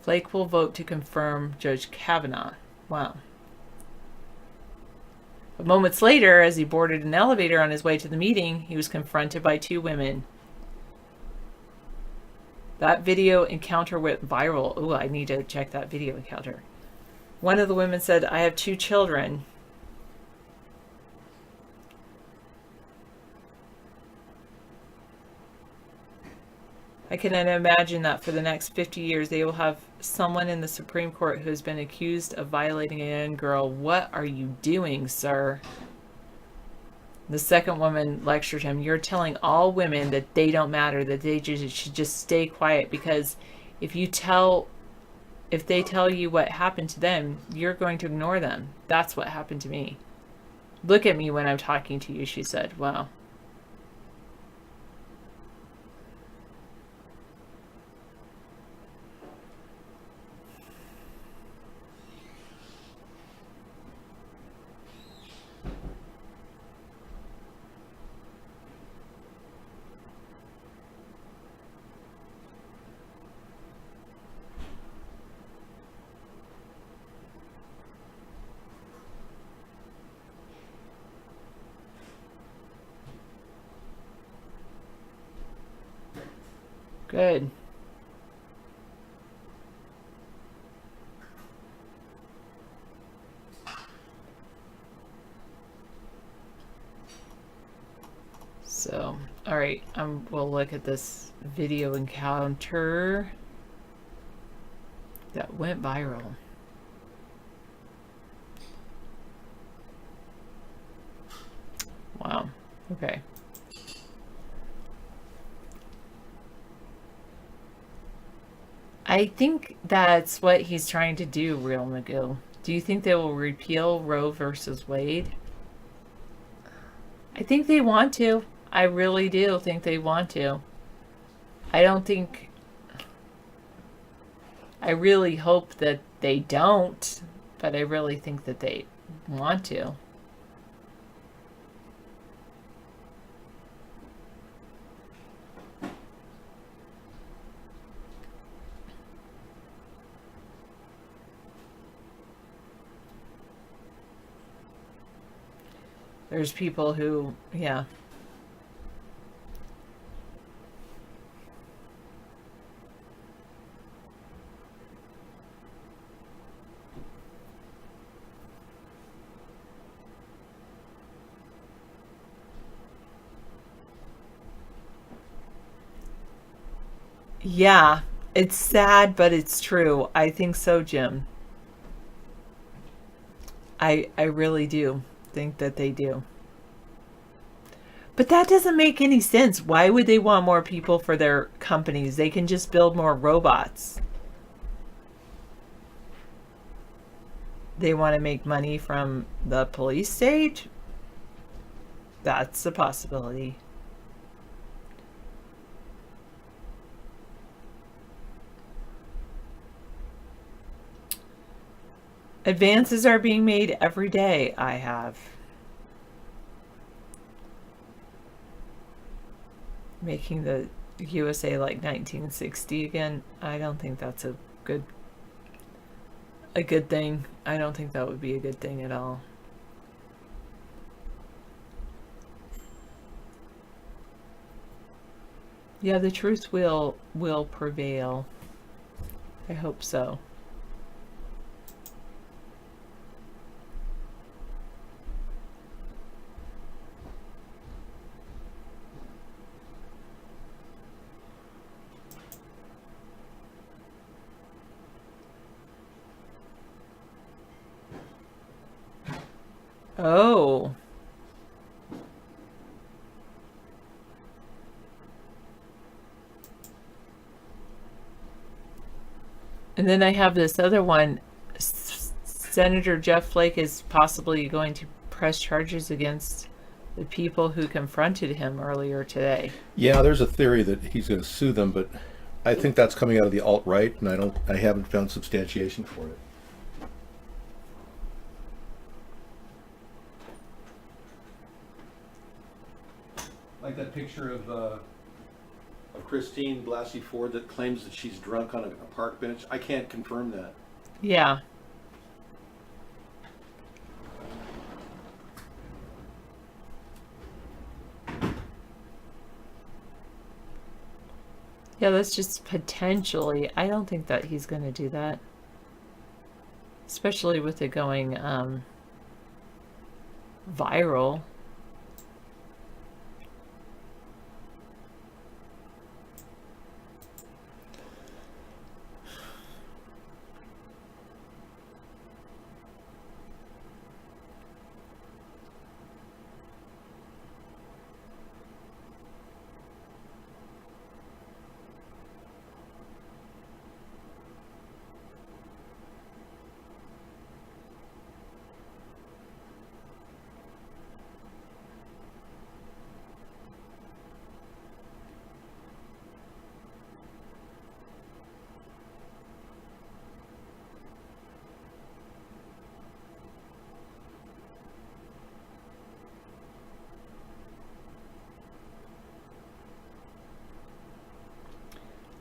Flake will vote to confirm Judge Kavanaugh. Wow. But moments later, as he boarded an elevator on his way to the meeting, he was confronted by two women. That video encounter went viral. Ooh, I need to check that video encounter. One of the women said, "I have 2 children. I can imagine that for the next 50 years they will have someone in the Supreme Court who has been accused of violating a young girl. What are you doing, sir?" The second woman lectured him, "You're telling all women that they don't matter, that they should just stay quiet, because if they tell you what happened to them, you're going to ignore them. That's what happened to me. Look at me when I'm talking to you," she said. Wow. Good. So, all right, we'll look at this video encounter that went viral. Wow. Okay. I think that's what he's trying to do, Real Magoo. Do you think they will repeal Roe versus Wade? I think they want to. I really do think they want to. I really hope that they don't, but I really think that they want to. There's people who, yeah. Yeah, it's sad, but it's true. I think so, Jim. I really do think that they do. But that doesn't make any sense. Why would they want more people for their companies? They can just build more robots. They want to make money from the police state? That's a possibility. Advances are being made every day. I have. Making the USA like 1960 again. I don't think that's a good thing. I don't think that would be a good thing at all. Yeah, the truth will prevail. I hope so. Oh. And then I have this other one. Senator Jeff Flake is possibly going to press charges against the people who confronted him earlier today.
Yeah, there's a theory that he's going to sue them, but I think that's coming out of the alt-right, and I haven't found substantiation for it. Like that picture of Christine Blasey Ford that claims that she's drunk on a park bench. I can't confirm that.
Yeah. Yeah, that's just potentially. I don't think that he's going to do that. Especially with it going viral.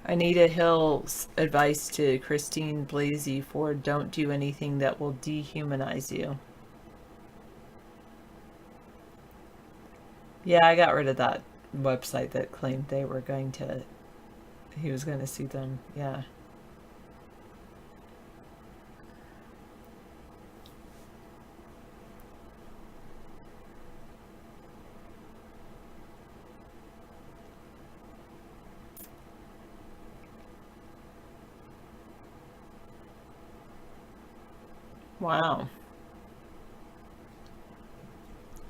Anita Hill's advice to Christine Blasey Ford: don't do anything that will dehumanize you. Yeah, I got rid of that website that claimed he was going to sue them. Yeah. Wow.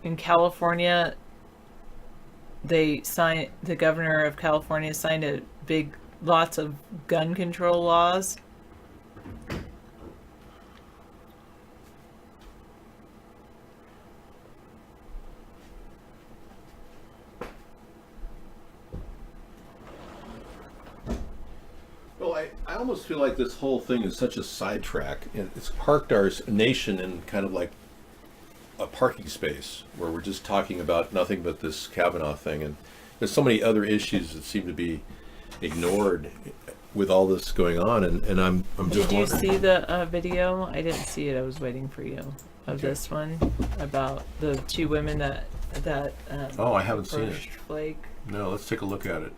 In California, the governor of California signed lots of gun control laws.
Well, I almost feel like this whole thing is such a sidetrack. It's parked our nation in kind of like a parking space where we're just talking about nothing but this Kavanaugh thing, and there's so many other issues that seem to be ignored with all this going on. And I'm just.
Did you
wondering.
see the video? I didn't see it. I was waiting for you. Of this one about the two women that
Oh, I haven't seen it.
Flake.
No, let's take a look at it.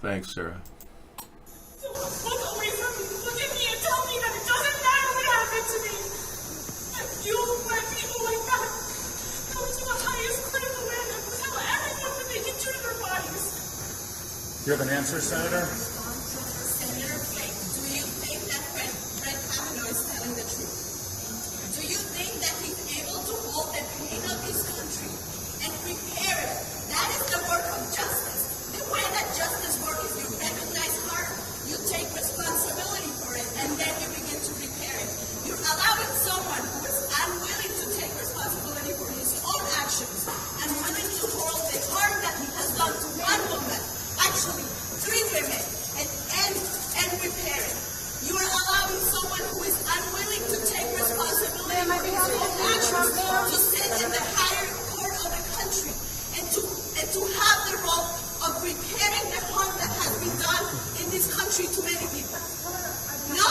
Thanks, Sarah.
Look away from me. Look at me and tell me that it doesn't matter what happened to me. I feel when people like that go to the highest critical end and tell everyone what they can do to their bodies.
You have an answer, Senator?
Senator Flake, do you think that Brett Kavanaugh is telling the truth? Do you think that he's able to hold the pain of this country and prepare it? That is the work of justice. The way that justice works is you recognize harm, you take responsibility for it, and then you begin to repair it. You're allowing someone who is unwilling to take responsibility for his own actions and willing to hold the harm that he has done to one woman, actually 3 women, and to have the role of repairing the harm that has been done in this country to many people. No,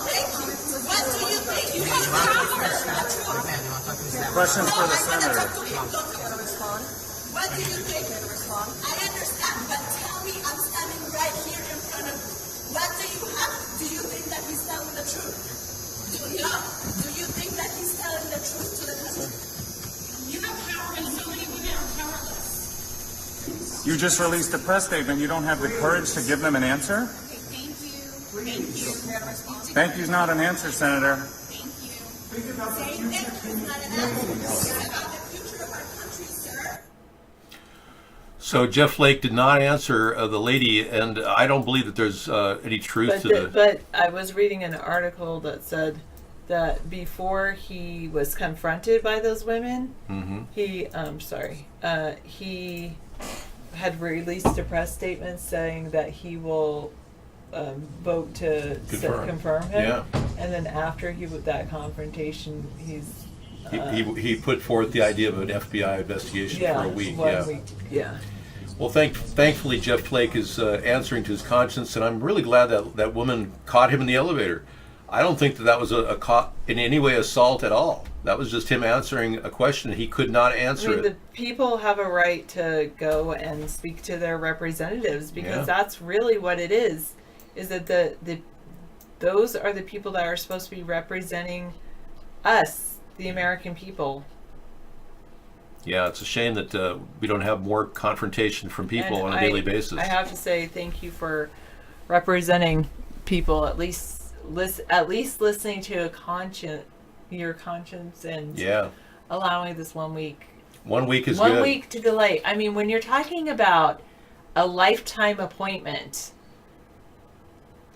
thank you. What do you think? You have power.
Questions for the senator.
What do you think? I understand, but tell me, I'm standing right here in front of you. What do you have? Do you think that he's telling the truth? Do you think that he's telling the truth to the country? You have power and so many women are powerless.
You just released a press statement. You don't have the courage to give them an answer? Thank you's not an answer, Senator.
So Jeff Flake did not answer the lady, and I don't believe that there's any truth to that.
But I was reading an article that said that before he was confronted by those women, he had released a press statement saying that he will vote to confirm him.
Yeah.
And then after that confrontation,
he put forth the idea of an FBI investigation for a week.
Yeah.
Well, thankfully, Jeff Flake is answering to his conscience, and I'm really glad that that woman caught him in the elevator. I don't think that was in any way assault at all. That was just him answering a question. He could not answer it.
The people have a right to go and speak to their representatives because that's really what it is that those are the people that are supposed to be representing us, the American people.
Yeah, it's a shame that we don't have more confrontation from people on a daily basis.
I have to say thank you for representing people, at least listening to your conscience and allowing this 1 week.
1 week is
good.
1
week to delay. I mean, when you're talking about a lifetime appointment,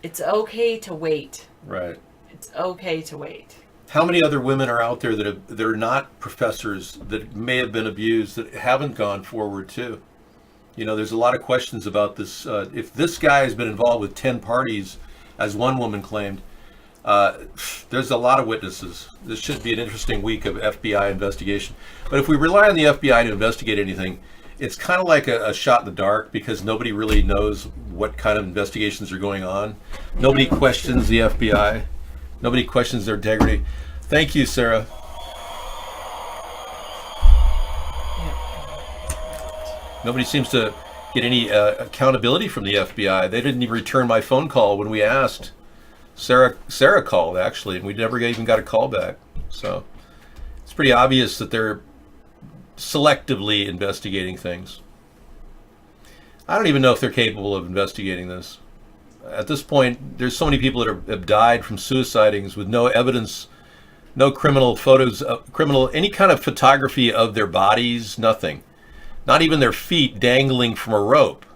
it's okay to wait.
Right.
It's okay to wait.
How many other women are out there that are not professors that may have been abused that haven't gone forward too? You know, there's a lot of questions about this. If this guy has been involved with 10 parties, as one woman claimed, there's a lot of witnesses. This should be an interesting week of FBI investigation. But if we rely on the FBI to investigate anything, it's kind of like a shot in the dark because nobody really knows what kind of investigations are going on. Nobody questions the FBI. Nobody questions their integrity. Thank you, Sarah. Nobody seems to get any accountability from the FBI. They didn't even return my phone call when we asked. Sarah called, actually, and we never even got a call back. So it's pretty obvious that they're selectively investigating things. I don't even know if they're capable of investigating this. At this point, there's so many people that have died from suicidings with no evidence, no criminal photos, any kind of photography of their bodies, nothing. Not even their feet dangling from a rope.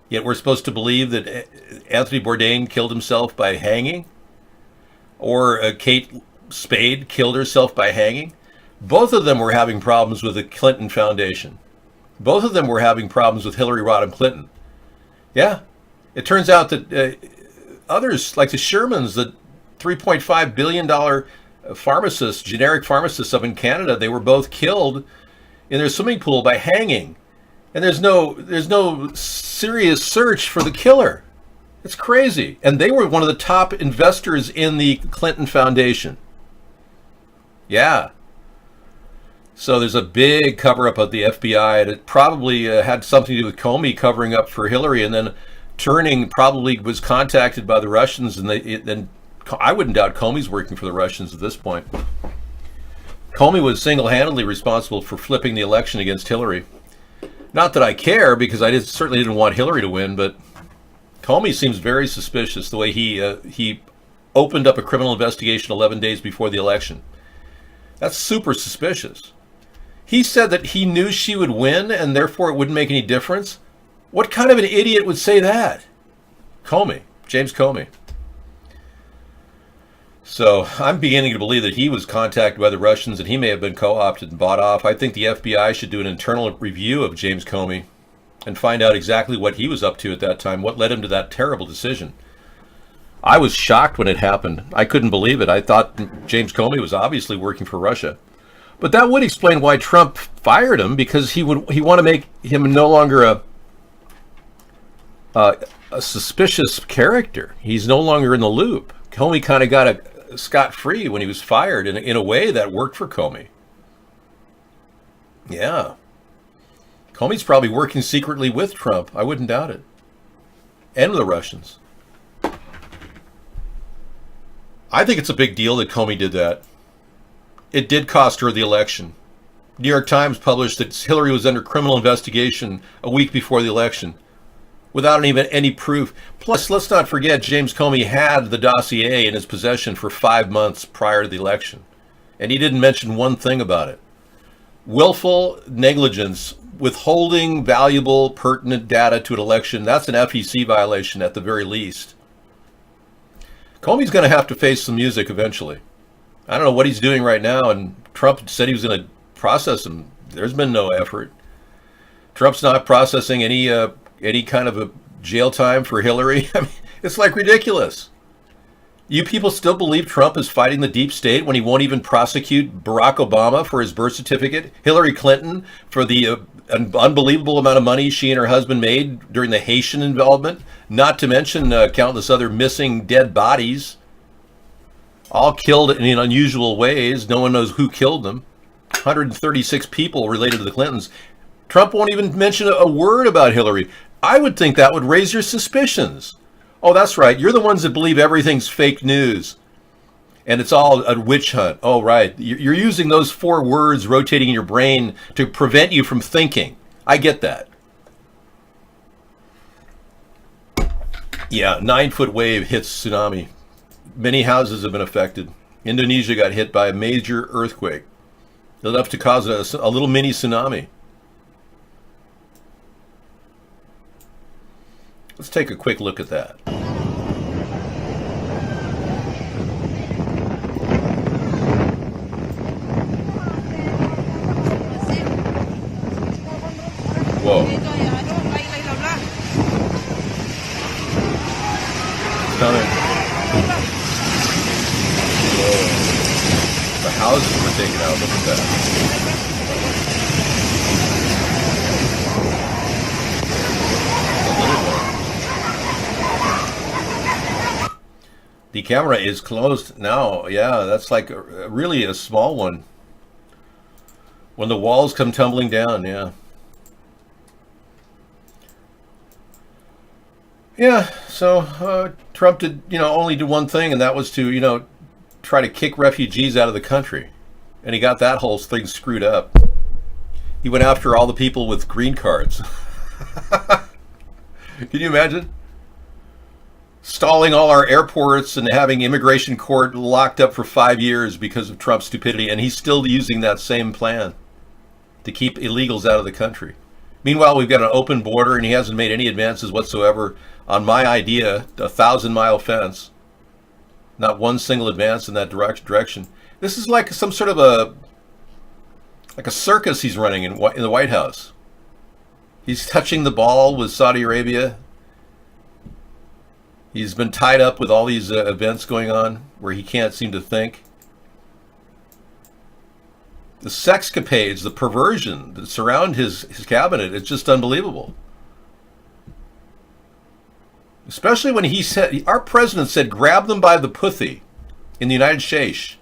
Yet we're supposed to believe that Anthony Bourdain killed himself by hanging? Or Kate Spade killed herself by hanging? Both of them were having problems with the Clinton Foundation. Both of them were having problems with Hillary Rodham Clinton. Yeah. It turns out that others, like the Shermans, the $3.5 billion pharmacists, generic pharmacists up in Canada, they were both killed in their swimming pool by hanging. And there's no serious search for the killer. It's crazy. And they were one of the top investors in the Clinton Foundation. Yeah. So there's a big cover-up of the FBI, and it probably had something to do with Comey covering up for Hillary, and then Turning probably was contacted by the Russians, and then I wouldn't doubt Comey's working for the Russians at this point. Comey was single-handedly responsible for flipping the election against Hillary. Not that I care, because I certainly didn't want Hillary to win, but Comey seems very suspicious the way he opened up a criminal investigation 11 days before the election. That's super suspicious. He said that he knew she would win, and therefore it wouldn't make any difference. What kind of an idiot would say that? Comey, James Comey. So I'm beginning to believe that he was contacted by the Russians and he may have been co-opted and bought off. I think the FBI should do an internal review of James Comey and find out exactly what he was up to at that time, what led him to that terrible decision. I was shocked when it happened. I couldn't believe it. I thought James Comey was obviously working for Russia. But that would explain why Trump fired him, because he want to make him no longer a suspicious character. He's no longer in the loop. Comey kind of got a scot-free when he was fired in a way that worked for Comey. Yeah. Comey's probably working secretly with Trump. I wouldn't doubt it. And the Russians. I think it's a big deal that Comey did that. It did cost her the election. New York Times published that Hillary was under criminal investigation a week before the election, without even any proof. Plus, let's not forget, James Comey had the dossier in his possession for 5 months prior to the election, and he didn't mention one thing about it. Willful negligence, withholding valuable, pertinent data to an election, that's an FEC violation at the very least. Comey's going to have to face some music eventually. I don't know what he's doing right now, and Trump said he was going to process him. There's been no effort. Trump's not processing any kind of a jail time for Hillary. I mean, it's like ridiculous. You people still believe Trump is fighting the deep state when he won't even prosecute Barack Obama for his birth certificate, Hillary Clinton for the unbelievable amount of money she and her husband made during the Haitian involvement, not to mention countless other missing dead bodies, all killed in unusual ways. No one knows who killed them. 136 people related to the Clintons. Trump won't even mention a word about Hillary. I would think that would raise your suspicions. Oh, that's right. You're the ones that believe everything's fake news and it's all a witch hunt. Oh, right. You're using those 4 words rotating in your brain to prevent you from thinking. I get that. Yeah, 9-foot wave hits tsunami. Many houses have been affected. Indonesia got hit by a major earthquake, enough to cause a little mini tsunami. Let's take a quick look at that. Whoa. Coming. Whoa. The houses were taken out. Look at that. The camera is closed now. Yeah, that's like really a small one. When the walls come tumbling down, yeah. Yeah, so Trump did, only do one thing, and that was to, try to kick refugees out of the country. And he got that whole thing screwed up. He went after all the people with green cards. Can you imagine? Stalling all our airports and having immigration court locked up for 5 years because of Trump's stupidity, and he's still using that same plan to keep illegals out of the country. Meanwhile, we've got an open border, and he hasn't made any advances whatsoever on my idea, a 1,000-mile fence. Not one single advance in that direction. This is like some sort of a circus he's running in the White House. He's touching the ball with Saudi Arabia. He's been tied up with all these events going on where he can't seem to think. The sexcapades, the perversion that surround his cabinet, it's just unbelievable. Especially when he said, our president said, grab them by the pussy in the United States.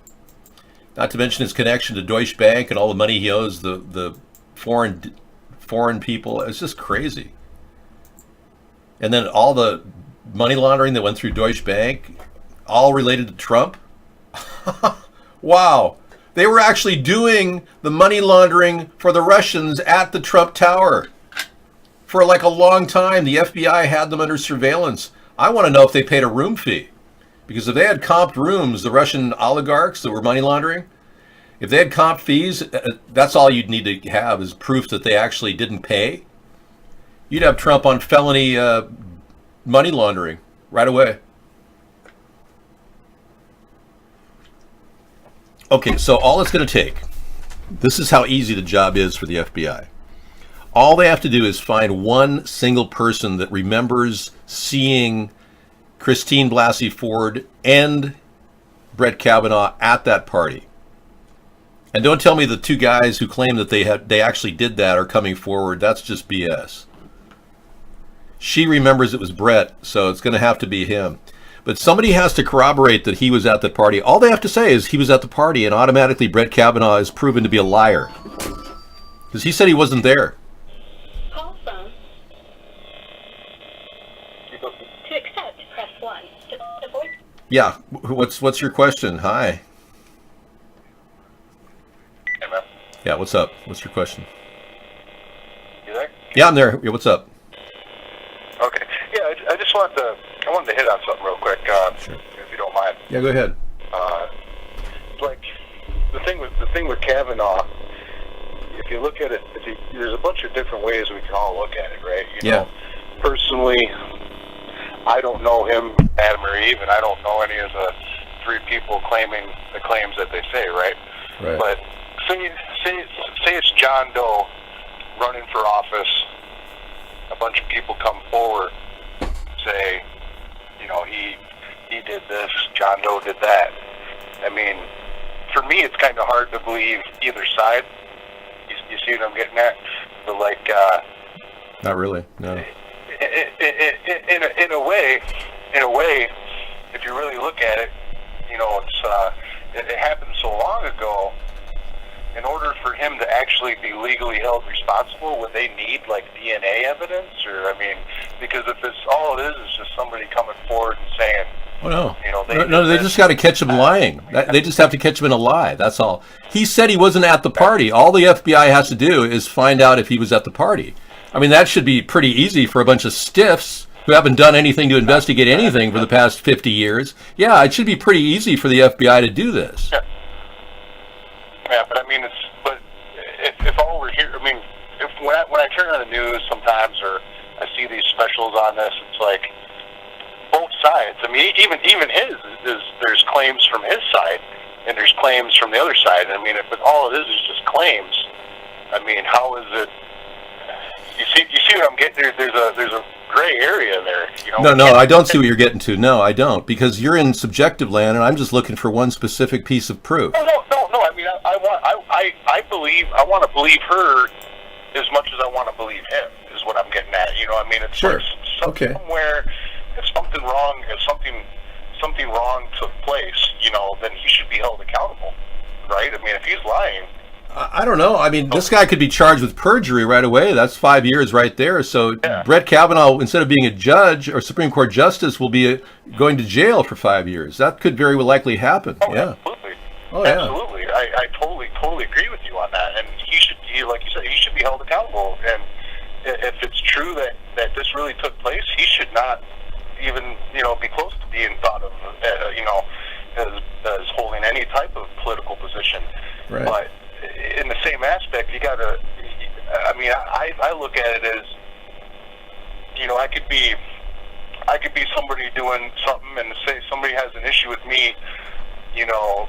Not to mention his connection to Deutsche Bank and all the money he owes the foreign people. It's just crazy. And then all the money laundering that went through Deutsche Bank, all related to Trump. Wow. They were actually doing the money laundering for the Russians at the Trump Tower. For like a long time, the FBI had them under surveillance. I want to know if they paid a room fee. Because if they had comped rooms, the Russian oligarchs that were money laundering, if they had comped fees, that's all you'd need to have is proof that they actually didn't pay. You'd have Trump on felony money laundering right away. Okay, so all it's going to take, this is how easy the job is for the FBI. All they have to do is find one single person that remembers seeing Christine Blasey Ford and Brett Kavanaugh at that party. And don't tell me the two guys who claim that they actually did that are coming forward. That's just BS. She remembers it was Brett, so it's going to have to be him. But somebody has to corroborate that he was at the party. All they have to say is he was at the party, and automatically Brett Kavanaugh is proven to be a liar. Because he said he wasn't there.
Call phone. To accept, press 1. To voice.
Yeah, what's your question? Hi. Yeah, what's up? What's your question?
You there?
Yeah, I'm there. Yeah, what's up?
Okay. Yeah, I just wanted to hit on something real quick,
Sure.
if you don't mind.
Yeah, go ahead.
Like the thing with Kavanaugh, if you look at it, there's a bunch of different ways we can all look at it, right? You know, personally, I don't know him, Adam or Eve, and I don't know any of the three people claiming the claims that they say, right?
Right.
But say it's John Doe running for office. A bunch of people come forward, say, you know, he did this, John Doe did that. I mean, for me, it's kind of hard to believe either side. You see what I'm getting at? But like,
Not really. No.
in a way, if you really look at it, you know, it happened so long ago. In order for him to actually be legally held responsible, would they need like DNA evidence? Or I mean, because if it's all it is just somebody coming forward and saying,
Oh no!
You know,
They just got to catch him lying. They just have to catch him in a lie. That's all. He said he wasn't at the party. All the FBI has to do is find out if he was at the party. I mean, that should be pretty easy for a bunch of stiffs who haven't done anything to investigate anything for the past 50 years. Yeah, it should be pretty easy for the FBI to do this.
Yeah, but I mean, if all we're here, I mean, when I turn on the news sometimes, or I see these specials on this, it's like both sides. I mean, even his there's claims from his side, and there's claims from the other side. I mean, if all it is just claims, I mean, how is it? You see what I'm getting? There's a gray area there. You know?
No, I don't see what you're getting to. No, I don't, because you're in subjective land, and I'm just looking for one specific piece of proof.
No. I mean, I want to believe her as much as I want to believe him. Is what I'm getting at. You know, I mean, it's
sure.
Like somewhere if something wrong, if something wrong took place, you know, then he should be held accountable, right? I mean, if he's lying.
I don't know. I mean, this guy could be charged with perjury right away. That's 5 years right there. So Brett Kavanaugh, instead of being a judge or Supreme Court justice, will be going to jail for 5 years. That could very likely happen. Yeah.
Absolutely.
Oh, yeah.
Absolutely. I totally agree with you on that. And like you said, he should be held accountable. And if it's true that this really took place, he should not even, you know, be close to being thought of, you know, as holding any type of political position.
Right.
But in the same aspect, you gotta, I mean, I look at it as, you know, I could be somebody doing something, and say somebody has an issue with me, you know,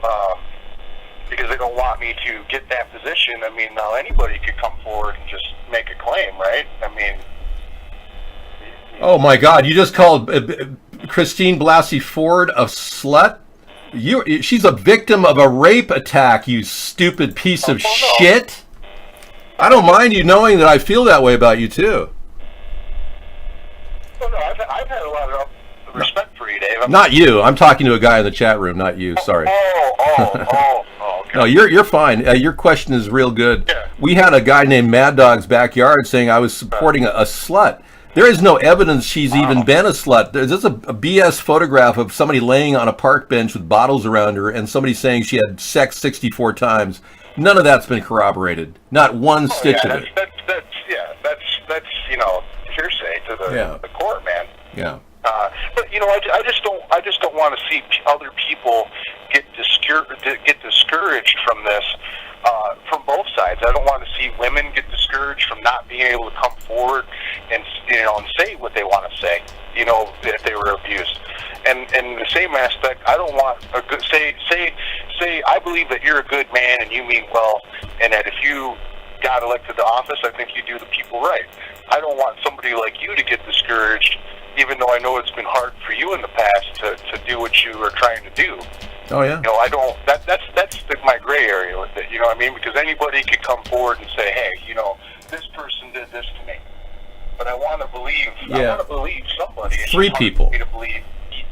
because they don't want me to get that position. I mean, now anybody could come forward and just make a claim, right? I mean,
oh my God! You just called Christine Blasey Ford a slut? She's a victim of a rape attack, you stupid piece of shit. I don't mind you knowing that I feel that way about you too.
Well, no, I've had a lot of respect for you, Dave.
Not you. I'm talking to a guy in the chat room, not you. Sorry.
Okay.
No, you're fine. Your question is real good.
Yeah.
We had a guy named Mad Dog's Backyard saying I was supporting a slut. There is no evidence she's even been a slut. There's just a BS photograph of somebody laying on a park bench with bottles around her and somebody saying she had sex 64 times. None of that's been corroborated. Not one stitch of it.
That's you know, hearsay to the court, man.
Yeah.
But you know, I just don't want to see other people get discouraged from this. From both sides, I don't want to see women get discouraged from not being able to come forward and say what they want to say. You know, if they were abused, and in the same aspect, I don't want a good say. I believe that you're a good man and you mean well, and that if you got elected to office, I think you do the people right. I don't want somebody like you to get discouraged, even though I know it's been hard for you in the past to do what you are trying to do.
Oh yeah.
You know, I don't. That's my gray area with it. You know what I mean? Because anybody could come forward and say, hey, you know, this person did this to me. But I want to believe. I want to believe somebody. It's
Three
just hard
people.
for me to believe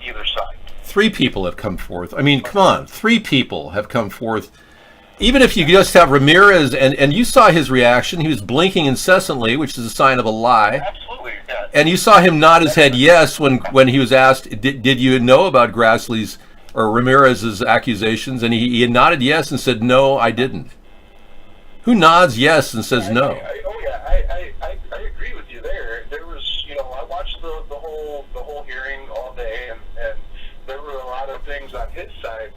either side.
3 people have come forth. I mean, come on, 3 people have come forth. Even if you just have Ramirez, and you saw his reaction, he was blinking incessantly, which is a sign of a lie.
Absolutely, yeah.
And you saw him nod his head yes when he was asked, did you know about Grassley's or Ramirez's accusations? And he nodded yes and said, no, I didn't. Who nods yes and says no?
I agree with you there. There was, you know, I watched the whole hearing all day, and there were a lot of things on his side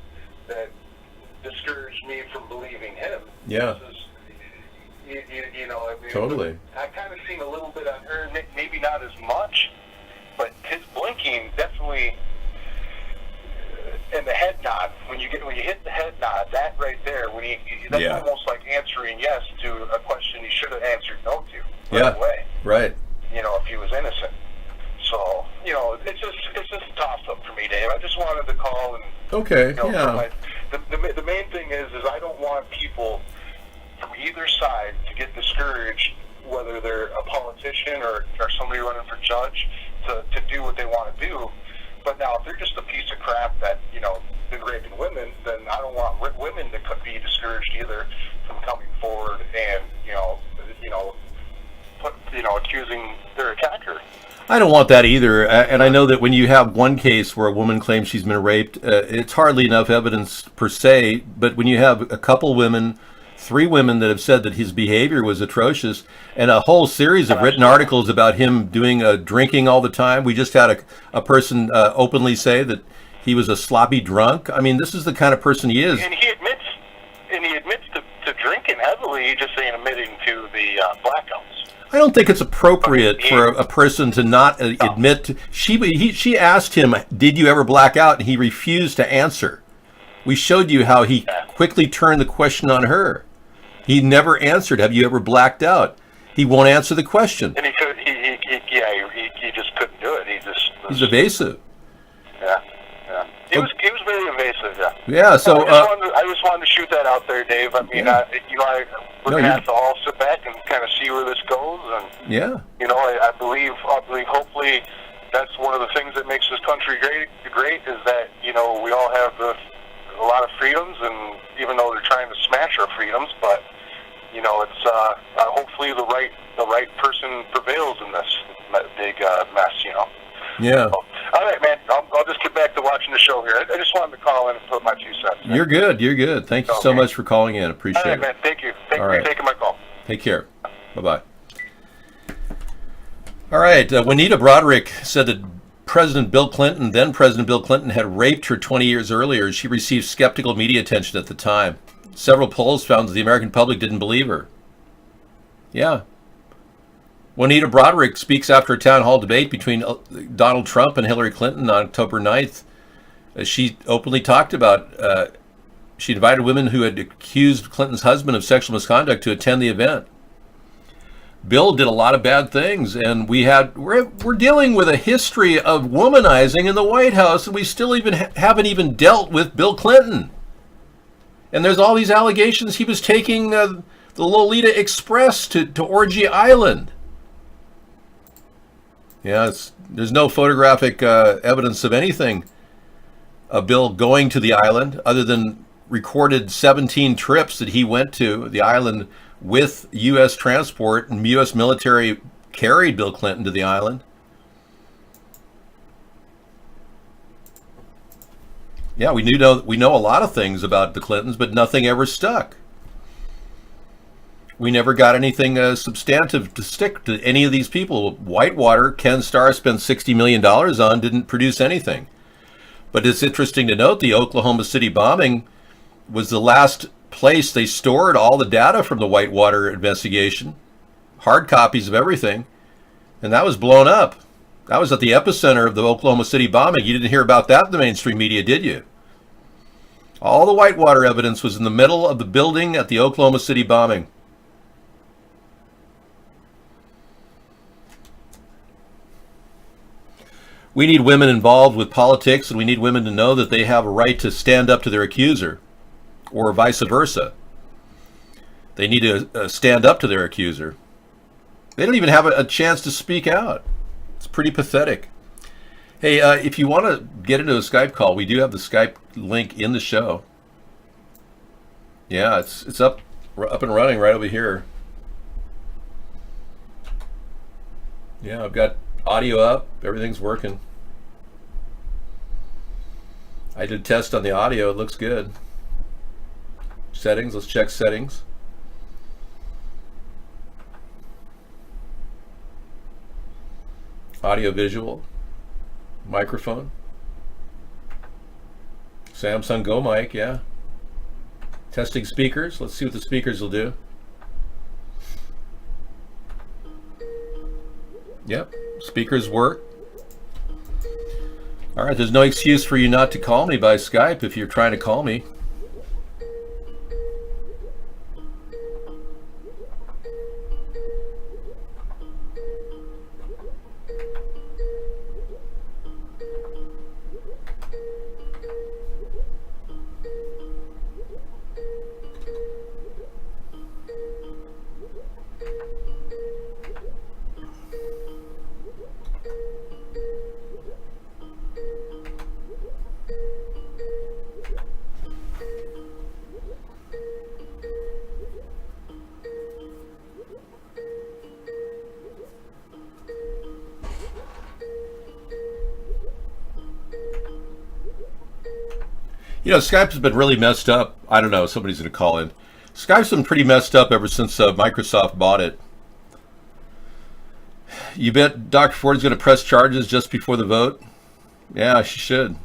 that discouraged me from believing him.
Yeah.
You know, I mean,
Totally.
I kind of seen a little bit on her, maybe not as much, but his blinking definitely, and the head nod. When you hit the head nod, that right there, that's almost like answering yes to a question he should have answered no to right away.
Right.
You know, if he was innocent. So, you know, it's just a toss-up for me, Dave. I just wanted to call and
Okay.
you know,
Yeah.
the main thing is I don't want people from either side to get discouraged, whether they're a politician or somebody running for judge, to do what they want to do. But now, if they're just a piece of crap that, you know, been raping women, then I don't want women to be discouraged either from coming forward and, accusing their attacker.
I don't want that either. And I know that when you have one case where a woman claims she's been raped, it's hardly enough evidence per se. But when you have a couple women, 3 women that have said that his behavior was atrocious, and a whole series of written articles about him doing drinking all the time. We just had a person openly say that he was a sloppy drunk. I mean, this is the kind of person he is.
And he admits to drinking heavily. He just ain't admitting to the blackouts.
I don't think it's appropriate for a person to not admit to, she asked him, did you ever black out? And he refused to answer. We showed you how he quickly turned the question on her. He never answered, have you ever blacked out? He won't answer the question.
And he just couldn't do it.
He's evasive.
Yeah. He was very evasive, yeah.
Yeah, so
I just wanted to shoot that out there, Dave. I mean, we're gonna have to all sit back and kind of see where this goes, and you know, I believe, hopefully, that's one of the things that makes this country great is that, you know, we all have a lot of freedoms, and even though they're trying to smash our freedoms, but you know, it's hopefully the right person prevails in this big mess, you know.
Yeah.
So, all right, man. I'll just get back to watching the show here. I just wanted to call in and put my 2 cents.
You're good. Thank you so much for calling in. Appreciate
all right,
it.
man. Thank you. Thank you for taking my call.
Take care. Bye-bye. All right. Juanita Broderick said that then President Bill Clinton, had raped her 20 years earlier. She received skeptical media attention at the time. Several polls found that the American public didn't believe her. Yeah. Juanita Broderick speaks after a town hall debate between Donald Trump and Hillary Clinton on October 9th. She openly talked about, she invited women who had accused Clinton's husband of sexual misconduct to attend the event. Bill did a lot of bad things, and we're dealing with a history of womanizing in the White House, and we still haven't even dealt with Bill Clinton. And there's all these allegations he was taking the Lolita Express to Orgy Island. Yeah, there's no photographic evidence of anything of Bill going to the island other than recorded 17 trips that he went to the island with U.S. transport, and U.S. military carried Bill Clinton to the island. Yeah, we know a lot of things about the Clintons, but nothing ever stuck. We never got anything substantive to stick to any of these people. Whitewater, Ken Starr spent $60 million on, didn't produce anything. But it's interesting to note the Oklahoma City bombing was the last place they stored all the data from the Whitewater investigation, hard copies of everything, and that was blown up. That was at the epicenter of the Oklahoma City bombing. You didn't hear about that in the mainstream media, did you? All the Whitewater evidence was in the middle of the building at the Oklahoma City bombing. We need women involved with politics, and we need women to know that they have a right to stand up to their accuser, or vice versa. They need to stand up to their accuser. They don't even have a chance to speak out. It's pretty pathetic. Hey, if you want to get into a Skype call, we do have the Skype link in the show. Yeah, it's up and running right over here. Yeah, I've got audio up. Everything's working. I did a test on the audio. It looks good. Settings. Let's check settings. Audio visual. Microphone. Samsung Go mic, yeah. Testing speakers. Let's see what the speakers will do. Yep, speakers work. All right, there's no excuse for you not to call me by Skype if you're trying to call me. You know, Skype's been really messed up. I don't know, somebody's going to call in. Skype's been pretty messed up ever since Microsoft bought it. You bet Dr. Ford's going to press charges just before the vote? Yeah, she should.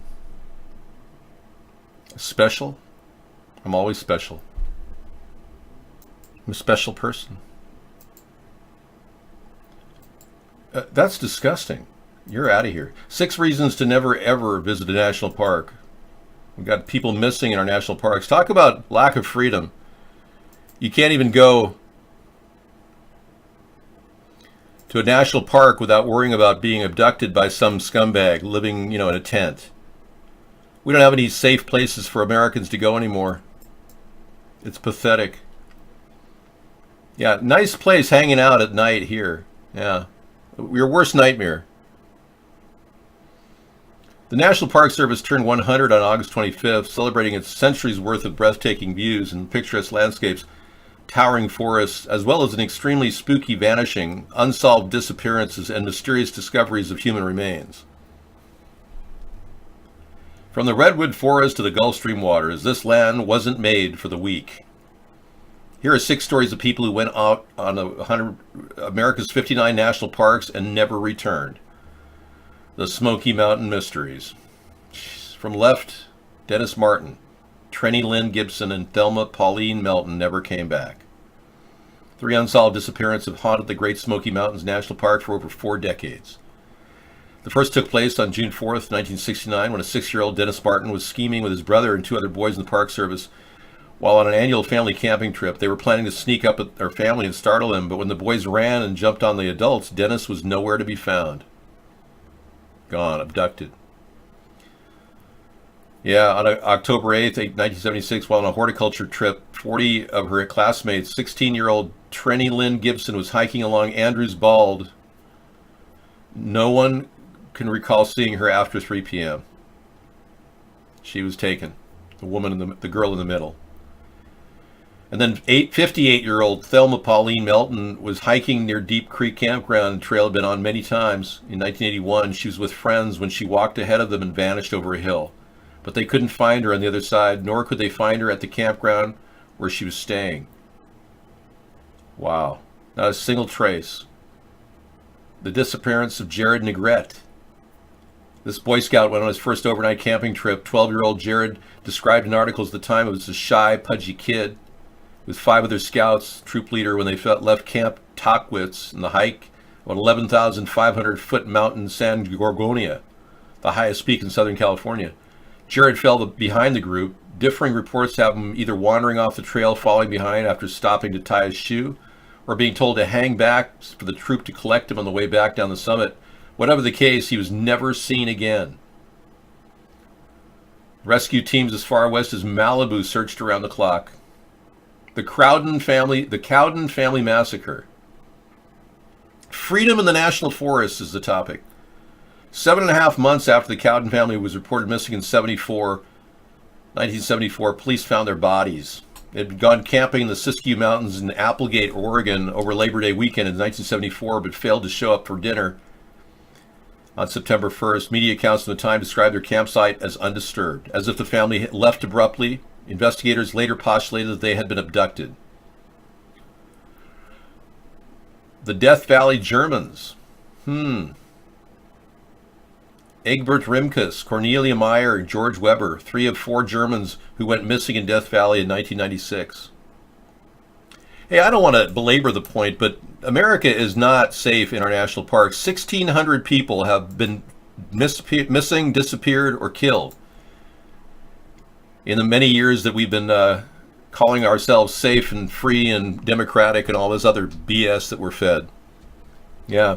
Special? I'm always special. I'm a special person. That's disgusting. You're out of here. 6 reasons to never ever visit a national park. We've got people missing in our national parks. Talk about lack of freedom. You can't even go to a national park without worrying about being abducted by some scumbag living, in a tent. We don't have any safe places for Americans to go anymore. It's pathetic. Yeah, nice place hanging out at night here. Yeah. Your worst nightmare. The National Park Service turned 100 on August 25th, celebrating its centuries worth of breathtaking views and picturesque landscapes, towering forests, as well as an extremely spooky vanishing, unsolved disappearances, and mysterious discoveries of human remains. From the redwood forest to the Gulf Stream waters, this land wasn't made for the weak. Here are 6 stories of people who went out on America's 59 national parks and never returned. The Smoky Mountain Mysteries. From left, Dennis Martin, Trenny Lynn Gibson, and Thelma Pauline Melton never came back. 3 unsolved disappearances have haunted the Great Smoky Mountains National Park for over 4 decades. The first took place on June 4th, 1969, when a 6-year-old Dennis Martin was scheming with his brother and 2 other boys in the Park Service while on an annual family camping trip. They were planning to sneak up at their family and startle them, but when the boys ran and jumped on the adults, Dennis was nowhere to be found. Gone, abducted. Yeah, on October 8th, 1976, while on a horticulture trip, 40 of her classmates, 16-year-old Trenny Lynn Gibson was hiking along Andrews Bald. No one can recall seeing her after 3 p.m. She was taken. The girl in the middle. And then 58-year-old Thelma Pauline Melton was hiking near Deep Creek Campground and trail had been on many times. In 1981, she was with friends when she walked ahead of them and vanished over a hill. But they couldn't find her on the other side, nor could they find her at the campground where she was staying. Wow. Not a single trace. The disappearance of Jared Negrete. This Boy Scout went on his first overnight camping trip. 12-year-old Jared described in articles at the time as a shy, pudgy kid. With 5 other scouts, troop leader, when they left Camp Tockwitz in the hike on 11,500-foot mountain San Gorgonia, the highest peak in Southern California. Jared fell behind the group. Differing reports have him either wandering off the trail, falling behind after stopping to tie his shoe, or being told to hang back for the troop to collect him on the way back down the summit. Whatever the case, he was never seen again. Rescue teams as far west as Malibu searched around the clock. The Cowden family massacre. Freedom in the National Forest is the topic. 7.5 months after the Cowden family was reported missing in 1974, police found their bodies. They had gone camping in the Siskiyou Mountains in Applegate, Oregon over Labor Day weekend in 1974, but failed to show up for dinner on September 1st. Media accounts from the time described their campsite as undisturbed, as if the family had left abruptly. Investigators later postulated that they had been abducted. The Death Valley Germans. Egbert Rimkus, Cornelia Meyer, George Weber, 3 of 4 Germans who went missing in Death Valley in 1996. Hey, I don't want to belabor the point, but America is not safe in our national parks. 1,600 people have been missing, disappeared, or killed in the many years that we've been calling ourselves safe and free and democratic and all this other BS that we're fed. Yeah.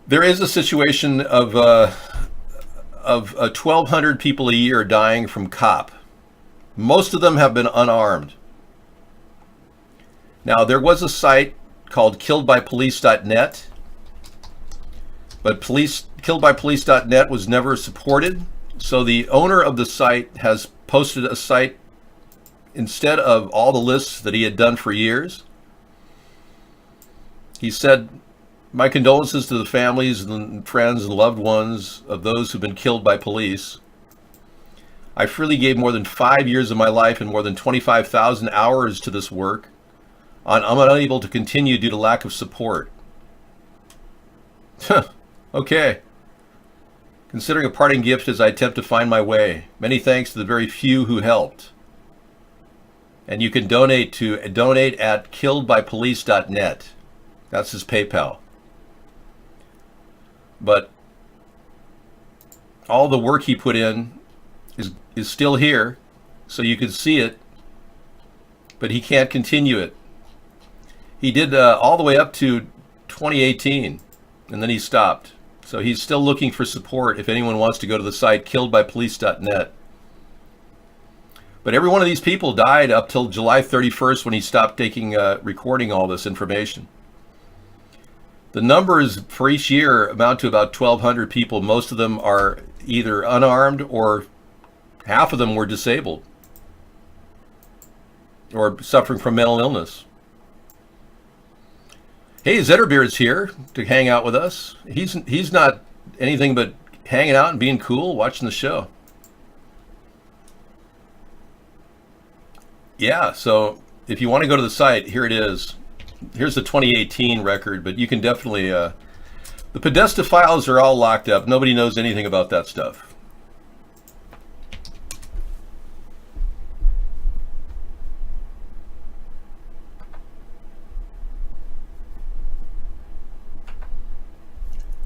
There is a situation of 1,200 people a year dying from COP. Most of them have been unarmed. Now, there was a site called killedbypolice.net, but killedbypolice.net was never supported. So the owner of the site has posted a site instead of all the lists that he had done for years. He said, "My condolences to the families and friends and loved ones of those who've been killed by police. I freely gave more than 5 years of my life and more than 25,000 hours to this work. I'm unable to continue due to lack of support." Okay. Considering a parting gift as I attempt to find my way. Many thanks to the very few who helped. And you can donate at killedbypolice.net. That's his PayPal. But all the work he put in is still here, so you can see it, but he can't continue it. He did all the way up to 2018, and then he stopped. So he's still looking for support if anyone wants to go to the site killedbypolice.net. But every one of these people died up till July 31st when he stopped recording all this information. The numbers for each year amount to about 1,200 people. Most of them are either unarmed or half of them were disabled or suffering from mental illness. Hey, Zetterbeard's here to hang out with us. He's not anything but hanging out and being cool, watching the show. Yeah, so if you want to go to the site, here it is. Here's the 2018 record, but you can definitely... the Podesta files are all locked up. Nobody knows anything about that stuff.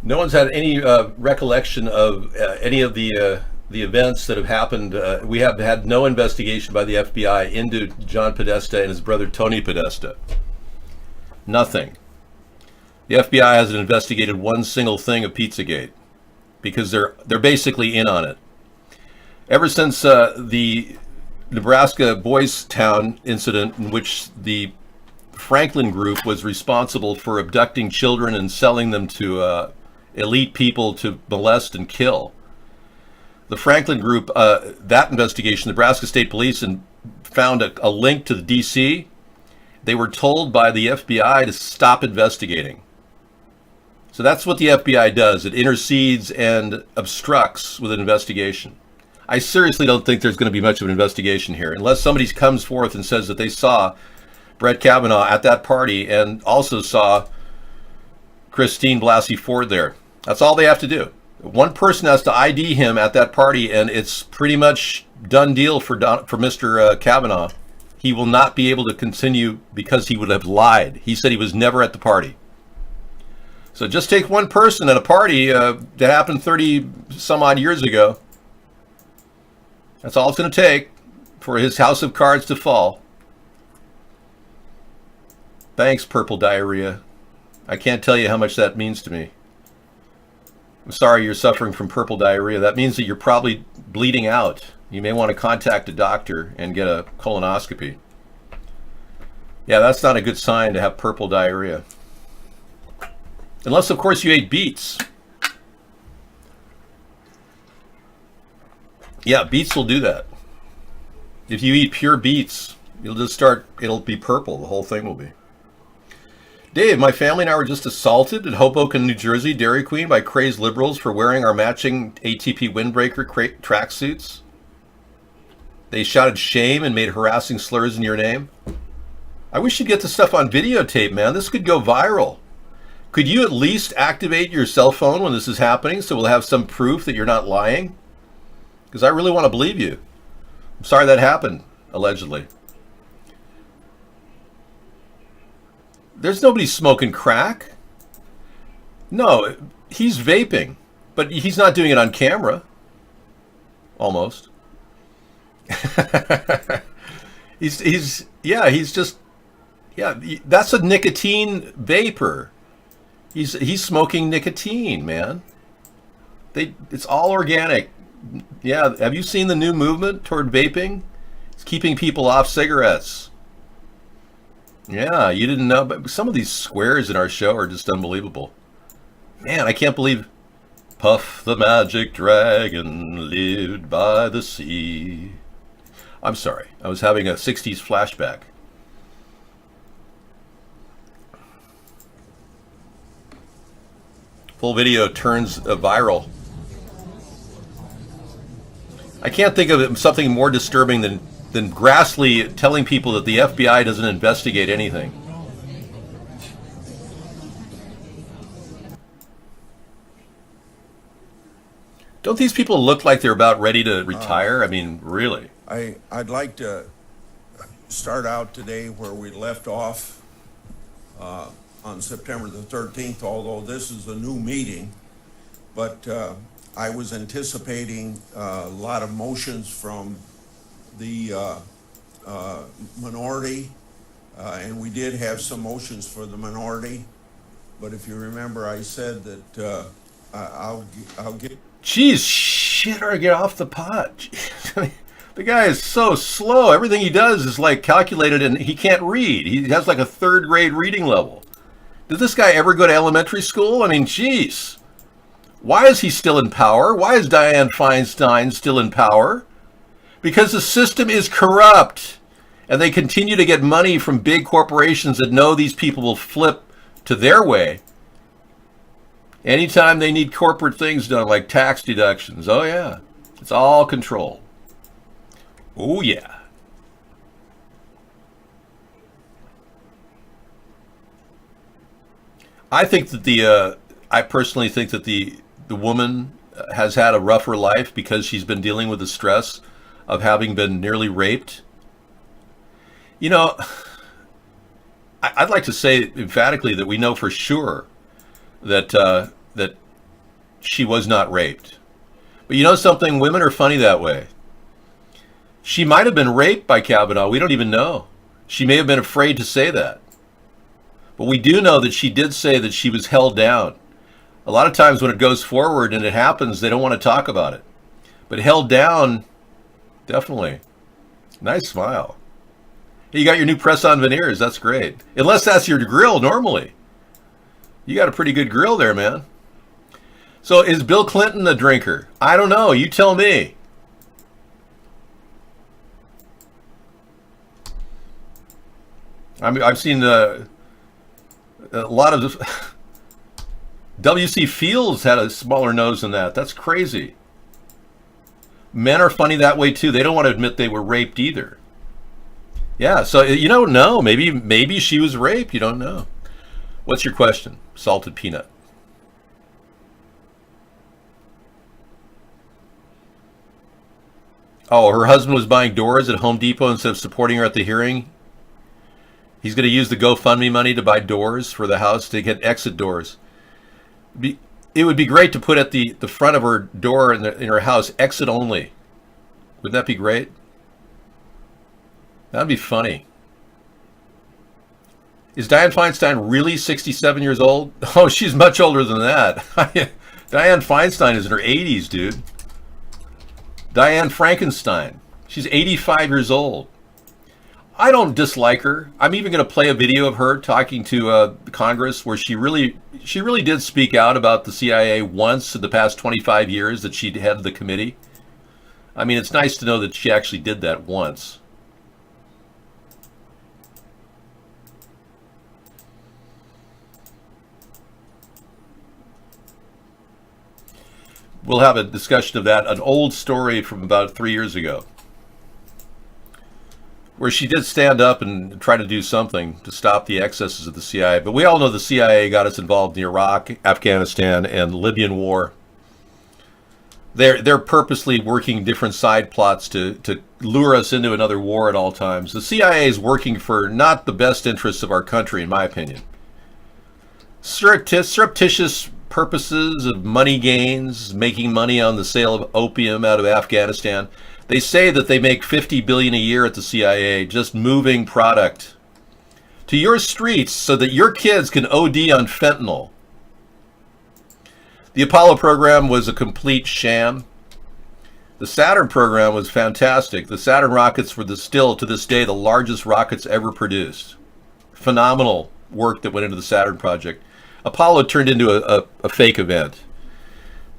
No one's had any recollection of any of the events that have happened. We have had no investigation by the FBI into John Podesta and his brother Tony Podesta. Nothing. The FBI hasn't investigated one single thing of Pizzagate because they're basically in on it. Ever since the Nebraska Boys Town incident, in which the Franklin Group was responsible for abducting children and selling them to elite people to molest and kill. The Franklin Group, that investigation, Nebraska State Police found a link to the DC. They were told by the FBI to stop investigating. So that's what the FBI does. It intercedes and obstructs with an investigation. I seriously don't think there's going to be much of an investigation here, unless somebody comes forth and says that they saw Brett Kavanaugh at that party and also saw Christine Blasey Ford there. That's all they have to do. One person has to ID him at that party, and it's pretty much done deal for Mr. Kavanaugh. He will not be able to continue because he would have lied. He said he was never at the party. So just take one person at a party that happened 30 some odd years ago. That's all it's going to take for his house of cards to fall. Thanks, Purple Diarrhea. I can't tell you how much that means to me. I'm sorry you're suffering from purple diarrhea. That means that you're probably bleeding out. You may want to contact a doctor and get a colonoscopy. Yeah, that's not a good sign to have purple diarrhea. Unless, of course, you ate beets. Yeah, beets will do that. If you eat pure beets, it'll be purple. The whole thing will be. Dave, my family and I were just assaulted at Hoboken, New Jersey, Dairy Queen by crazed liberals for wearing our matching ATP windbreaker tracksuits. They shouted shame and made harassing slurs in your name. I wish you'd get this stuff on videotape, man. This could go viral. Could you at least activate your cell phone when this is happening so we'll have some proof that you're not lying? Because I really want to believe you. I'm sorry that happened, allegedly. There's nobody smoking crack. No, he's vaping, but he's not doing it on camera. Almost. He's that's a nicotine vapor. He's smoking nicotine, man. It's all organic. Yeah, have you seen the new movement toward vaping? It's keeping people off cigarettes. Yeah, you didn't know, but some of these squares in our show are just unbelievable. Man, I can't believe Puff the Magic Dragon lived by the sea. I'm sorry, I was having a 60s flashback. Full video turns viral. I can't think of something more disturbing than Grassley telling people that the FBI doesn't investigate anything. Don't these people look like they're about ready to retire? I mean, really.
I'd like to start out today where we left off on September the 13th, although this is a new meeting. But I was anticipating a lot of motions from the minority, and we did have some motions for the minority. But if you remember, I said that I'll get...
Jeez, shit, or get off the pot. The guy is so slow. Everything he does is like calculated, and he can't read. He has like a third grade reading level. Did this guy ever go to elementary school? I mean, jeez. Why is he still in power? Why is Dianne Feinstein still in power? Because the system is corrupt, and they continue to get money from big corporations that know these people will flip to their way. Anytime they need corporate things done, like tax deductions, oh yeah, it's all control. Oh yeah. I think that I personally think that the woman has had a rougher life because she's been dealing with the stress of having been nearly raped. You know, I'd like to say emphatically that we know for sure that that she was not raped. But you know something? Women are funny that way. She might have been raped by Kavanaugh. We don't even know. She may have been afraid to say that. But we do know that she did say that she was held down. A lot of times when it goes forward and it happens, they don't want to talk about it. But held down, definitely. Nice smile. Hey, you got your new press-on veneers. That's great. Unless that's your grill normally. You got a pretty good grill there, man. So is Bill Clinton a drinker? I don't know. You tell me. I mean, I've seen a lot of W.C. Fields had a smaller nose than that. That's crazy. Men are funny that way too. They don't want to admit they were raped either. Yeah, so you don't know. Maybe she was raped. You don't know. What's your question? Salted peanut. Oh, her husband was buying doors at Home Depot instead of supporting her at the hearing. He's going to use the GoFundMe money to buy doors for the house to get exit doors. It would be great to put at the front of her door in her house, exit only. Wouldn't that be great? That'd be funny. Is Dianne Feinstein really 67 years old? Oh, she's much older than that. Dianne Feinstein is in her 80s, dude. Diane Frankenstein. She's 85 years old. I don't dislike her. I'm even going to play a video of her talking to Congress where she really did speak out about the CIA once in the past 25 years that she'd headed the committee. I mean, it's nice to know that she actually did that once. We'll have a discussion of that, an old story from about 3 years ago, where she did stand up and try to do something to stop the excesses of the CIA. But we all know the CIA got us involved in the Iraq, Afghanistan, and Libyan war. They're purposely working different side plots to lure us into another war at all times. The CIA is working for not the best interests of our country, in my opinion. Surreptitious purposes of money gains, making money on the sale of opium out of Afghanistan. They say that they make $50 billion a year at the CIA just moving product to your streets so that your kids can OD on fentanyl. The Apollo program was a complete sham. The Saturn program was fantastic. The Saturn rockets were still, to this day, the largest rockets ever produced. Phenomenal work that went into the Saturn project. Apollo turned into a fake event.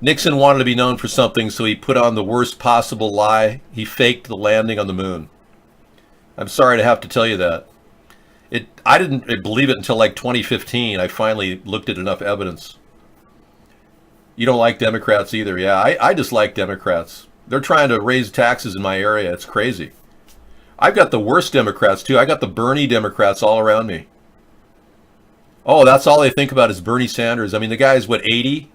Nixon wanted to be known for something, so he put on the worst possible lie. He faked the landing on the moon. I'm sorry to have to tell you that. I didn't believe it until like 2015. I finally looked at enough evidence. You don't like Democrats either. Yeah, I dislike Democrats. They're trying to raise taxes in my area. It's crazy. I've got the worst Democrats too. I got the Bernie Democrats all around me. Oh, that's all they think about is Bernie Sanders. I mean, the guy's, what, 80?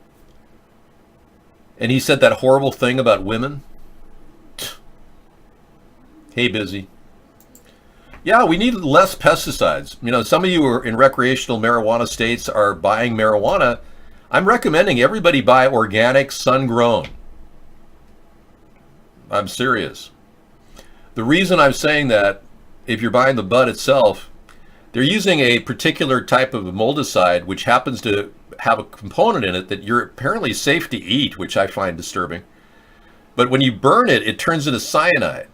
And he said that horrible thing about women? Hey, busy. Yeah, we need less pesticides. You know, some of you are in recreational marijuana states are buying marijuana. I'm recommending everybody buy organic, sun-grown. I'm serious. The reason I'm saying that, if you're buying the bud itself, they're using a particular type of moldicide which happens to have a component in it that you're apparently safe to eat, which I find disturbing. But when you burn it, it turns into cyanide.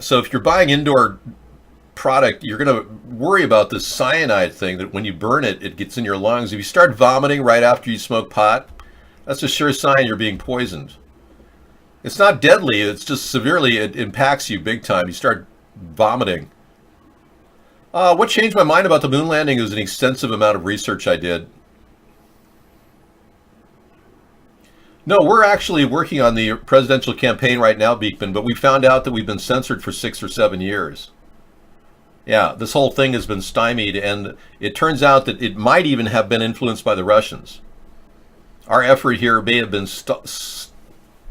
So if you're buying indoor product, you're going to worry about this cyanide thing that when you burn it, it gets in your lungs. If you start vomiting right after you smoke pot, that's a sure sign you're being poisoned. It's not deadly, it's just severely, it impacts you big time. You start vomiting. What changed my mind about the moon landing is an extensive amount of research I did. No, we're actually working on the presidential campaign right now, Beekman, but we found out that we've been censored for 6 or 7 years. Yeah, this whole thing has been stymied, and it turns out that it might even have been influenced by the Russians. Our effort here may have been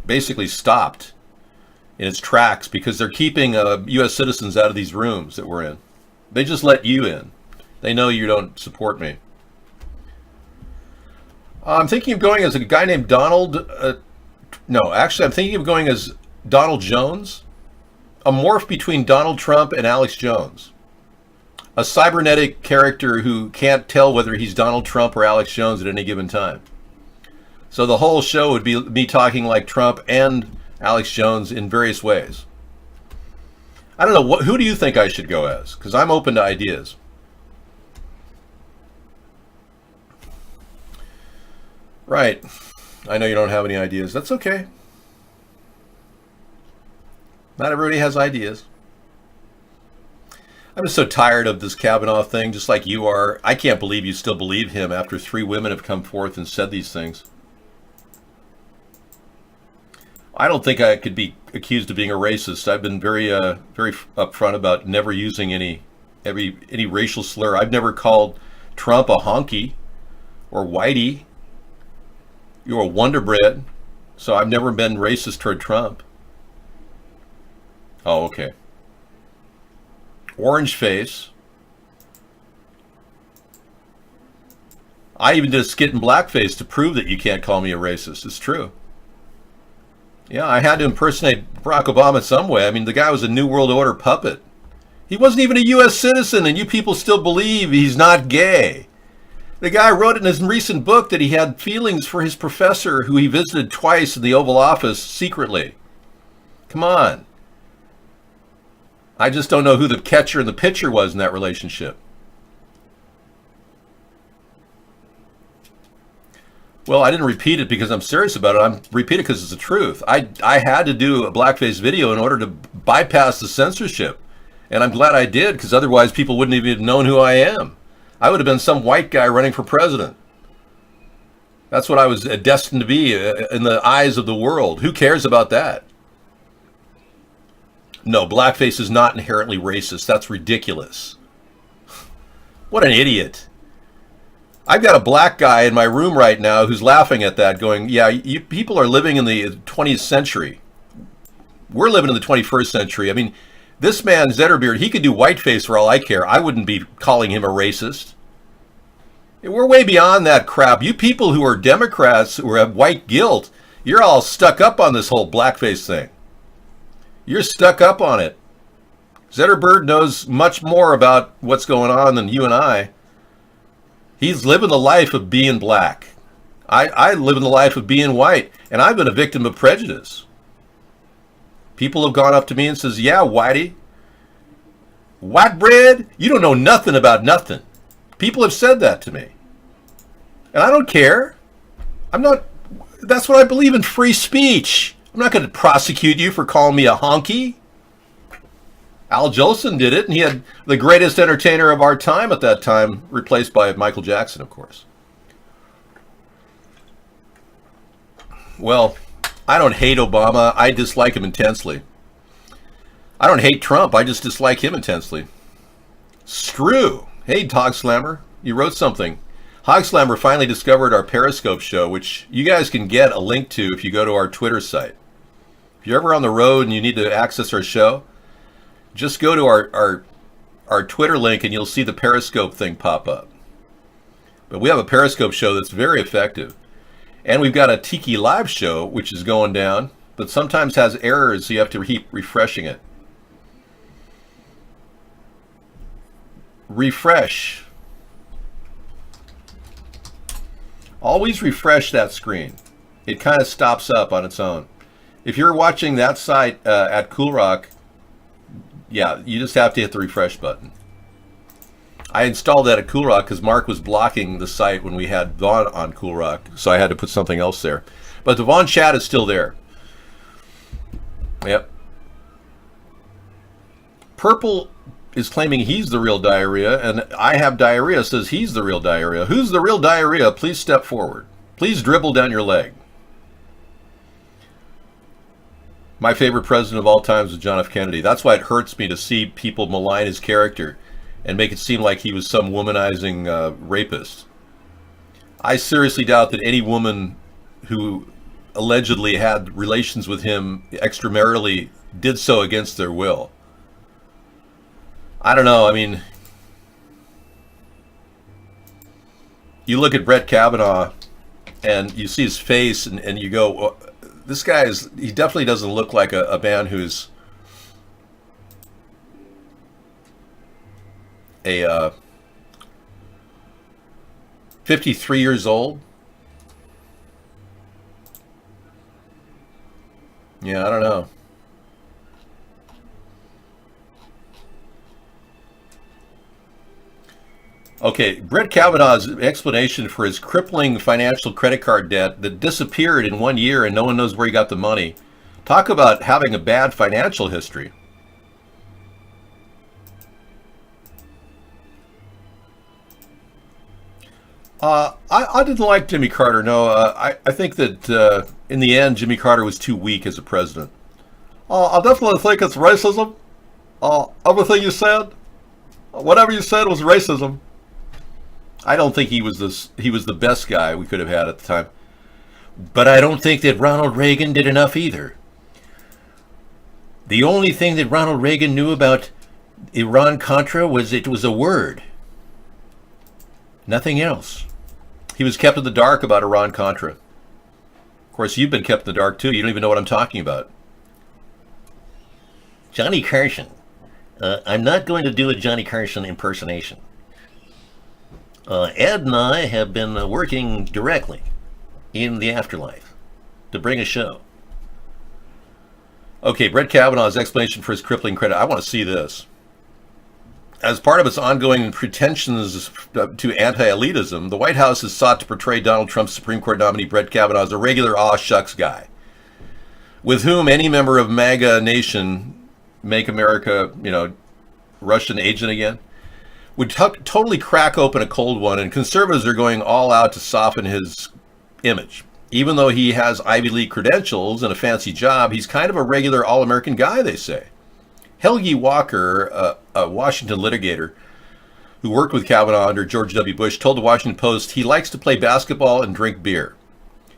basically stopped in its tracks because they're keeping U.S. citizens out of these rooms that we're in. They just let you in. They know you don't support me. I'm thinking of going as a guy named Donald. No, actually, I'm thinking of going as Donald Jones. A morph between Donald Trump and Alex Jones. A cybernetic character who can't tell whether he's Donald Trump or Alex Jones at any given time. So the whole show would be me talking like Trump and Alex Jones in various ways. I don't know, who do you think I should go as? Because I'm open to ideas. Right. I know you don't have any ideas. That's okay. Not everybody has ideas. I'm just so tired of this Kavanaugh thing, just like you are. I can't believe you still believe him after 3 women have come forth and said these things. I don't think I could be accused of being a racist. I've been very upfront about never using any racial slur. I've never called Trump a honky or whitey. You're a Wonder Bread, so I've never been racist toward Trump. Oh, okay. Orange face. I even did a skit in blackface to prove that you can't call me a racist. It's true. Yeah, I had to impersonate Barack Obama in some way. I mean, the guy was a New World Order puppet. He wasn't even a U.S. citizen, and you people still believe he's not gay. The guy wrote in his recent book that he had feelings for his professor who he visited twice in the Oval Office secretly. Come on. I just don't know who the catcher and the pitcher was in that relationship. Well, I didn't repeat it because I'm serious about it. I'm repeating it because it's the truth. I had to do a blackface video in order to bypass the censorship. And I'm glad I did, because otherwise people wouldn't even have known who I am. I would have been some white guy running for president. That's what I was destined to be in the eyes of the world. Who cares about that? No, blackface is not inherently racist. That's ridiculous. What an idiot. I've got a black guy in my room right now who's laughing at that, going, yeah, you people are living in the 20th century. We're living in the 21st century. I mean, this man, Zetterbeard, he could do whiteface for all I care. I wouldn't be calling him a racist. We're way beyond that crap. You people who are Democrats, who have white guilt, you're all stuck up on this whole blackface thing. You're stuck up on it. Zetterbeard knows much more about what's going on than you and I. He's living the life of being black. I live in the life of being white, and I've been a victim of prejudice. People have gone up to me and says, yeah, whitey, white bread, you don't know nothing about nothing. People have said that to me. And I don't care. That's what I believe in, free speech. I'm not going to prosecute you for calling me a honky. Al Jolson did it, and he had the greatest entertainer of our time at that time, replaced by Michael Jackson, of course. Well, I don't hate Obama. I dislike him intensely. I don't hate Trump. I just dislike him intensely. Screw. Hey, Hog Slammer, you wrote something. Hog Slammer finally discovered our Periscope show, which you guys can get a link to if you go to our Twitter site. If you're ever on the road and you need to access our show, just go to our Twitter link and you'll see the Periscope thing pop up. But we have a Periscope show that's very effective. And we've got a Tiki Live show, which is going down, but sometimes has errors, so you have to keep refreshing it. Refresh. Always refresh that screen. It kind of stops up on its own. If you're watching that site at Cool Rock, yeah, you just have to hit the refresh button. I installed that at Cool Rock because Mark was blocking the site when we had Vaughn on Cool Rock, so I had to put something else there. But the Vaughn chat is still there. Yep. Purple is claiming he's the real diarrhea, and I have diarrhea says he's the real diarrhea. Who's the real diarrhea? Please step forward. Please dribble down your leg. My favorite president of all times is John F. Kennedy. That's why it hurts me to see people malign his character and make it seem like he was some womanizing rapist. I seriously doubt that any woman who allegedly had relations with him extramaritally did so against their will. I don't know. I mean, you look at Brett Kavanaugh and you see his face and you go, well, this guy he definitely doesn't look like a man who's a 53 years old. Yeah, I don't know. Okay, Brett Kavanaugh's explanation for his crippling financial credit card debt that disappeared in 1 year and no one knows where he got the money. Talk about having a bad financial history. I didn't like Jimmy Carter. No, I think that in the end, Jimmy Carter was too weak as a president. I definitely think it's racism. Everything you said, whatever you said was racism. I don't think he was the best guy we could have had at the time. But I don't think that Ronald Reagan did enough either. The only thing that Ronald Reagan knew about Iran-Contra was it was a word. Nothing else. He was kept in the dark about Iran-Contra. Of course, you've been kept in the dark too. You don't even know what I'm talking about. Johnny Carson. I'm not going to do a Johnny Carson impersonation. Ed and I have been working directly in the afterlife to bring a show. Okay, Brett Kavanaugh's explanation for his crippling credit. I want to see this. As part of its ongoing pretensions to anti-elitism, the White House has sought to portray Donald Trump's Supreme Court nominee Brett Kavanaugh as a regular aw shucks guy, with whom any member of MAGA Nation, Make America, Russian agent again, would totally crack open a cold one, and conservatives are going all out to soften his image. Even though he has Ivy League credentials and a fancy job, he's kind of a regular all-American guy, they say. Helgi Walker, a Washington litigator who worked with Kavanaugh under George W. Bush, told the Washington Post he likes to play basketball and drink beer.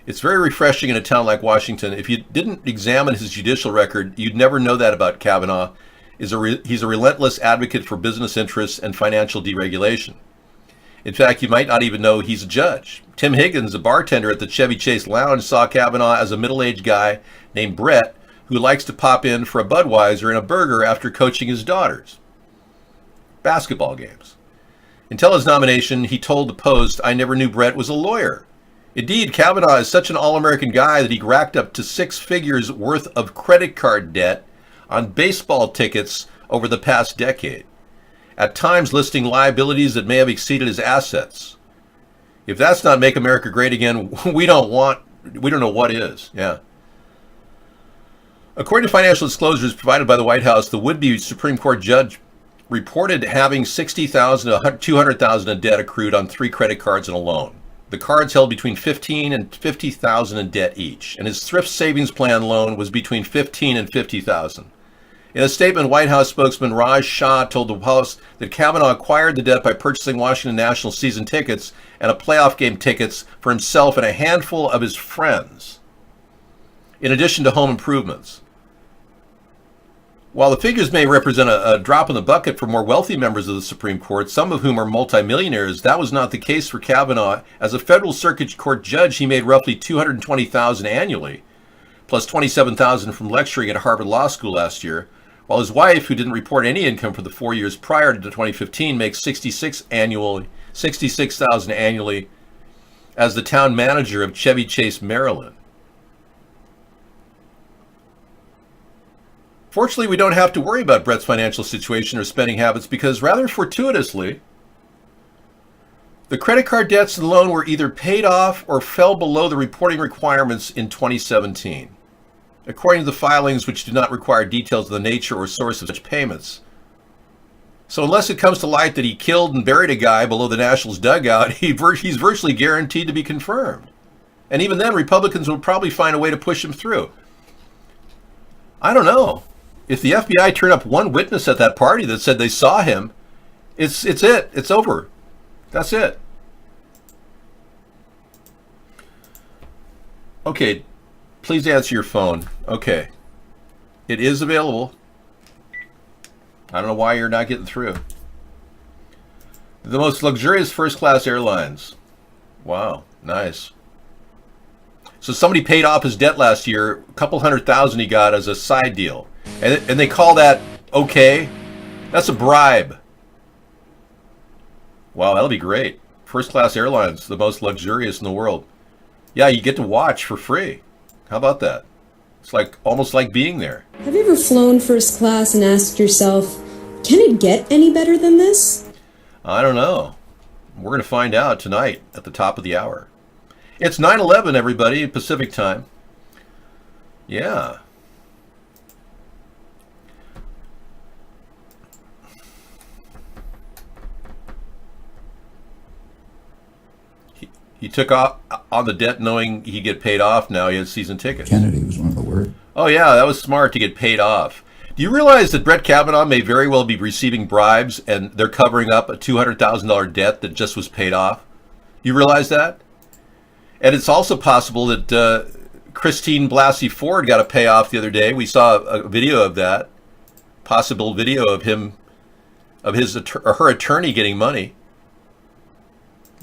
It's very refreshing in a town like Washington. If you didn't examine his judicial record, you'd never know that about Kavanaugh. He's a relentless advocate for business interests and financial deregulation. In fact, you might not even know he's a judge. Tim Higgins, a bartender at the Chevy Chase Lounge, saw Kavanaugh as a middle-aged guy named Brett who likes to pop in for a Budweiser and a burger after coaching his daughters' basketball games. Until his nomination, he told the Post, "I never knew Brett was a lawyer." Indeed, Kavanaugh is such an all-American guy that he racked up to 6 figures worth of credit card debt on baseball tickets over the past decade, at times listing liabilities that may have exceeded his assets. If that's not Make America Great Again, we don't know what is. Yeah. According to financial disclosures provided by the White House, the would-be Supreme Court judge reported having $60,000 to $200,000 in debt accrued on 3 credit cards and a loan. The cards held between $15,000 and $50,000 in debt each, and his thrift savings plan loan was between $15,000 and $50,000. In a statement, White House spokesman Raj Shah told the House that Kavanaugh acquired the debt by purchasing Washington National season tickets and a playoff game tickets for himself and a handful of his friends, in addition to home improvements. While the figures may represent a drop in the bucket for more wealthy members of the Supreme Court, some of whom are multimillionaires, that was not the case for Kavanaugh. As a federal circuit court judge, he made roughly $220,000 annually, plus $27,000 from lecturing at Harvard Law School last year, while his wife, who didn't report any income for the 4 years prior to 2015, makes $66,000 annually as the town manager of Chevy Chase, Maryland. Fortunately, we don't have to worry about Brett's financial situation or spending habits because, rather fortuitously, the credit card debts and loan were either paid off or fell below the reporting requirements in 2017, according to the filings, which do not require details of the nature or source of such payments. So unless it comes to light that he killed and buried a guy below the Nationals dugout, he's virtually guaranteed to be confirmed. And even then, Republicans will probably find a way to push him through. I don't know. If the FBI turned up one witness at that party that said they saw him, it's it. It's over. That's it. Okay, please answer your phone. Okay. It is available. I don't know why you're not getting through. The most luxurious first-class airlines. Wow, nice. So somebody paid off his debt last year, a couple $100,000 he got as a side deal. And they call that okay? That's a bribe. Wow, that'll be great. First-class airlines, the most luxurious in the world. Yeah, you get to watch for free. How about that? It's like almost like being there.
Have you ever flown first class and asked yourself, can it get any better than this?
I don't know. We're going to find out tonight at the top of the hour. It's 9/11, everybody, Pacific time. Yeah. He took off on the debt knowing he'd get paid off. Now he has season tickets.
Kennedy was one of the worst.
Oh, yeah, that was smart to get paid off. Do you realize that Brett Kavanaugh may very well be receiving bribes and they're covering up a $200,000 debt that just was paid off? You realize that? And it's also possible that Christine Blasey Ford got a payoff the other day. We saw a video of that. Possible video of him, of her attorney getting money.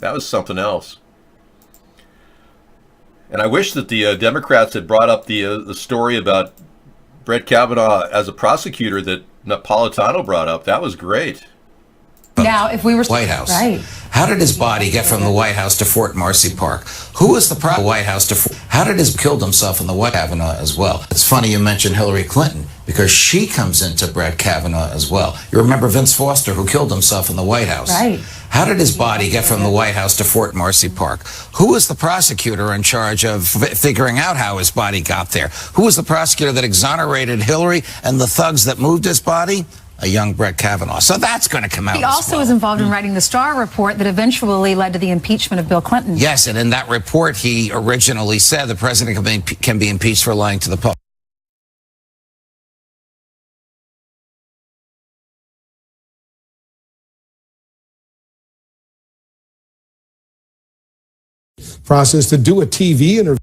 That was something else. And I wish that the Democrats had brought up the story about Brett Kavanaugh as a prosecutor that Napolitano brought up. That was great.
Now, if we were
White House.
right,
How did his body get from the White House to Fort Marcy Park? Who was the White House to How did his killed himself in the White Kavanaugh as well? It's funny you mentioned Hillary Clinton because she comes into Brett Kavanaugh as well. You remember Vince Foster who killed himself in the White House.
Right.
How did his body get from the White House to Fort Marcy Park? Who was the prosecutor in charge of figuring out how his body got there? Who was the prosecutor that exonerated Hillary and the thugs that moved his body? A young Brett Kavanaugh. So that's going to come out.
He also was involved in writing the Starr report that eventually led to the impeachment of Bill Clinton.
Yes, and in that report, he originally said the president can be impeached for lying to the public.
Process to do a TV interview.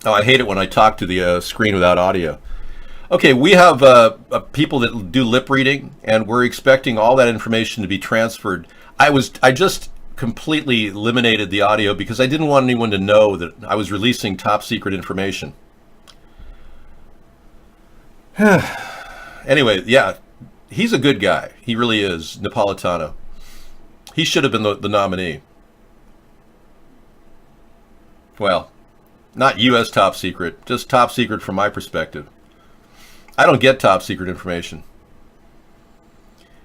Oh, I hate it when I talk to the screen without audio. Okay, we have people that do lip reading, and we're expecting all that information to be transferred. I just completely eliminated the audio because I didn't want anyone to know that I was releasing top secret information. Anyway, yeah, he's a good guy. He really is, Napolitano. He should have been the nominee. Well, not U.S. top secret, just top secret from my perspective. I don't get top secret information.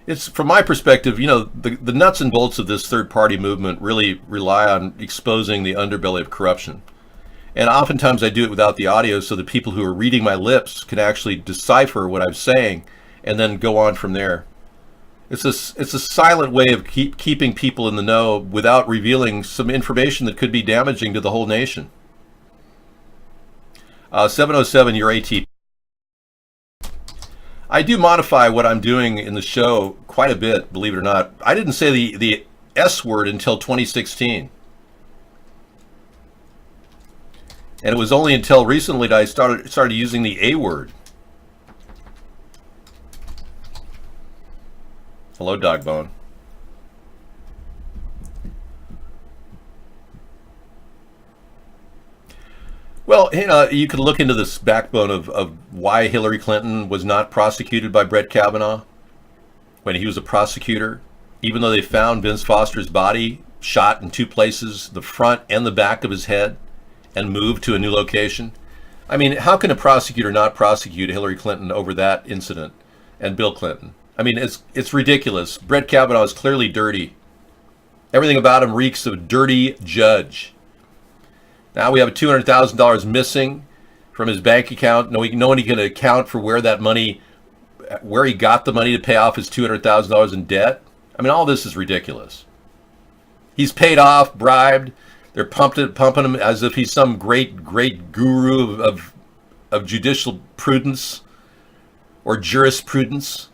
It's, from my perspective, you know, the nuts and bolts of this third party movement really rely on exposing the underbelly of corruption. And oftentimes I do it without the audio so that people who are reading my lips can actually decipher what I'm saying and then go on from there. It's a silent way of keeping people in the know without revealing some information that could be damaging to the whole nation. 707, your AT. I do modify what I'm doing in the show quite a bit, believe it or not. I didn't say the S word until 2016. And it was only until recently that I started using the A word. Hello, Dogbone. Well, you know, you could look into this backbone of why Hillary Clinton was not prosecuted by Brett Kavanaugh when he was a prosecutor, even though they found Vince Foster's body shot in two places, the front and the back of his head, and moved to a new location. I mean, how can a prosecutor not prosecute Hillary Clinton over that incident and Bill Clinton? I mean, it's ridiculous. Brett Kavanaugh is clearly dirty. Everything about him reeks of dirty judge. Now we have $200,000 missing from his bank account. No one can account for where that money, where he got the money to pay off his $200,000 in debt. I mean, all this is ridiculous. He's paid off, bribed. They're pumping him as if he's some great guru of judicial prudence or jurisprudence.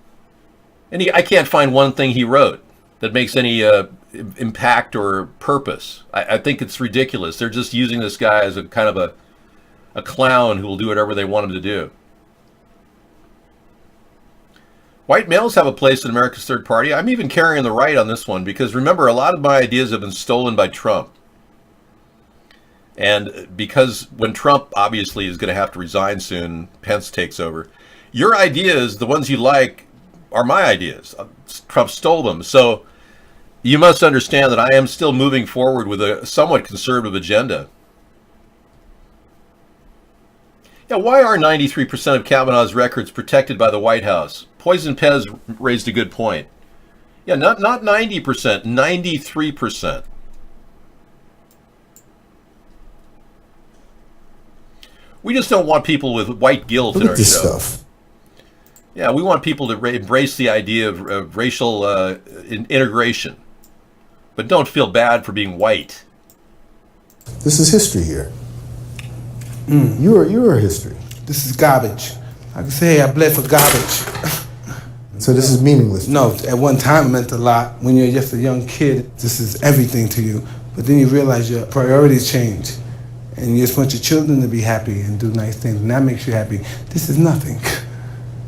And I can't find one thing he wrote that makes any impact or purpose. I think it's ridiculous. They're just using this guy as a kind of a clown who will do whatever they want him to do. White males have a place in America's third party. I'm even carrying the right on this one because remember, a lot of my ideas have been stolen by Trump. And because when Trump obviously is going to have to resign soon, Pence takes over. Your ideas, the ones you like, are my ideas. Trump stole them. So you must understand that I am still moving forward with a somewhat conservative agenda. Yeah, why are 93% of Kavanaugh's records protected by the White House? Poison Pez raised a good point. Yeah, not 90%, 93%. We just don't want people with white guilt in our show. Yeah, we want people to embrace the idea of racial integration, but don't feel bad for being white.
This is history here. You're history.
This is garbage. I can say I bled for garbage.
So this is meaningless?
No, at one time it meant a lot. When you're just a young kid, this is everything to you. But then you realize your priorities change. And you just want your children to be happy and do nice things, and that makes you happy. This is nothing.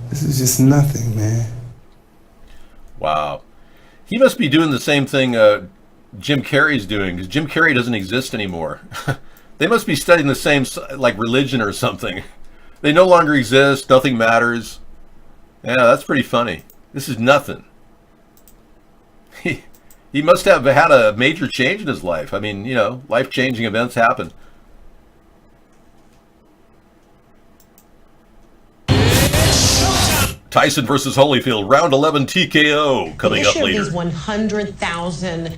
This is just nothing, man.
Wow. He must be doing the same thing Jim Carrey's doing, because Jim Carrey doesn't exist anymore. They must be studying the same, like, religion or something. They no longer exist. Nothing matters. Yeah, that's pretty funny. This is nothing. He must have had a major change in his life. I mean, you know, life-changing events happen. Tyson versus Holyfield, round 11 TKO coming up later.
Is 100,000.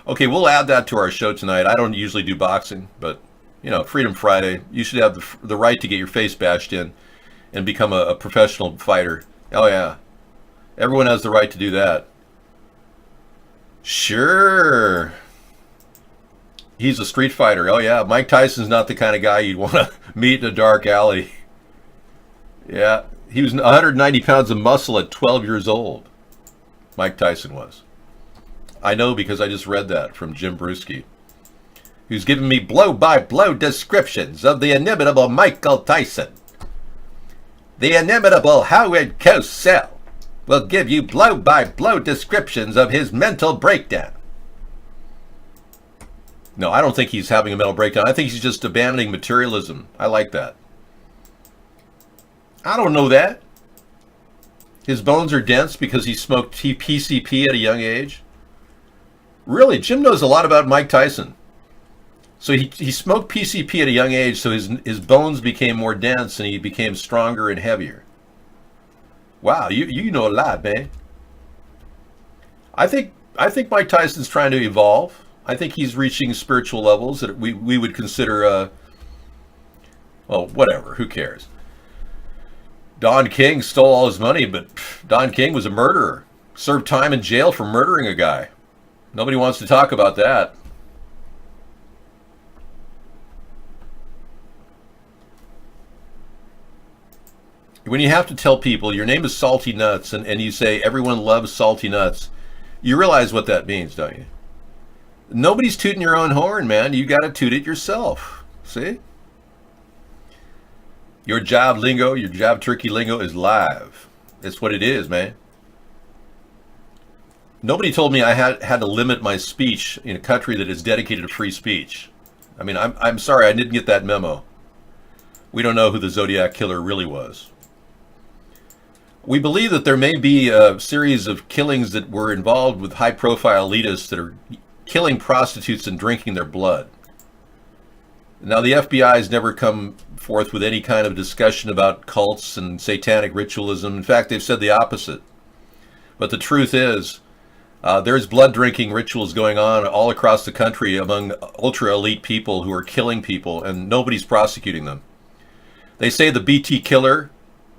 Okay, we'll add that to our show tonight. I don't usually do boxing, but, you know, Freedom Friday, you should have the right to get your face bashed in and become a professional fighter. Oh, yeah. Everyone has the right to do that. Sure. He's a street fighter. Oh, yeah. Mike Tyson's not the kind of guy you'd want to meet in a dark alley. Yeah. He was 190 pounds of muscle at 12 years old. Mike Tyson was. I know because I just read that from Jim Brewski, who's giving me blow-by-blow descriptions of the inimitable Michael Tyson. The inimitable Howard Cosell will give you blow-by-blow descriptions of his mental breakdown. No, I don't think he's having a mental breakdown. I think he's just abandoning materialism. I like that. I don't know that. His bones are dense because he smoked PCP at a young age. Really, Jim knows a lot about Mike Tyson. So he smoked PCP at a young age, so his bones became more dense and he became stronger and heavier. Wow, you know a lot, man. I think Mike Tyson's trying to evolve. I think he's reaching spiritual levels that we would consider, well, whatever, who cares? Don King stole all his money, but Don King was a murderer. Served time in jail for murdering a guy. Nobody wants to talk about that. When you have to tell people your name is Salty Nuts and you say everyone loves salty nuts, you realize what that means, don't you? Nobody's tooting your own horn, man. You got to toot it yourself. See? Your job lingo, your job turkey lingo is live. It's what it is, man. Nobody told me I had to limit my speech in a country that is dedicated to free speech. I mean, I'm sorry, I didn't get that memo. We don't know who the Zodiac Killer really was. We believe that there may be a series of killings that were involved with high-profile elitists that are killing prostitutes and drinking their blood. Now, the FBI has never come forth with any kind of discussion about cults and satanic ritualism. In fact, they've said the opposite. But the truth is, there's blood drinking rituals going on all across the country among ultra elite people who are killing people, and nobody's prosecuting them. They say the BT killer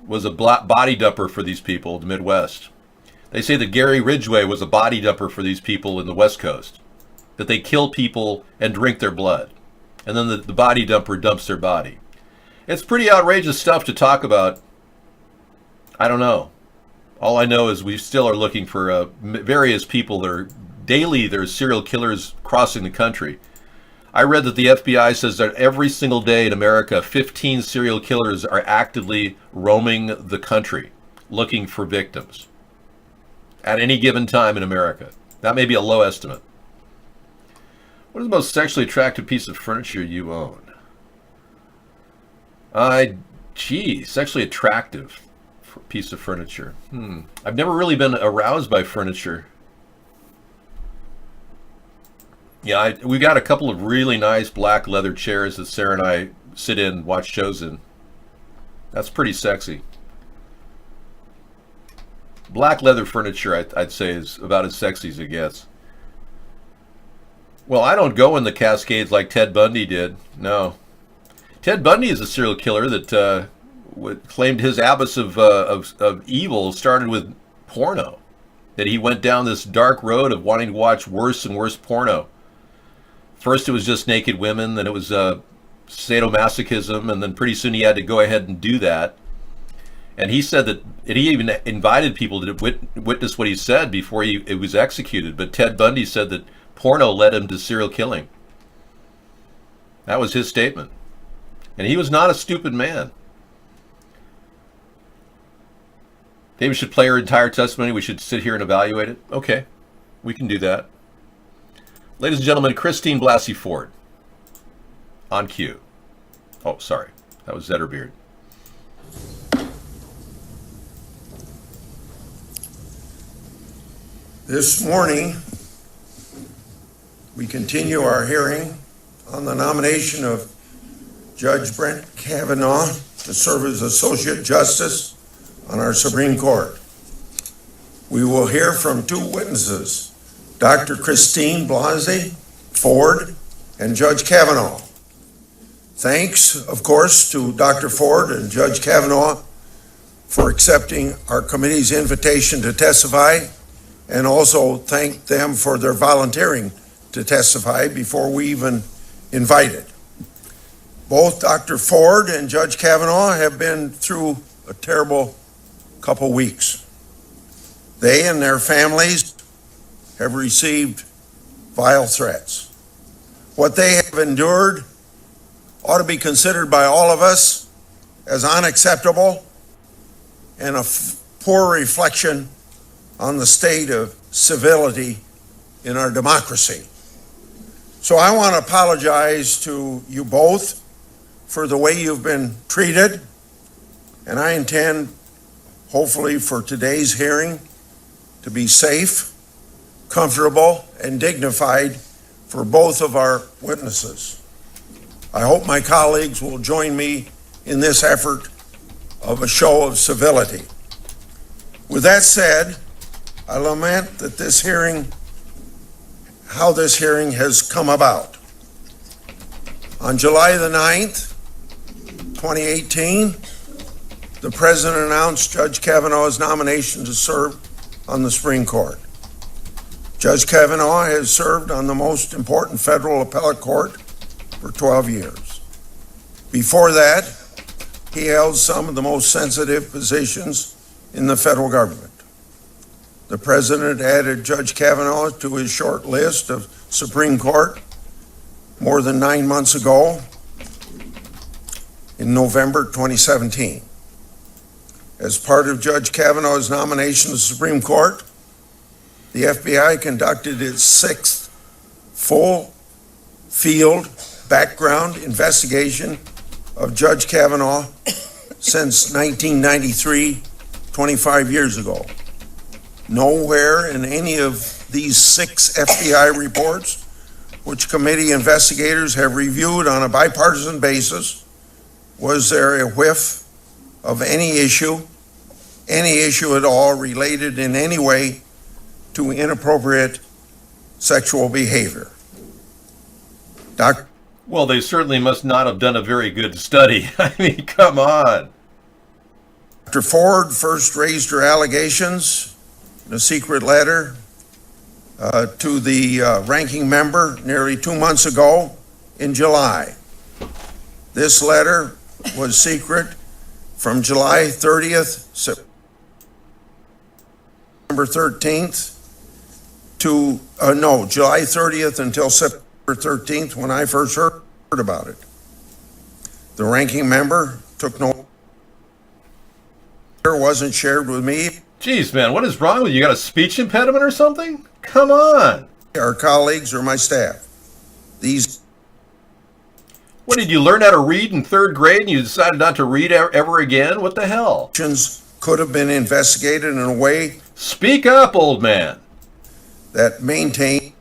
was a body dumper for these people in the Midwest. They say that Gary Ridgway was a body dumper for these people in the West Coast. That they kill people and drink their blood. And then the body dumper dumps their body. It's pretty outrageous stuff to talk about. I don't know. All I know is we still are looking for various people that are daily, there's serial killers crossing the country. I read that the FBI says that every single day in America, 15 serial killers are actively roaming the country looking for victims at any given time in America. That may be a low estimate. What is the most sexually attractive piece of furniture you own? Sexually attractive piece of furniture. I've never really been aroused by furniture. Yeah, we've got a couple of really nice black leather chairs that Sarah and I sit in and watch shows in. That's pretty sexy. Black leather furniture, I'd say, is about as sexy as it gets. Well, I don't go in the Cascades like Ted Bundy did. No. Ted Bundy is a serial killer that claimed his abyss of evil started with porno. That he went down this dark road of wanting to watch worse and worse porno. First it was just naked women, then it was sadomasochism, and then pretty soon he had to go ahead and do that. And he said that he even invited people to witness what he said before it was executed. But Ted Bundy said that porno led him to serial killing. That was his statement. And he was not a stupid man. Maybe we should play her entire testimony. We should sit here and evaluate it. Okay, we can do that. Ladies and gentlemen, Christine Blasey Ford. On cue. Oh, sorry. That was Zetterbeard.
This morning, we continue our hearing on the nomination of Judge Brett Kavanaugh to serve as Associate Justice on our Supreme Court. We will hear from two witnesses, Dr. Christine Blasey Ford and Judge Kavanaugh. Thanks, of course, to Dr. Ford and Judge Kavanaugh for accepting our committee's invitation to testify, and also thank them for their volunteering to testify before we even invited. Both Dr. Ford and Judge Kavanaugh have been through a terrible couple weeks. They and their families have received vile threats. What they have endured ought to be considered by all of us as unacceptable and a poor reflection on the state of civility in our democracy. So I want to apologize to you both for the way you've been treated, and I intend, hopefully, for today's hearing to be safe, comfortable, and dignified for both of our witnesses. I hope my colleagues will join me in this effort of a show of civility. With that said, I lament that how this hearing has come about. On July the 9th, 2018, the President announced Judge Kavanaugh's nomination to serve on the Supreme Court. Judge Kavanaugh has served on the most important federal appellate court for 12 years. Before that, he held some of the most sensitive positions in the federal government. The President added Judge Kavanaugh to his short list of Supreme Court more than 9 months ago in November 2017. As part of Judge Kavanaugh's nomination to the Supreme Court, the FBI conducted its 6th full field background investigation of Judge Kavanaugh since 1993, 25 years ago. Nowhere in any of these 6 FBI reports, which committee investigators have reviewed on a bipartisan basis, was there a whiff of any issue at all related in any way to inappropriate sexual behavior.
Well, they certainly must not have done a very good study. I mean, come on.
Dr. Ford first raised her allegations in a secret letter to the ranking member nearly 2 months ago in July. This letter was secret from July 30th, September 13th July 30th until September 13th when I first heard about it. The ranking member took no, wasn't shared with me.
Jeez, man, what is wrong with you? You got a speech impediment or something? Come on.
Our colleagues or my staff. These
What, did you learn how to read in third grade and you decided not to read ever again? What the hell?
could have been investigated in a way.
Speak up, old man.
That maintained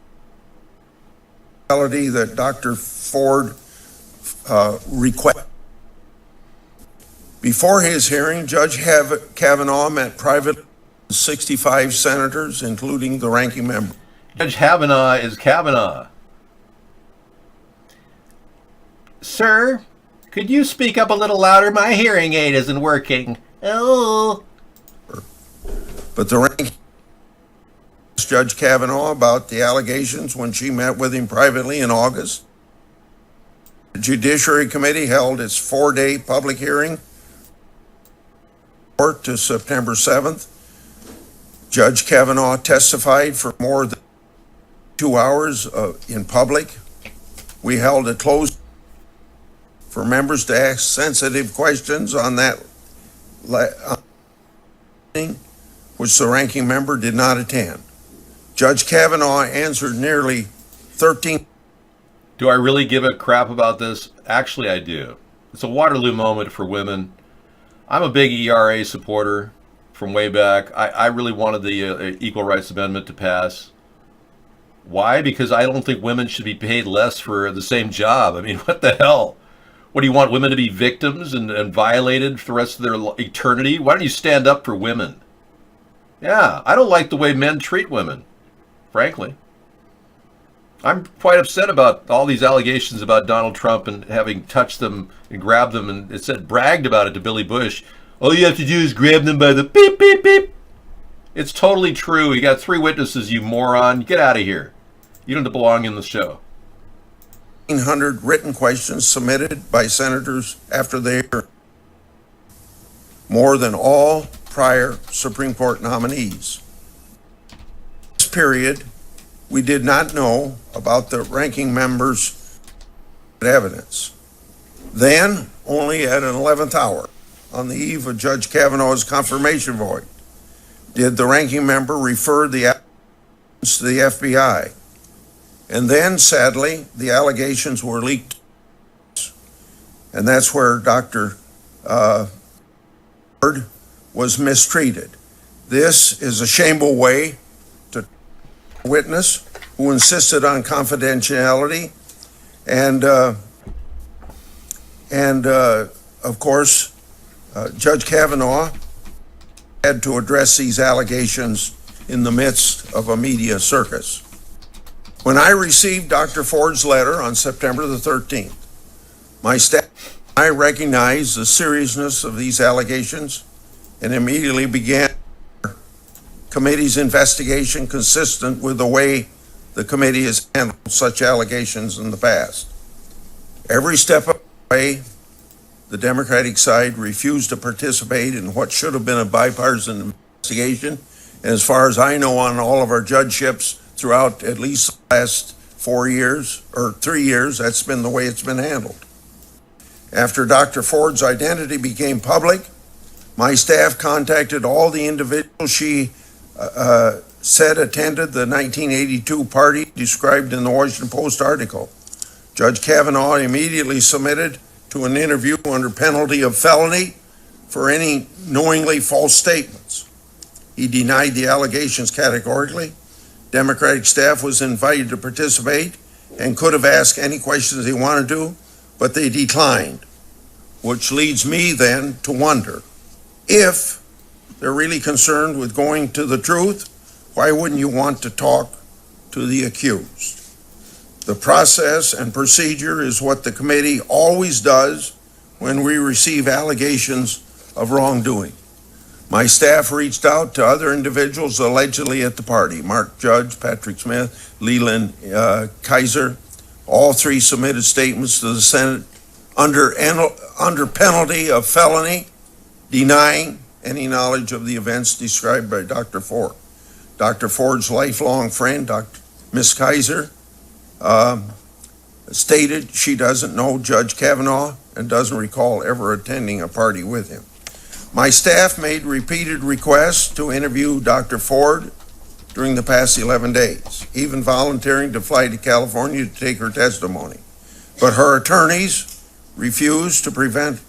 reality that Dr. Ford requested. Before his hearing, Judge Kavanaugh met privately with 65 senators, including the ranking member.
Judge Kavanaugh is Kavanaugh. Sir, could you speak up a little louder? My hearing aid isn't working. Oh.
But the ranking asked Judge Kavanaugh about the allegations when she met with him privately in August. The Judiciary Committee held its 4-day public hearing to September 7th. Judge Kavanaugh testified for more than 2 hours in public. We held a closed for members to ask sensitive questions on that which the ranking member did not attend. Judge Kavanaugh answered nearly 13.
Do I really give a crap about this? Actually, I do. It's a Waterloo moment for women. I'm a big ERA supporter from way back. I really wanted the Equal Rights Amendment to pass. Why? Because I don't think women should be paid less for the same job. I mean, what the hell? What, do you want women to be victims and violated for the rest of their eternity? Why don't you stand up for women? Yeah, I don't like the way men treat women, frankly. I'm quite upset about all these allegations about Donald Trump and having touched them and grabbed them, and it said bragged about it to Billy Bush. All you have to do is grab them by the beep, beep, beep. It's totally true. You got 3 witnesses, you moron. Get out of here. You don't belong in the show.
1,500 written questions submitted by senators after they heard, more than all prior Supreme Court nominees. This period, we did not know about the ranking member's evidence. Then, only at an 11th hour, on the eve of Judge Kavanaugh's confirmation vote, did the ranking member refer the allegations to the FBI. And then, sadly, the allegations were leaked. And that's where Dr. Ford was mistreated. This is a shameful way to witness who insisted on confidentiality. And of course, Judge Kavanaugh had to address these allegations in the midst of a media circus. When I received Dr. Ford's letter on September the 13th, my staff and I recognized the seriousness of these allegations and immediately began the committee's investigation consistent with the way the committee has handled such allegations in the past. Every step of the way, the Democratic side refused to participate in what should have been a bipartisan investigation. And as far as I know, on all of our judgeships throughout at least the last 4 years or 3 years, that's been the way it's been handled. After Dr. Ford's identity became public, my staff contacted all the individuals she said attended the 1982 party described in the Washington Post article. Judge Kavanaugh immediately submitted to an interview under penalty of felony for any knowingly false statements. He denied the allegations categorically. Democratic staff was invited to participate and could have asked any questions they wanted to, but they declined, which leads me then to wonder, if they're really concerned with going to the truth, why wouldn't you want to talk to the accused? The process and procedure is what the committee always does when we receive allegations of wrongdoing. My staff reached out to other individuals allegedly at the party, Mark Judge, Patrick Smith, Leland Kaiser. All 3 submitted statements to the Senate under penalty of felony, denying any knowledge of the events described by Dr. Ford. Dr. Ford's lifelong friend, Ms. Kaiser, stated she doesn't know Judge Kavanaugh and doesn't recall ever attending a party with him. My staff made repeated requests to interview Dr. Ford during the past 11 days, even volunteering to fly to California to take her testimony. But her attorneys refused to present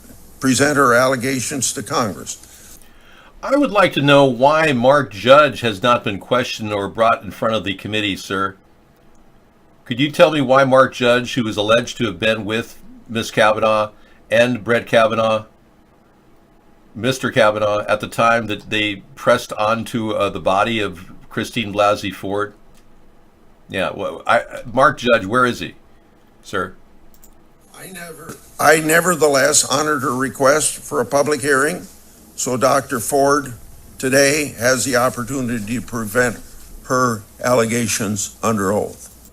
her allegations to Congress.
I would like to know why Mark Judge has not been questioned or brought in front of the committee, sir. Could you tell me why Mark Judge, who is alleged to have been with Ms. Kavanaugh and Brett Kavanaugh, Mr. Kavanaugh, at the time that they pressed onto the body of Christine Blasey Ford? Yeah, well, Mark Judge, where is he, sir?
I nevertheless honored her request for a public hearing, so Dr. Ford today has the opportunity to prevent her allegations under oath.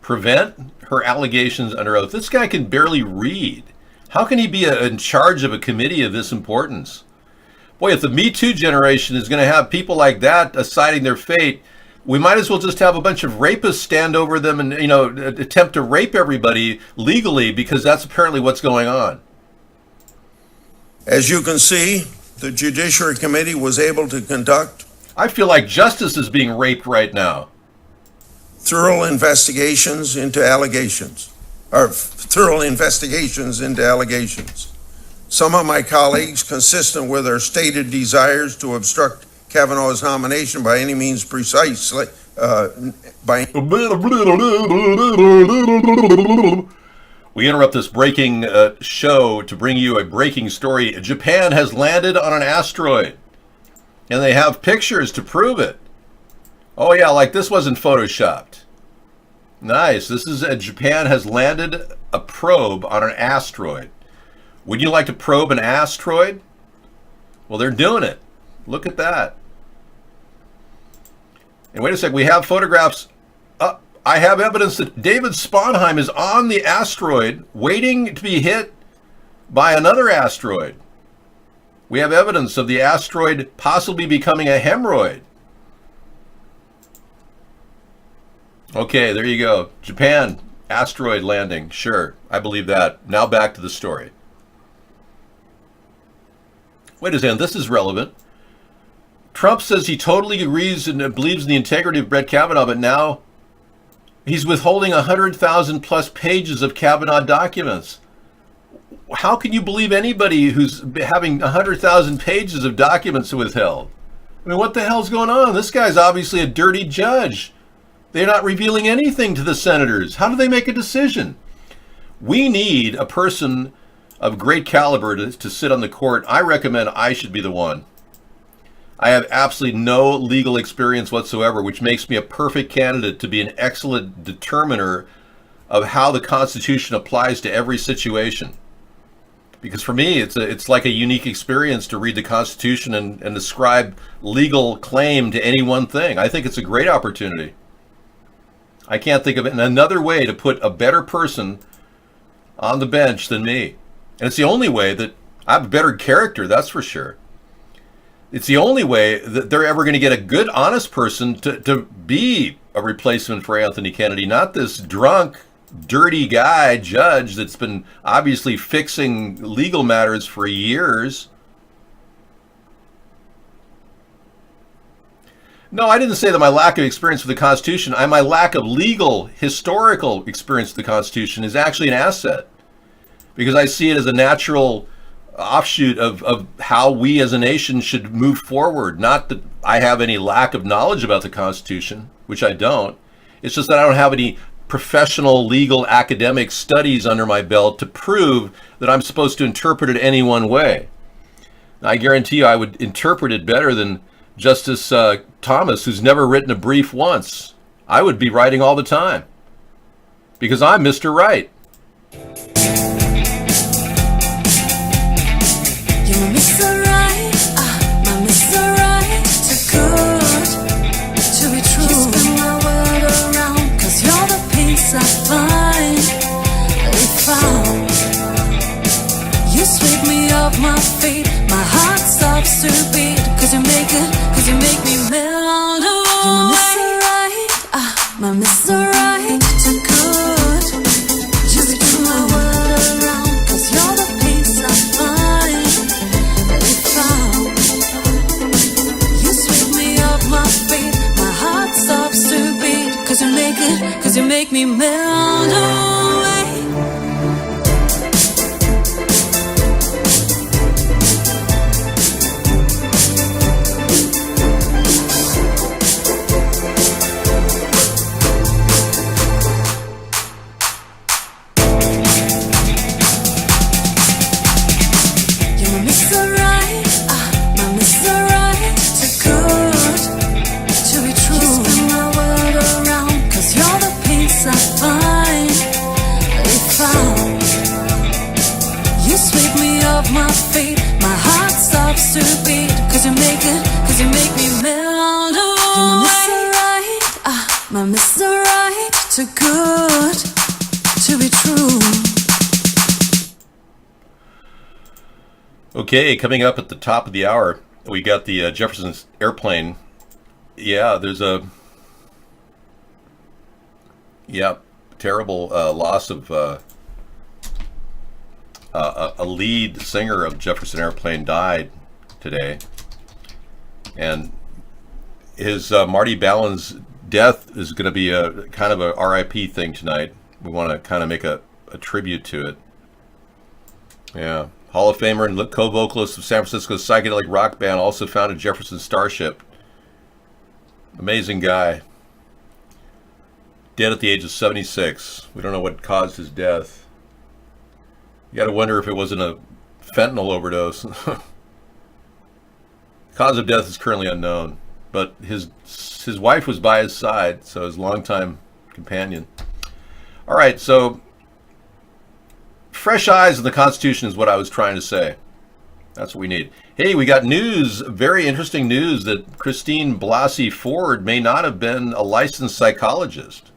Prevent her allegations under oath? This guy can barely read. How can he be in charge of a committee of this importance? Boy, if the Me Too generation is going to have people like that deciding their fate, we might as well just have a bunch of rapists stand over them and, attempt to rape everybody legally, because that's apparently what's going on.
As you can see, the Judiciary Committee was able to conduct...
I feel like justice is being raped right now.
Thorough investigations into allegations. Some of my colleagues, consistent with their stated desires to obstruct Kavanaugh's nomination by any means precisely,
We interrupt this breaking show to bring you a breaking story. Japan has landed on an asteroid, and they have pictures to prove it. Oh yeah, like this wasn't photoshopped. Nice. This is Japan has landed a probe on an asteroid. Would you like to probe an asteroid? Well, they're doing it. Look at that. And wait a sec, we have photographs. I have evidence that David Sponheim is on the asteroid waiting to be hit by another asteroid. We have evidence of the asteroid possibly becoming a hemorrhoid. Okay, there you go. Japan, asteroid landing. Sure, I believe that. Now back to the story. Wait a second, this is relevant. Trump says he totally agrees and believes in the integrity of Brett Kavanaugh, but now he's withholding 100,000 plus pages of Kavanaugh documents. How can you believe anybody who's having 100,000 pages of documents withheld? I mean, what the hell's going on? This guy's obviously a dirty judge. They're not revealing anything to the senators. How do they make a decision? We need a person of great caliber to sit on the court. I recommend I should be the one. I have absolutely no legal experience whatsoever, which makes me a perfect candidate to be an excellent determiner of how the Constitution applies to every situation. Because for me, it's like a unique experience to read the Constitution and ascribe legal claim to any one thing. I think it's a great opportunity. I can't think of another way to put a better person on the bench than me. And it's the only way that I have a better character, that's for sure. It's the only way that they're ever going to get a good, honest person to be a replacement for Anthony Kennedy, not this drunk, dirty guy judge that's been obviously fixing legal matters for years. No, I didn't say that my lack of experience with the Constitution, my lack of legal, historical experience with the Constitution is actually an asset, because I see it as a natural offshoot of how we as a nation should move forward. Not that I have any lack of knowledge about the Constitution, which I don't. It's just that I don't have any professional legal academic studies under my belt to prove that I'm supposed to interpret it any one way. Now, I guarantee you I would interpret it better than Justice Thomas, who's never written a brief once. I would be writing all the time, because I'm Mr. Right.
You sweep me off my feet, my heart stops to beat, cause you make me melt away. You're my Mr. Right, my Mr. Right, too good. make me melt away. You're my Mr. Right, my Mr. Right, too good to be true. You spin my world around, 'cause you're the peace I finally found. You sweep me off my feet, my heart stops to beat, 'cause you make me melt away. You're my Mr. Right, my Mr. Right, too good to be true.
Okay, coming up at the top of the hour, we got the Jefferson's airplane. Yeah, there's a terrible loss of a lead singer of Jefferson Airplane died today, and his Marty Ballin's death is going to be a kind of a RIP thing tonight. We want to kind of make a tribute to it. Yeah. Hall of Famer and co-vocalist of San Francisco's psychedelic rock band, also founded Jefferson Starship. Amazing guy. Dead at the age of 76. We don't know what caused his death. You got to wonder if it wasn't a fentanyl overdose. Cause of death is currently unknown, but his wife was by his side, so his longtime companion. All right, so fresh eyes on the Constitution is what I was trying to say. That's what we need. Hey, we got news, very interesting news, that Christine Blasey Ford may not have been a licensed psychologist.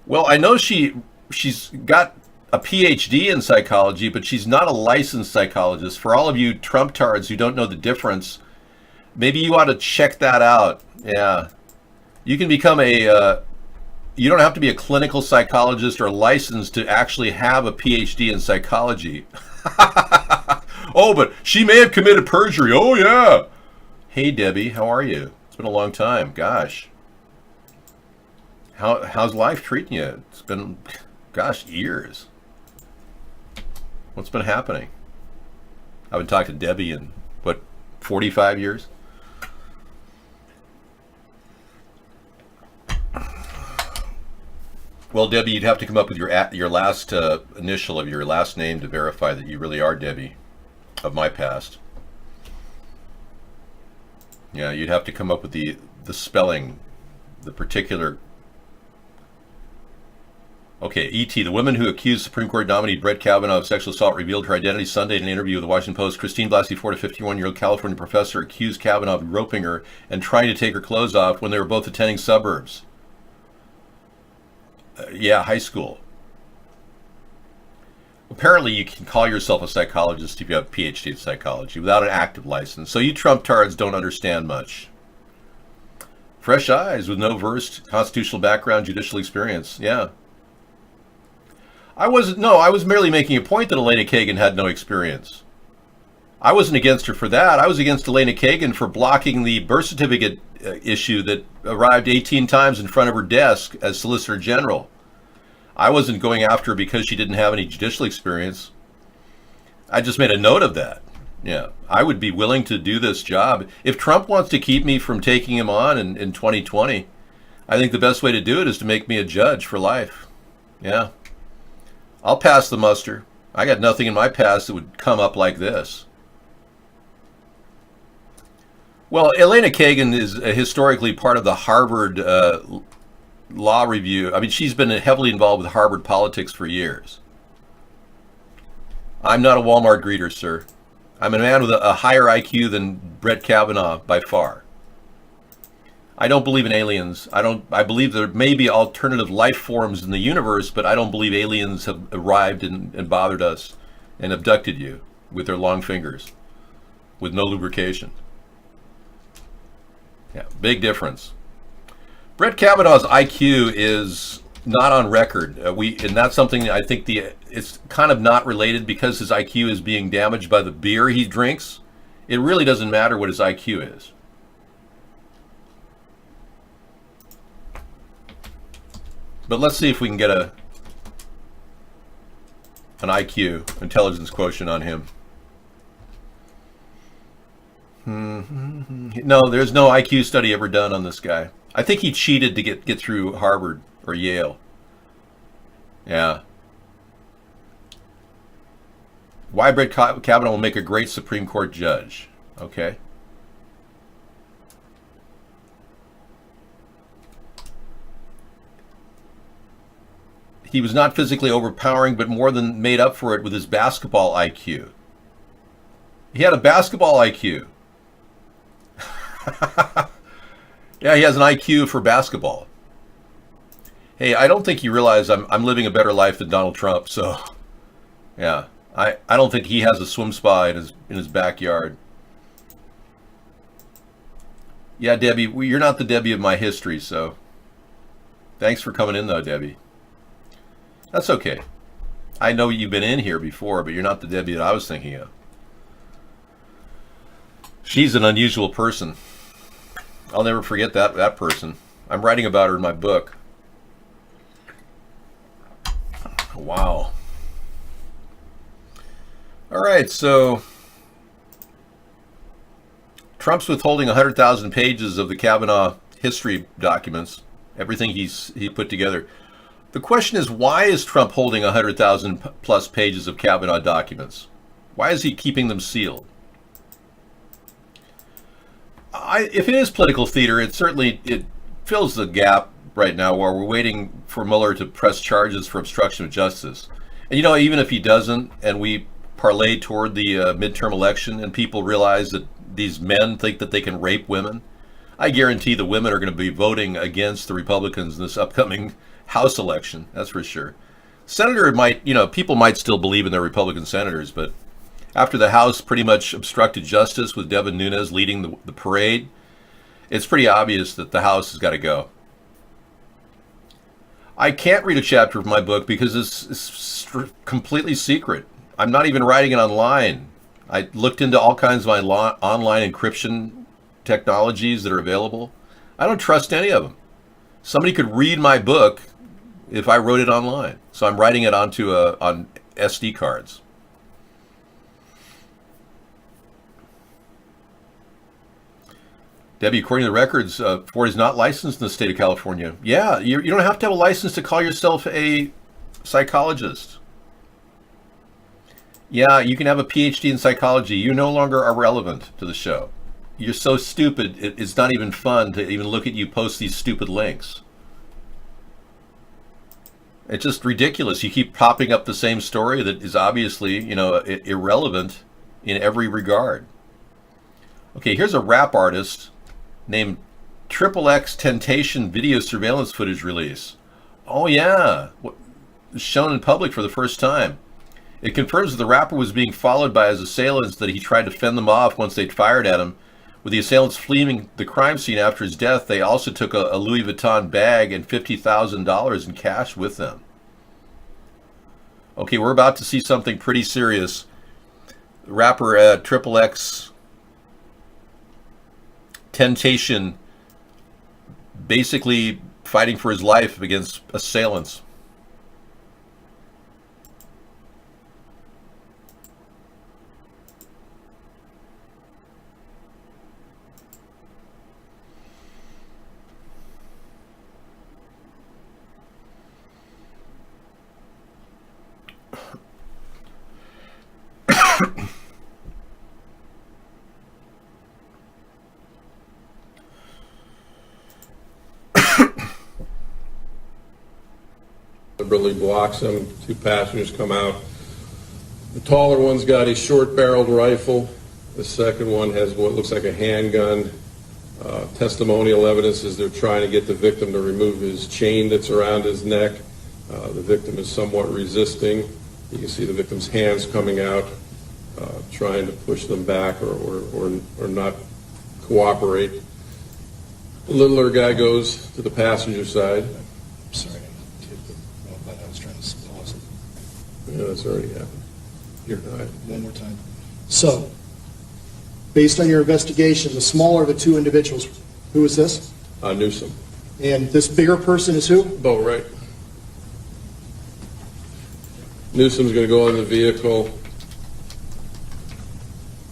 Well, I know she's got a PhD in psychology, but she's not a licensed psychologist. For all of you Trump-tards who don't know the difference, maybe you ought to check that out. Yeah. You can become you don't have to be a clinical psychologist or licensed to actually have a PhD in psychology. Oh, but she may have committed perjury. Oh, yeah. Hey, Debbie, how are you? It's been a long time. Gosh. How's life treating you? It's been, gosh, years. What's been happening? I haven't talked to Debbie in, 45 years? Well, Debbie, you'd have to come up with your last initial of your last name to verify that you really are Debbie of my past. Yeah, you'd have to come up with the spelling, the particular. Okay, E.T., the woman who accused Supreme Court nominee Brett Kavanaugh of sexual assault revealed her identity Sunday in an interview with the Washington Post. Christine Blasey Ford, a 51-year-old California professor, accused Kavanaugh of groping her and trying to take her clothes off when they were both attending suburbs. High school. Apparently, you can call yourself a psychologist if you have a PhD in psychology without an active license. So you Trump-tards don't understand much. Fresh eyes with no versed constitutional background, judicial experience. Yeah. I was merely making a point that Elena Kagan had no experience. I wasn't against her for that. I was against Elena Kagan for blocking the birth certificate issue that arrived 18 times in front of her desk as Solicitor General. I wasn't going after her because she didn't have any judicial experience. I just made a note of that. Yeah, I would be willing to do this job. If Trump wants to keep me from taking him on in 2020, I think the best way to do it is to make me a judge for life. Yeah. I'll pass the muster. I got nothing in my past that would come up like this. Well, Elena Kagan is historically part of the Harvard Law Review. I mean, she's been heavily involved with Harvard politics for years. I'm not a Walmart greeter, sir. I'm a man with a higher IQ than Brett Kavanaugh by far. I don't believe in aliens. I believe there may be alternative life forms in the universe, but I don't believe aliens have arrived and bothered us and abducted you with their long fingers with no lubrication. Yeah, big difference. Brett Kavanaugh's IQ is not on record. And that's something I think it's kind of not related because his IQ is being damaged by the beer he drinks. It really doesn't matter what his IQ is. But let's see if we can get an IQ, intelligence quotient on him. No, there's no IQ study ever done on this guy. I think he cheated to get through Harvard or Yale. Yeah. Why Brett Kavanaugh will make a great Supreme Court judge. Okay. He was not physically overpowering, but more than made up for it with his basketball IQ. He had a basketball IQ. Yeah, he has an IQ for basketball. Hey, I don't think you realize I'm living a better life than Donald Trump, so yeah. I don't think he has a swim spa in his backyard. Yeah, Debbie, you're not the Debbie of my history, so thanks for coming in though, Debbie. That's okay. I know you've been in here before, but you're not the Debbie that I was thinking of. She's an unusual person. I'll never forget that person. I'm writing about her in my book. Wow. All right, so Trump's withholding 100,000 pages of the Kavanaugh history documents, everything he put together. The question is, why is Trump holding 100,000 plus pages of Kavanaugh documents? Why is he keeping them sealed? If it is political theater, it fills the gap right now while we're waiting for Mueller to press charges for obstruction of justice. And you know, even if he doesn't, and we parlay toward the midterm election, and people realize that these men think that they can rape women, I guarantee the women are going to be voting against the Republicans in this upcoming House election. That's for sure. Senator people might still believe in their Republican senators, but after the House pretty much obstructed justice with Devin Nunes leading the parade, it's pretty obvious that the House has got to go. I can't read a chapter of my book because it's completely secret. I'm not even writing it online. I looked into all kinds of online encryption technologies that are available. I don't trust any of them. Somebody could read my book if I wrote it online. So I'm writing it on SD cards. Debbie, according to the records, Ford is not licensed in the state of California. Yeah, you don't have to have a license to call yourself a psychologist. Yeah, you can have a PhD in psychology. You no longer are relevant to the show. You're so stupid, it's not even fun to even look at you post these stupid links. It's just ridiculous. You keep popping up the same story that is obviously, irrelevant in every regard. Okay, here's a rap artist named XXX Temptation video surveillance footage release. Oh yeah, shown in public for the first time. It confirms that the rapper was being followed by his assailants, that he tried to fend them off once they'd fired at him. With the assailants fleeing the crime scene after his death, they also took a Louis Vuitton bag and $50,000 in cash with them. Okay, we're about to see something pretty serious. The rapper XXX Temptation basically fighting for his life against assailants.
Deliberately blocks him. Two passengers come out. The taller one's got a short-barreled rifle. The second one has what looks like a handgun. Testimonial evidence is they're trying to get the victim to remove his chain that's around his neck. The victim is somewhat resisting. You can see the victim's hands coming out, trying to push them back or not cooperate. The littler guy goes to the passenger side.
Sorry, I was trying to pause it.
Yeah, that's already happened.
Here, one more time. So, based on your investigation, the smaller of the two individuals, who is this?
Newsom.
And this bigger person is who?
Bo Wright. Newsom's going to go in the vehicle.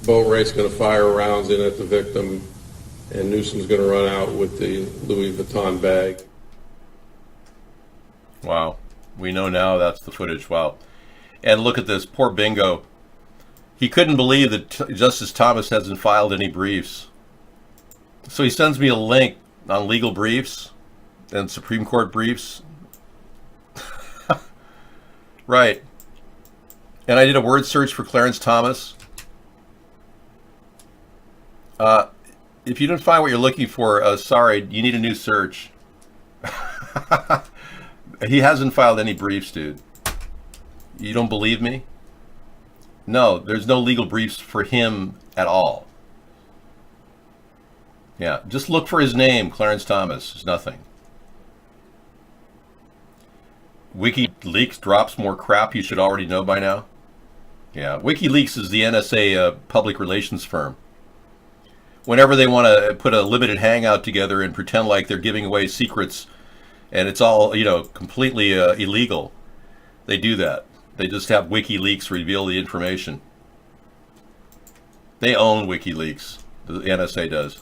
Boatwright's going to fire rounds in at the victim, and Newsom's going to run out with the Louis Vuitton bag.
Wow. We know now that's the footage. Wow. And look at this. Poor Bingo. He couldn't believe that Justice Thomas hasn't filed any briefs. So he sends me a link on legal briefs and Supreme Court briefs. Right. And I did a word search for Clarence Thomas. If you didn't find what you're looking for, sorry, you need a new search. He hasn't filed any briefs, dude. You don't believe me? No, there's no legal briefs for him at all. Yeah, just look for his name, Clarence Thomas. There's nothing. WikiLeaks drops more crap you should already know by now. Yeah, WikiLeaks is the NSA public relations firm. Whenever they want to put a limited hangout together and pretend like they're giving away secrets, and it's all, completely illegal, they do that. They just have WikiLeaks reveal the information. They own WikiLeaks. The NSA does.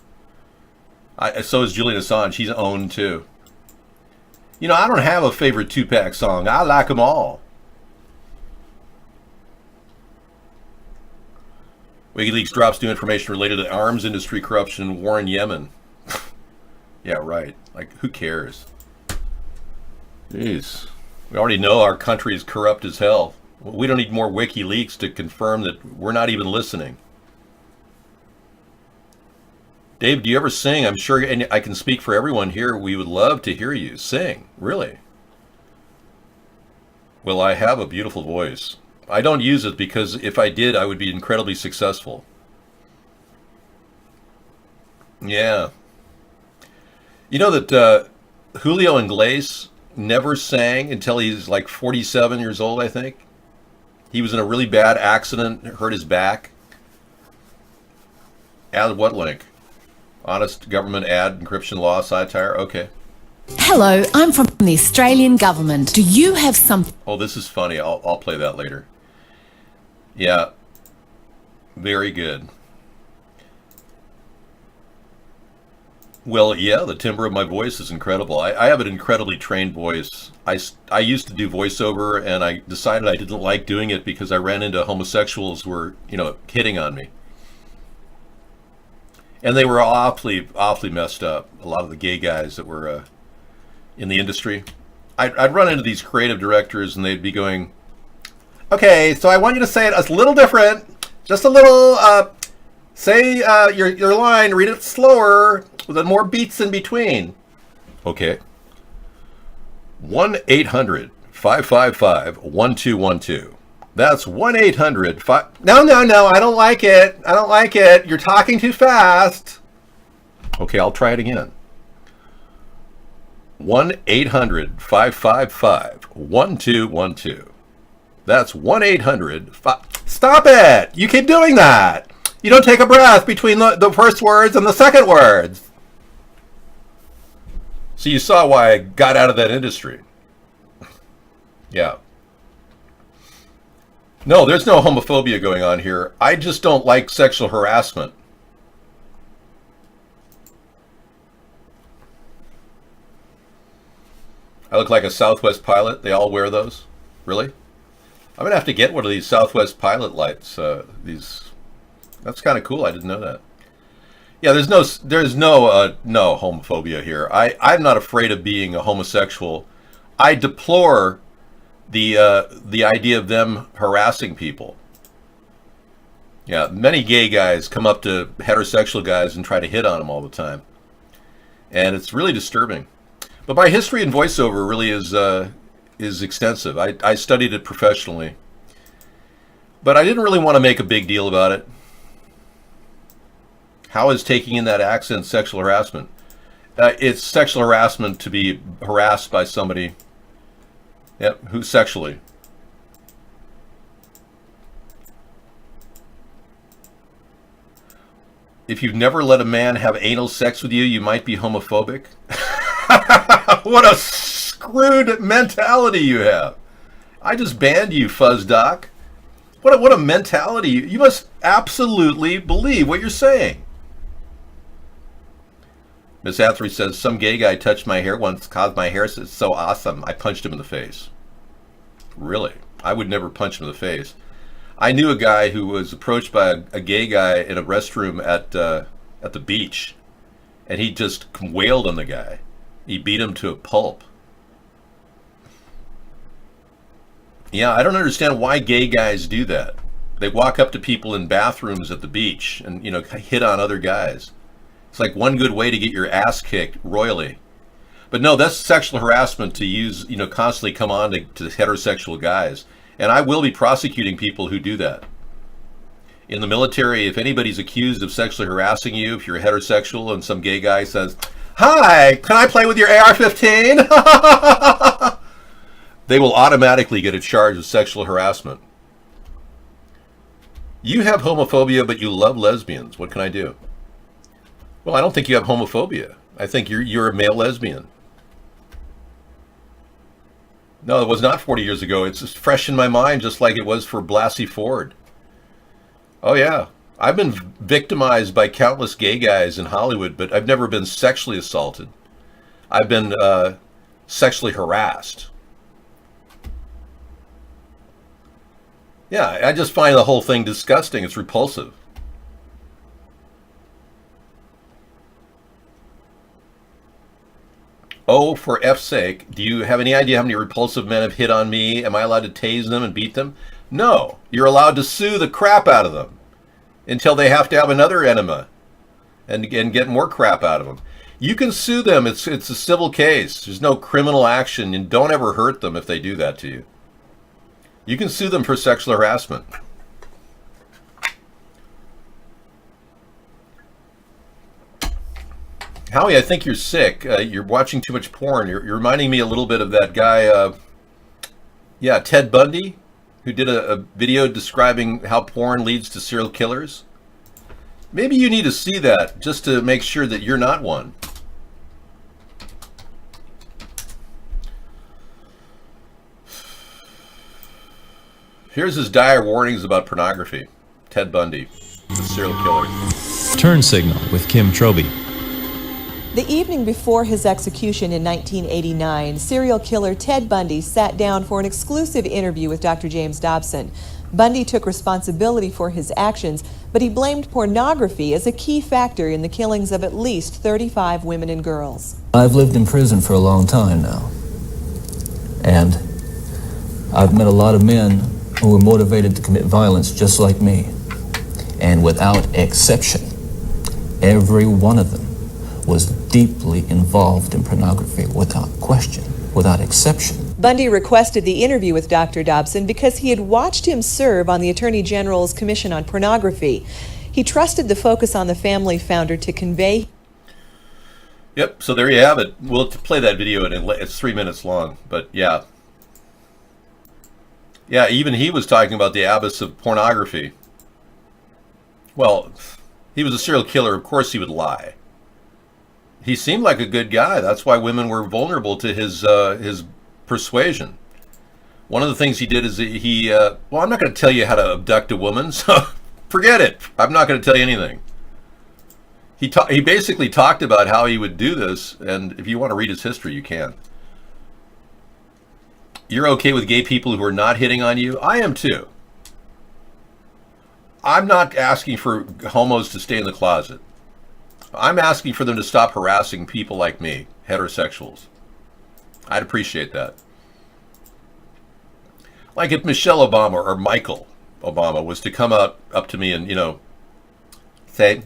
So is Julian Assange. He's owned too. I don't have a favorite Tupac song. I like them all. WikiLeaks drops new information related to arms industry corruption and war in Yemen. Yeah, right. Like, who cares? Jeez. We already know our country is corrupt as hell. We don't need more WikiLeaks to confirm that we're not even listening. Dave, do you ever sing? I'm sure, and I can speak for everyone here, we would love to hear you sing. Really? Well, I have a beautiful voice. I don't use it because if I did, I would be incredibly successful. Yeah. You know that Julio Iglesias never sang until he's like 47 years old, I think. He was in a really bad accident, hurt his back. Add what link? Honest government ad, encryption law, satire? Okay.
Hello, I'm from the Australian government. Do you have some...
Oh, this is funny. I'll play that later. Yeah. Very good. Well, yeah, the timbre of my voice is incredible. I have an incredibly trained voice. I used to do voiceover, and I decided I didn't like doing it because I ran into homosexuals who were, hitting on me. And they were awfully messed up. A lot of the gay guys that were in the industry. I'd run into these creative directors, and they'd be going, okay, so I want you to say it a little different. Just a little, say your line, read it slower, with more beats in between. Okay. 1-800-555-1212. That's 1-800-5... No, I don't like it. I don't like it. You're talking too fast. Okay, I'll try it again. 1-800-555-1212. That's 1-800-5... Stop it! You keep doing that! You don't take a breath between the first words and the second words. So you saw why I got out of that industry. Yeah. No, there's no homophobia going on here. I just don't like sexual harassment. I look like a Southwest pilot. They all wear those. Really? I'm going to have to get one of these Southwest pilot lights. That's kind of cool. I didn't know that. Yeah, there's no homophobia here. I'm not afraid of being a homosexual. I deplore the idea of them harassing people. Yeah, many gay guys come up to heterosexual guys and try to hit on them all the time, and it's really disturbing. But my history in voiceover really is extensive. I studied it professionally, but I didn't really want to make a big deal about it. How is taking in that accent sexual harassment? It's sexual harassment to be harassed by somebody. Yep, who sexually. If you've never let a man have anal sex with you, you might be homophobic. What a screwed mentality you have. I just banned you, Fuzz Doc. What a mentality. You must absolutely believe what you're saying. Miss Athery says, some gay guy touched my hair once, caused my hair so awesome, I punched him in the face. Really? I would never punch him in the face. I knew a guy who was approached by a gay guy in a restroom at the beach, and he just wailed on the guy. He beat him to a pulp. Yeah, I don't understand why gay guys do that. They walk up to people in bathrooms at the beach and, you know, hit on other guys. It's like one good way to get your ass kicked royally. But no, that's sexual harassment to use, you know, constantly come on to heterosexual guys. And I will be prosecuting people who do that. In the military, if anybody's accused of sexually harassing you, if you're heterosexual and some gay guy says, "Hi, can I play with your AR-15?" They will automatically get a charge of sexual harassment. You have homophobia, but you love lesbians. What can I do? Well, I don't think you have homophobia. I think you're a male lesbian. No, it was not 40 years ago. It's just fresh in my mind, just like it was for Blasey Ford. Oh, yeah. I've been victimized by countless gay guys in Hollywood, but I've never been sexually assaulted. I've been sexually harassed. Yeah, I just find the whole thing disgusting. It's repulsive. Oh, for F's sake, do you have any idea how many repulsive men have hit on me? Am I allowed to tase them and beat them? No, you're allowed to sue the crap out of them until they have to have another enema and get more crap out of them. You can sue them. It's a civil case. There's no criminal action, and don't ever hurt them if they do that to you. You can sue them for sexual harassment. Howie, I think you're sick. You're watching too much porn. You're reminding me a little bit of that guy, Ted Bundy, who did a video describing how porn leads to serial killers. Maybe you need to see that just to make sure that you're not one. Here's his dire warnings about pornography. Ted Bundy, the serial killer.
Turn Signal with Kim Troby.
The evening before his execution in 1989, serial killer Ted Bundy sat down for an exclusive interview with Dr. James Dobson. Bundy took responsibility for his actions, but he blamed pornography as a key factor in the killings of at least 35 women and girls.
I've lived in prison for a long time now, and I've met a lot of men who were motivated to commit violence just like me. And without exception, every one of them was deeply involved in pornography, without question, without exception.
Bundy requested the interview with Dr. Dobson because he had watched him serve on the Attorney General's Commission on Pornography. He trusted the focus on the family founder to convey.
Yep, so there you have it. We'll play that video, and it's 3 minutes long, but yeah. Yeah, even he was talking about the abyss of pornography. Well, he was a serial killer. Of course he would lie. He seemed like a good guy. That's why women were vulnerable to his persuasion. One of the things he did is well, I'm not going to tell you how to abduct a woman, so forget it. I'm not going to tell you anything. He basically talked about how he would do this, and if you want to read his history, you can. You're okay with gay people who are not hitting on you? I am too. I'm not asking for homos to stay in the closet. I'm asking for them to stop harassing people like me, heterosexuals. I'd appreciate that. Like if Michelle Obama or Michael Obama was to come up to me and, say,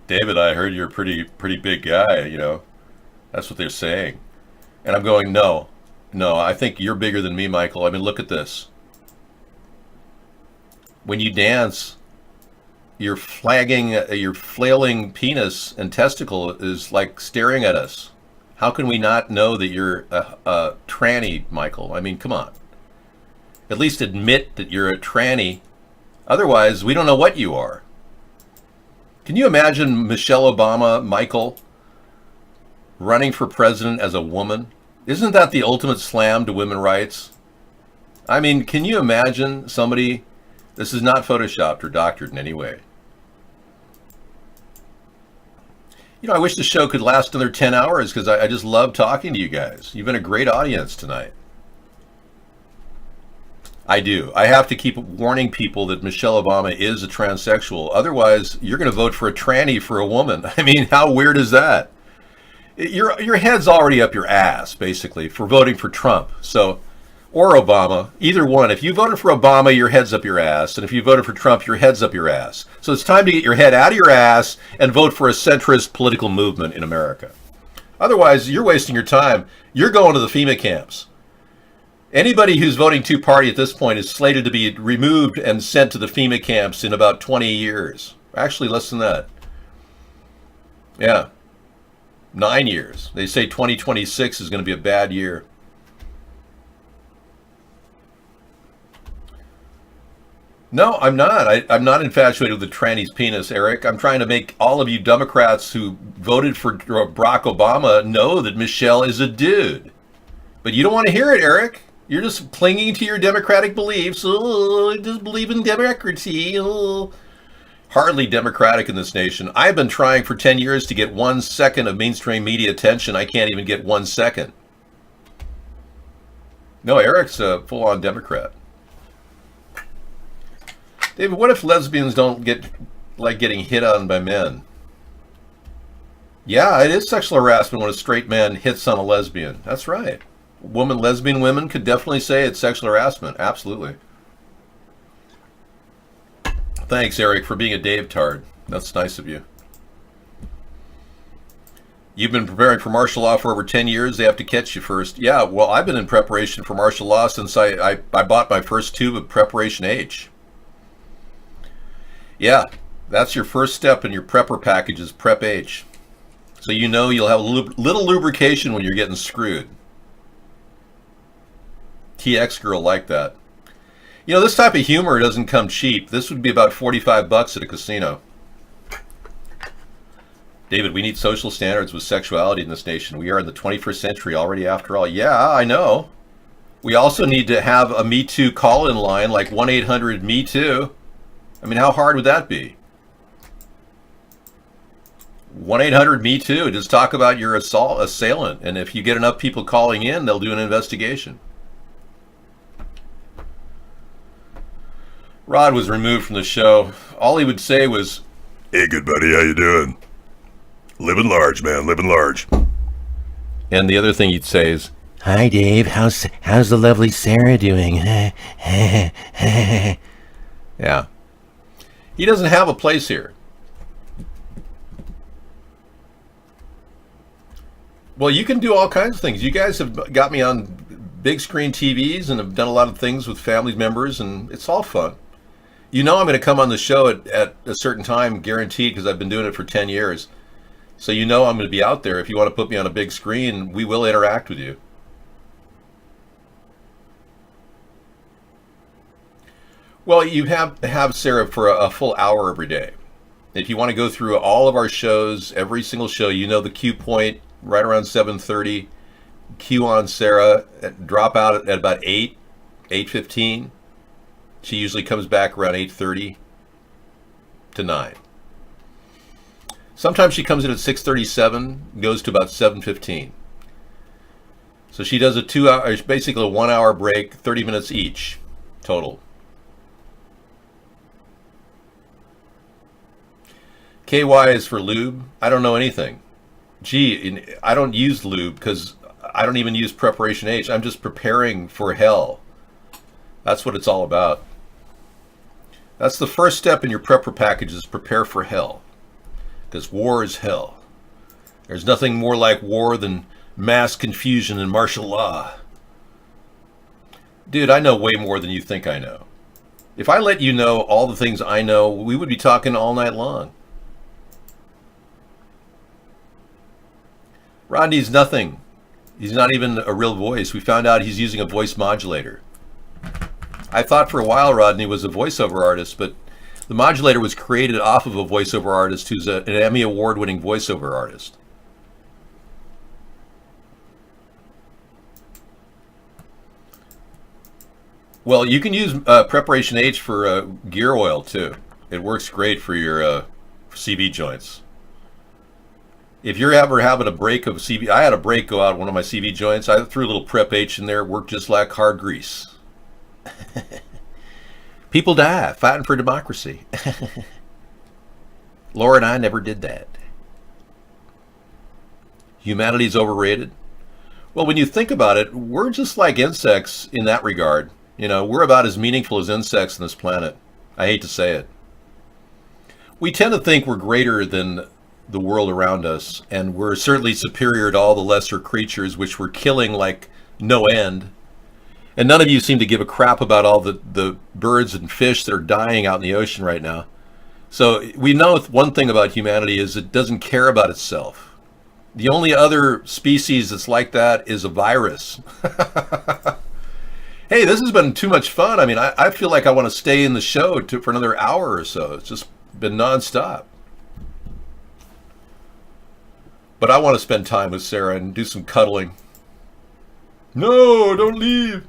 "David, I heard you're a pretty big guy, That's what they're saying. And I'm going, no, I think you're bigger than me, Michael. I mean, look at this. When you dance, your flailing penis and testicle is like staring at us. How can we not know that you're a tranny, Michael? I mean, come on. At least admit that you're a tranny. Otherwise, we don't know what you are. Can you imagine Michelle Obama, Michael, running for president as a woman? Isn't that the ultimate slam to women's rights? I mean, can you imagine somebody, this is not photoshopped or doctored in any way. You know, I wish the show could last another 10 hours because I just love talking to you guys. You've been a great audience tonight. I do. I have to keep warning people that Michelle Obama is a transsexual. Otherwise, you're going to vote for a tranny for a woman. I mean, how weird is that? Your head's already up your ass, basically, for voting for Trump. So, or Obama, either one. If you voted for Obama, your head's up your ass. And if you voted for Trump, your head's up your ass. So it's time to get your head out of your ass and vote for a centrist political movement in America. Otherwise, you're wasting your time. You're going to the FEMA camps. Anybody who's voting two-party at this point is slated to be removed and sent to the FEMA camps in about 20 years. Actually, less than that. Yeah. 9 years. They say 2026 is going to be a bad year. No, I'm not. I'm not infatuated with the tranny's penis, Eric. I'm trying to make all of you Democrats who voted for Barack Obama know that Michelle is a dude. But you don't want to hear it, Eric. You're just clinging to your democratic beliefs. Oh, I just believe in democracy. Oh. Hardly democratic in this nation. I've been trying for 10 years to get 1 second of mainstream media attention. I can't even get 1 second. No, Eric's a full-on Democrat. David, what if lesbians don't get like getting hit on by men? Yeah, it is sexual harassment when a straight man hits on a lesbian. That's right. Lesbian women could definitely say it's sexual harassment. Absolutely. Thanks, Eric, for being a Dave Tard. That's nice of you. You've been preparing for martial law for over 10 years. They have to catch you first. Yeah, well, I've been in preparation for martial law since I bought my first tube of Preparation H. Yeah, that's your first step in your prepper package is Prep H. So you know you'll have a little lubrication when you're getting screwed. TX girl like that. You know, this type of humor doesn't come cheap. This would be about $45 at a casino. David, we need social standards with sexuality in this nation. We are in the 21st century already after all. Yeah, I know. We also need to have a Me Too call-in line like 1-800-ME-TOO. I mean, how hard would that be? 1-800-ME-TOO. Just talk about your assailant. And if you get enough people calling in, they'll do an investigation. Rod was removed from the show. All he would say was, "Hey, good buddy, how you doing? Living large, man, living large." And the other thing he'd say is, "Hi, Dave. How's the lovely Sarah doing?" Yeah. He doesn't have a place here. Well, you can do all kinds of things. You guys have got me on big screen TVs and have done a lot of things with family members, and it's all fun. You know I'm going to come on the show at a certain time, guaranteed, because I've been doing it for 10 years. So you know I'm going to be out there. If you want to put me on a big screen, we will interact with you. Well, you have Sarah for a full hour every day. If you want to go through all of our shows, every single show, you know the cue point right around 7:30. Cue on Sarah, drop out at about 8:15. She usually comes back around 8:30 to 9. Sometimes she comes in at 6:37, goes to about 7:15. So she does a 2 hour, basically a 1 hour break, 30 minutes each total. KY is for lube. I don't know anything. Gee, I don't use lube because I don't even use Preparation H. I'm just preparing for hell. That's what it's all about. That's the first step in your prepper package is prepare for hell. Because war is hell. There's nothing more like war than mass confusion and martial law. Dude, I know way more than you think I know. If I let you know all the things I know, we would be talking all night long. Rodney's nothing. He's not even a real voice. We found out he's using a voice modulator. I thought for a while Rodney was a voiceover artist, but the modulator was created off of a voiceover artist who's an Emmy award-winning voiceover artist. Well, you can use Preparation H for gear oil too. It works great for your CV joints. If you're ever having a break of CV, I had a break go out one of my CV joints. I threw a little Prep H in there. Worked just like hard grease. People die fighting for democracy. Laura and I never did that. Humanity's overrated. Well, when you think about it, we're just like insects in that regard. You know, we're about as meaningful as insects on this planet. I hate to say it. We tend to think we're greater than the world around us, and we're certainly superior to all the lesser creatures which we're killing like no end. And none of you seem to give a crap about all the birds and fish that are dying out in the ocean right now. So we know one thing about humanity is it doesn't care about itself. The only other species that's like that is a virus. Hey, this has been too much fun. I mean, I feel like I want to stay in the show for another hour or so. It's just been nonstop. But I want to spend time with Sarah and do some cuddling. No, don't leave.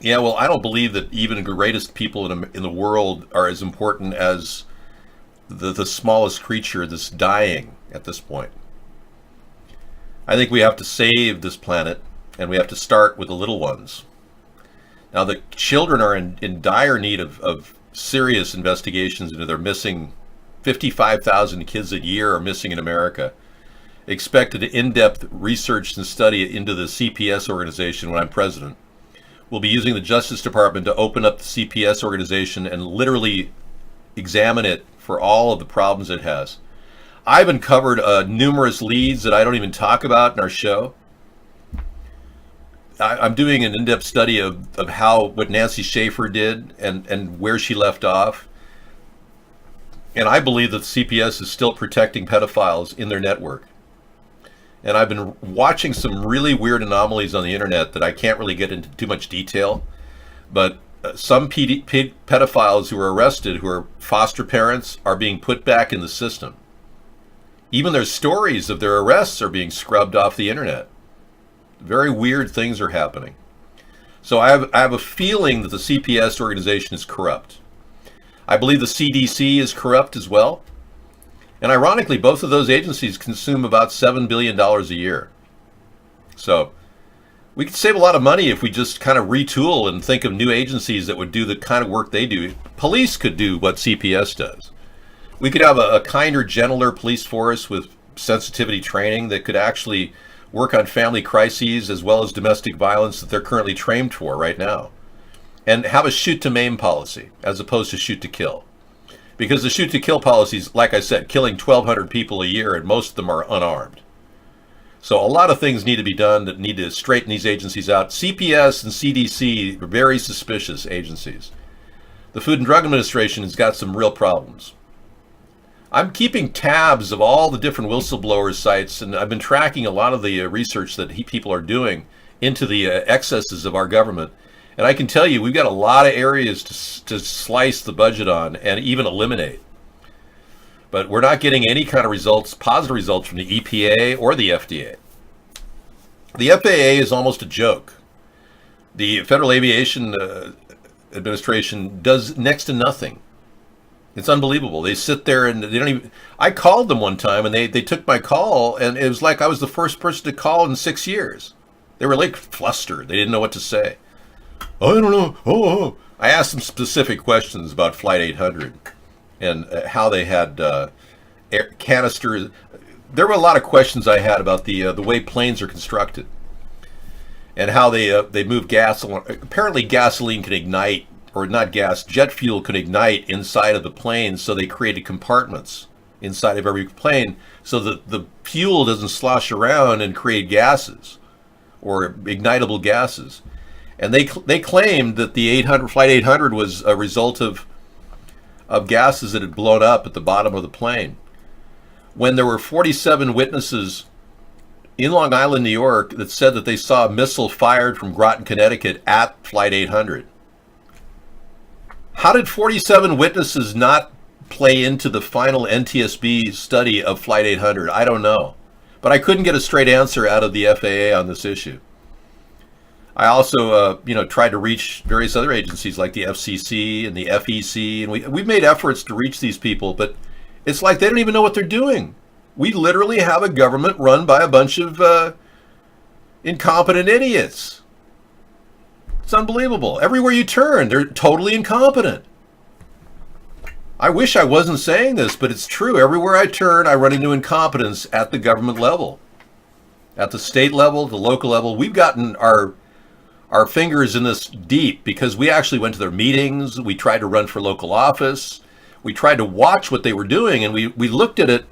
Yeah, well, I don't believe that even the greatest people in the world are as important as the smallest creature that's dying at this point. I think we have to save this planet, and we have to start with the little ones. Now, the children are in dire need of serious investigations into their missing. 55,000 kids a year are missing in America. Expected in-depth research and study into the CPS organization when I'm president. We'll be using the Justice Department to open up the CPS organization and literally examine it for all of the problems it has. I've uncovered numerous leads that I don't even talk about in our show. I'm doing an in-depth study of what Nancy Schaefer did and where she left off. And I believe that CPS is still protecting pedophiles in their network. And I've been watching some really weird anomalies on the internet that I can't really get into too much detail. But some pedophiles who are arrested, who are foster parents, are being put back in the system. Even their stories of their arrests are being scrubbed off the internet. Very weird things are happening. So I have a feeling that the CPS organization is corrupt. I believe the CDC is corrupt as well. And ironically, both of those agencies consume about $7 billion a year. So we could save a lot of money if we just kind of retool and think of new agencies that would do the kind of work they do. Police could do what CPS does. We could have a kinder, gentler police force with sensitivity training that could actually work on family crises as well as domestic violence that they're currently trained for right now. And have a shoot to maim policy as opposed to shoot to kill. Because the shoot to kill policies, like I said, killing 1,200 people a year and most of them are unarmed. So a lot of things need to be done that need to straighten these agencies out. CPS and CDC are very suspicious agencies. The Food and Drug Administration has got some real problems. I'm keeping tabs of all the different whistleblower sites, and I've been tracking a lot of the research that people are doing into the excesses of our government. And I can tell you, we've got a lot of areas to slice the budget on and even eliminate. But we're not getting any kind of results, positive results from the EPA or the FDA. The FAA is almost a joke. The Federal Aviation Administration does next to nothing. It's unbelievable. They sit there and they don't even... I called them one time and they took my call, and it was like I was the first person to call in 6 years. They were like flustered. They didn't know what to say. I don't know. Oh. I asked them specific questions about Flight 800 and how they had air canisters. There were a lot of questions I had about the way planes are constructed and how they move gasoline. Apparently, gasoline can ignite, or not gas, jet fuel can ignite inside of the plane. So they created compartments inside of every plane so that the fuel doesn't slosh around and create gases or ignitable gases. And they claimed that the Flight 800 was a result of gases that had blown up at the bottom of the plane. When there were 47 witnesses in Long Island, New York, that said that they saw a missile fired from Groton, Connecticut at Flight 800. How did 47 witnesses not play into the final NTSB study of Flight 800? I don't know. But I couldn't get a straight answer out of the FAA on this issue. I also, tried to reach various other agencies like the FCC and the FEC, and we've made efforts to reach these people, but it's like they don't even know what they're doing. We literally have a government run by a bunch of incompetent idiots. It's unbelievable. Everywhere you turn, they're totally incompetent. I wish I wasn't saying this, but it's true. Everywhere I turn, I run into incompetence at the government level. At the state level, the local level, we've gotten our fingers in this deep because we actually went to their meetings. We tried to run for local office. We tried to watch what they were doing, and we looked at it.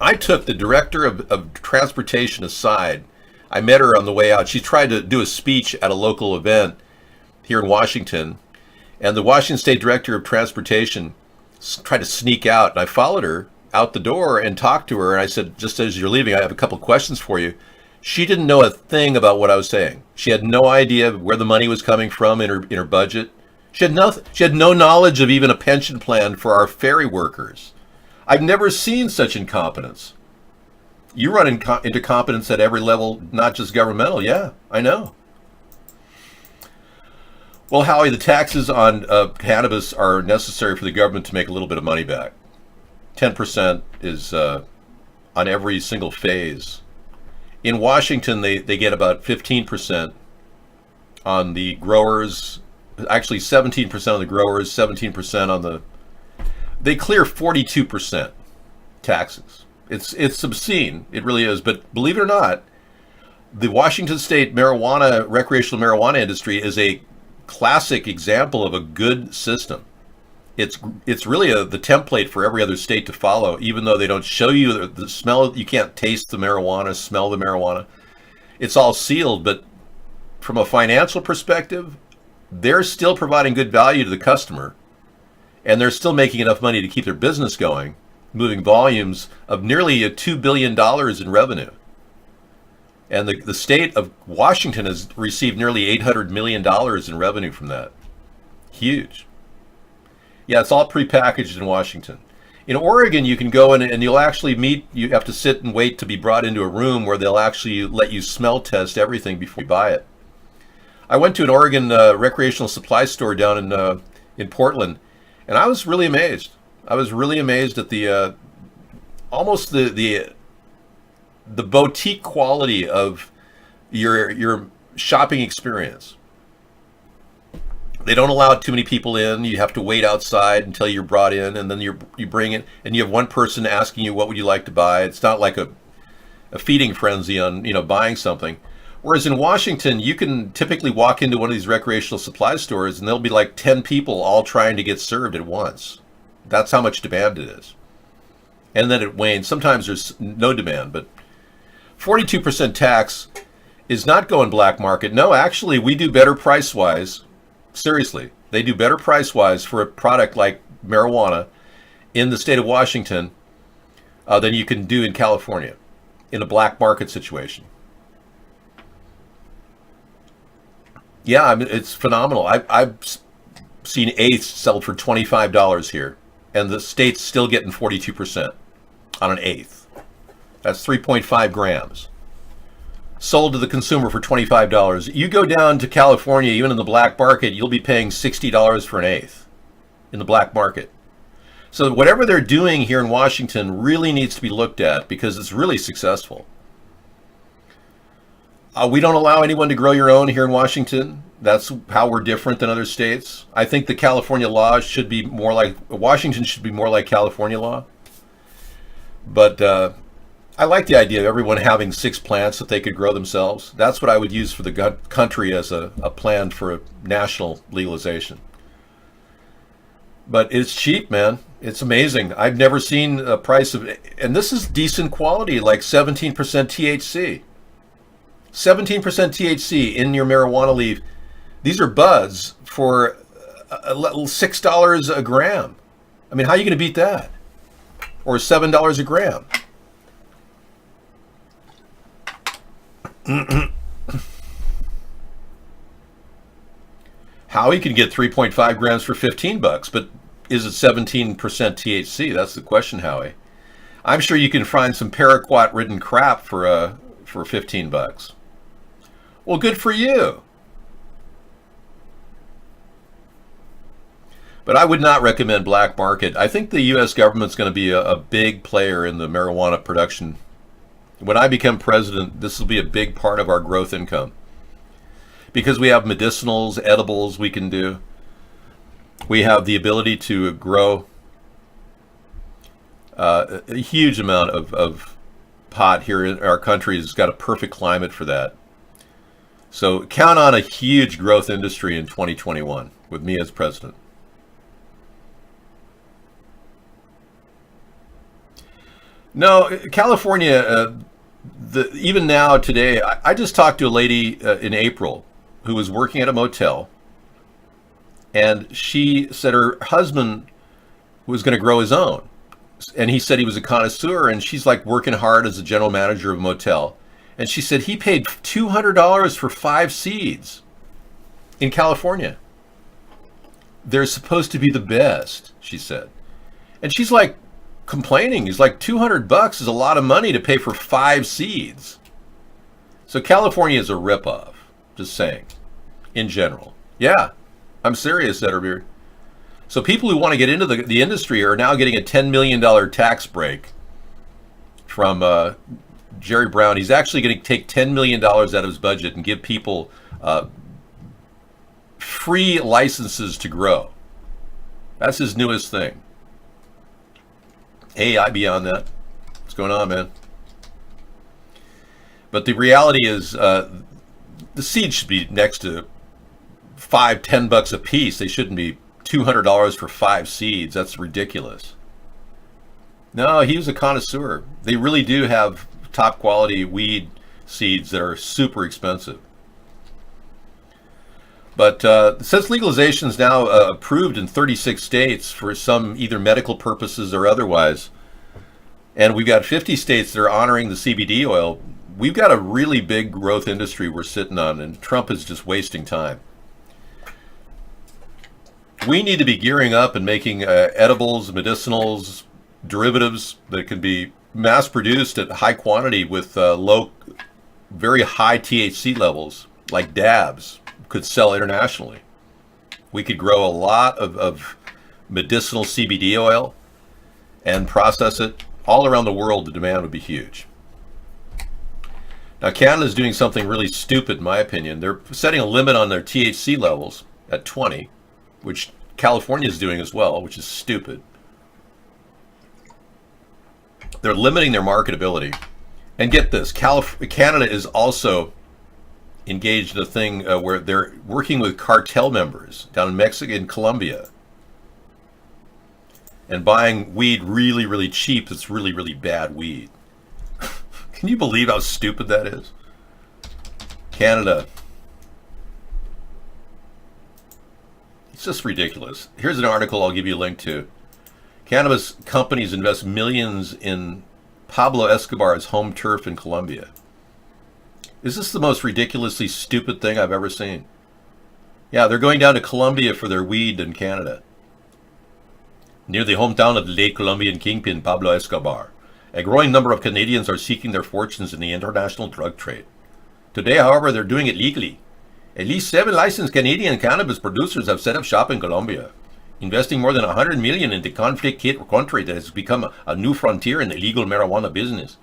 I took the director of transportation aside. I met her on the way out. She tried to do a speech at a local event here in Washington, and the Washington State Director of Transportation tried to sneak out, and I followed her out the door and talked to her, and I said, just as you're leaving, I have a couple questions for you. She didn't know a thing about what I was saying. She had no idea where the money was coming from in her budget. She had no knowledge of even a pension plan for our ferry workers. I've never seen such incompetence. You run into competence at every level, not just governmental. Yeah, I know. Well, Howie, the taxes on cannabis are necessary for the government to make a little bit of money back. 10% is on every single phase. In Washington, they get about 15% on the growers, actually 17% on the growers, 17% on the... They clear 42% taxes. It's obscene. It really is. But believe it or not, the Washington State recreational marijuana industry is a classic example of a good system. It's really the template for every other state to follow, even though they don't show you the smell. You can't taste the marijuana, smell the marijuana. It's all sealed, but from a financial perspective, they're still providing good value to the customer, and they're still making enough money to keep their business going, moving volumes of nearly $2 billion in revenue. And the state of Washington has received nearly $800 million in revenue from that. Huge. Yeah, it's all prepackaged in Washington. In Oregon, you can go in and you'll actually you have to sit and wait to be brought into a room where they'll actually let you smell test everything before you buy it. I went to an Oregon recreational supply store down in Portland, and I was really amazed. I was really amazed at the almost the boutique quality of your shopping experience. They don't allow too many people in. You have to wait outside until you're brought in, and then you bring it, and you have one person asking you, what would you like to buy? It's not like a feeding frenzy on buying something. Whereas in Washington, you can typically walk into one of these recreational supply stores, and there'll be like 10 people all trying to get served at once. That's how much demand it is. And then it wanes. Sometimes there's no demand, but 42% tax is not going black market. No, actually, we do better price-wise. Seriously, they do better price-wise for a product like marijuana in the state of Washington than you can do in California in a black market situation. Yeah, I mean, it's phenomenal. I've seen eighths sold for $25 here, and the state's still getting 42% on an eighth. That's 3.5 grams. Sold to the consumer for $25. You go down to California, even in the black market, you'll be paying $60 for an eighth in the black market. So whatever they're doing here in Washington really needs to be looked at because it's really successful. We don't allow anyone to grow your own here in Washington. That's how we're different than other states. I think the California law should be more like, Washington should be more like California law. But I like the idea of everyone having 6 plants that they could grow themselves. That's what I would use for the country as a plan for a national legalization. But it's cheap, man. It's amazing. I've never seen a price of, and this is decent quality, like 17% THC. 17% THC in your marijuana leaf. These are buds for $6 a gram. I mean, how are you going to beat that? Or $7 a gram? Howie can get 3.5 grams for $15, but is it 17% THC? That's the question, Howie. I'm sure you can find some paraquat-ridden crap for $15. Well, good for you. But I would not recommend black market. I think the U.S. government's going to be a big player in the marijuana production. When I become president, this will be a big part of our growth income. Because we have medicinals, edibles we can do. We have the ability to grow a huge amount of pot here in our country. Has got a perfect climate for that. So count on a huge growth industry in 2021 with me as president. No, California, even now today, I just talked to a lady in April who was working at a motel, and she said her husband was going to grow his own. And he said he was a connoisseur, and she's like working hard as a general manager of a motel. And she said he paid $200 for 5 seeds in California. They're supposed to be the best, she said. And she's like complaining. He's like, $200 is a lot of money to pay for 5 seeds. So California is a ripoff, just saying, in general. Yeah, I'm serious, Zetterbeard. So people who want to get into the industry are now getting a $10 million tax break from Jerry Brown. He's actually going to take $10 million out of his budget and give people free licenses to grow. That's his newest thing. Hey, I'd be on that. What's going on, man? But the reality is the seeds should be next to $5-10 a piece. They shouldn't be $200 for 5 seeds. That's ridiculous. No, he was a connoisseur. They really do have top quality weed seeds that are super expensive. But since legalization is now approved in 36 states for some either medical purposes or otherwise, and we've got 50 states that are honoring the CBD oil, we've got a really big growth industry we're sitting on, and Trump is just wasting time. We need to be gearing up and making edibles, medicinals, derivatives that can be mass produced at high quantity with very high THC levels, like dabs, could sell internationally. We could grow a lot of medicinal CBD oil and process it. All around the world, the demand would be huge. Now, Canada's doing something really stupid, in my opinion. They're setting a limit on their THC levels at 20, which California is doing as well, which is stupid. They're limiting their marketability. And get this, Canada is also engaged in a thing where they're working with cartel members down in Mexico and Colombia and buying weed really, really cheap. It's really, really bad weed. Can you believe how stupid that is? Canada. It's just ridiculous. Here's an article I'll give you a link to. Cannabis companies invest millions in Pablo Escobar's home turf in Colombia. Is this the most ridiculously stupid thing I've ever seen? Yeah, they're going down to Colombia for their weed in Canada. Near the hometown of the late Colombian kingpin Pablo Escobar, a growing number of Canadians are seeking their fortunes in the international drug trade. Today, however, they're doing it legally. At least 7 licensed Canadian cannabis producers have set up shop in Colombia, investing more than $100 million in the conflict-hit country that has become a new frontier in the legal marijuana business.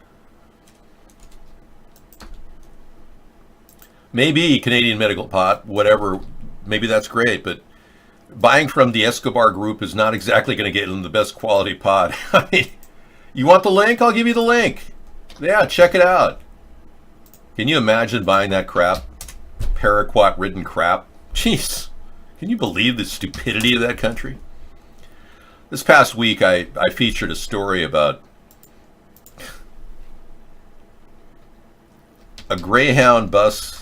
Maybe Canadian medical pot, whatever, maybe that's great, but buying from the Escobar group is not exactly going to get them the best quality pot. I mean, you want the link? I'll give you the link. Yeah, check it out. Can you imagine buying that crap? Paraquat-ridden crap? Jeez, can you believe the stupidity of that country? This past week, I featured a story about a Greyhound bus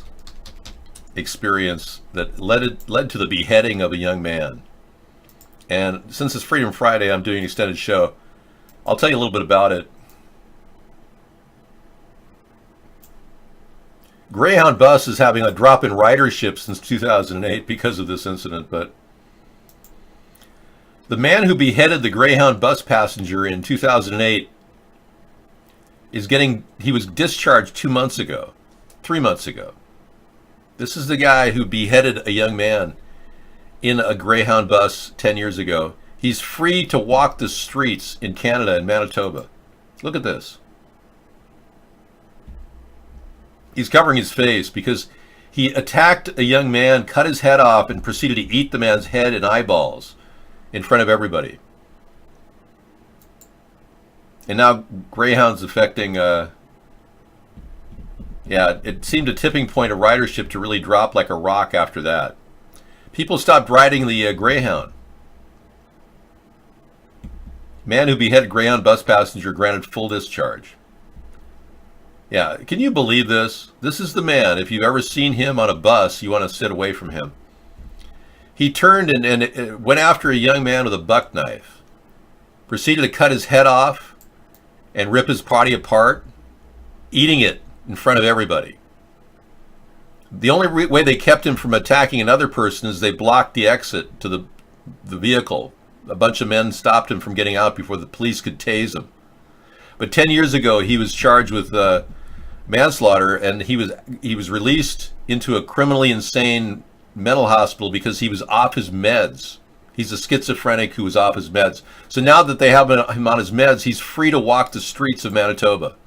experience that led to the beheading of a young man. And since it's Freedom Friday, I'm doing an extended show. I'll tell you a little bit about it. Greyhound bus is having a drop in ridership since 2008 because of this incident, but the man who beheaded the Greyhound bus passenger in 2008 he was discharged 3 months ago. This is the guy who beheaded a young man in a Greyhound bus 10 years ago. He's free to walk the streets in Canada and Manitoba. Look at this. He's covering his face because he attacked a young man, cut his head off, and proceeded to eat the man's head and eyeballs in front of everybody. And now Greyhound's affecting, it seemed a tipping point of ridership to really drop like a rock after that. People stopped riding the Greyhound. Man who beheaded Greyhound bus passenger granted full discharge. Yeah, can you believe this? This is the man. If you've ever seen him on a bus, you want to sit away from him. He turned and went after a young man with a buck knife, proceeded to cut his head off and rip his body apart, eating it in front of everybody. The only way they kept him from attacking another person is they blocked the exit to the vehicle. A bunch of men stopped him from getting out before the police could tase him. But 10 years ago, he was charged with manslaughter, and he was released into a criminally insane mental hospital because he was off his meds. He's a schizophrenic who was off his meds. So now that they have him on his meds, he's free to walk the streets of Manitoba.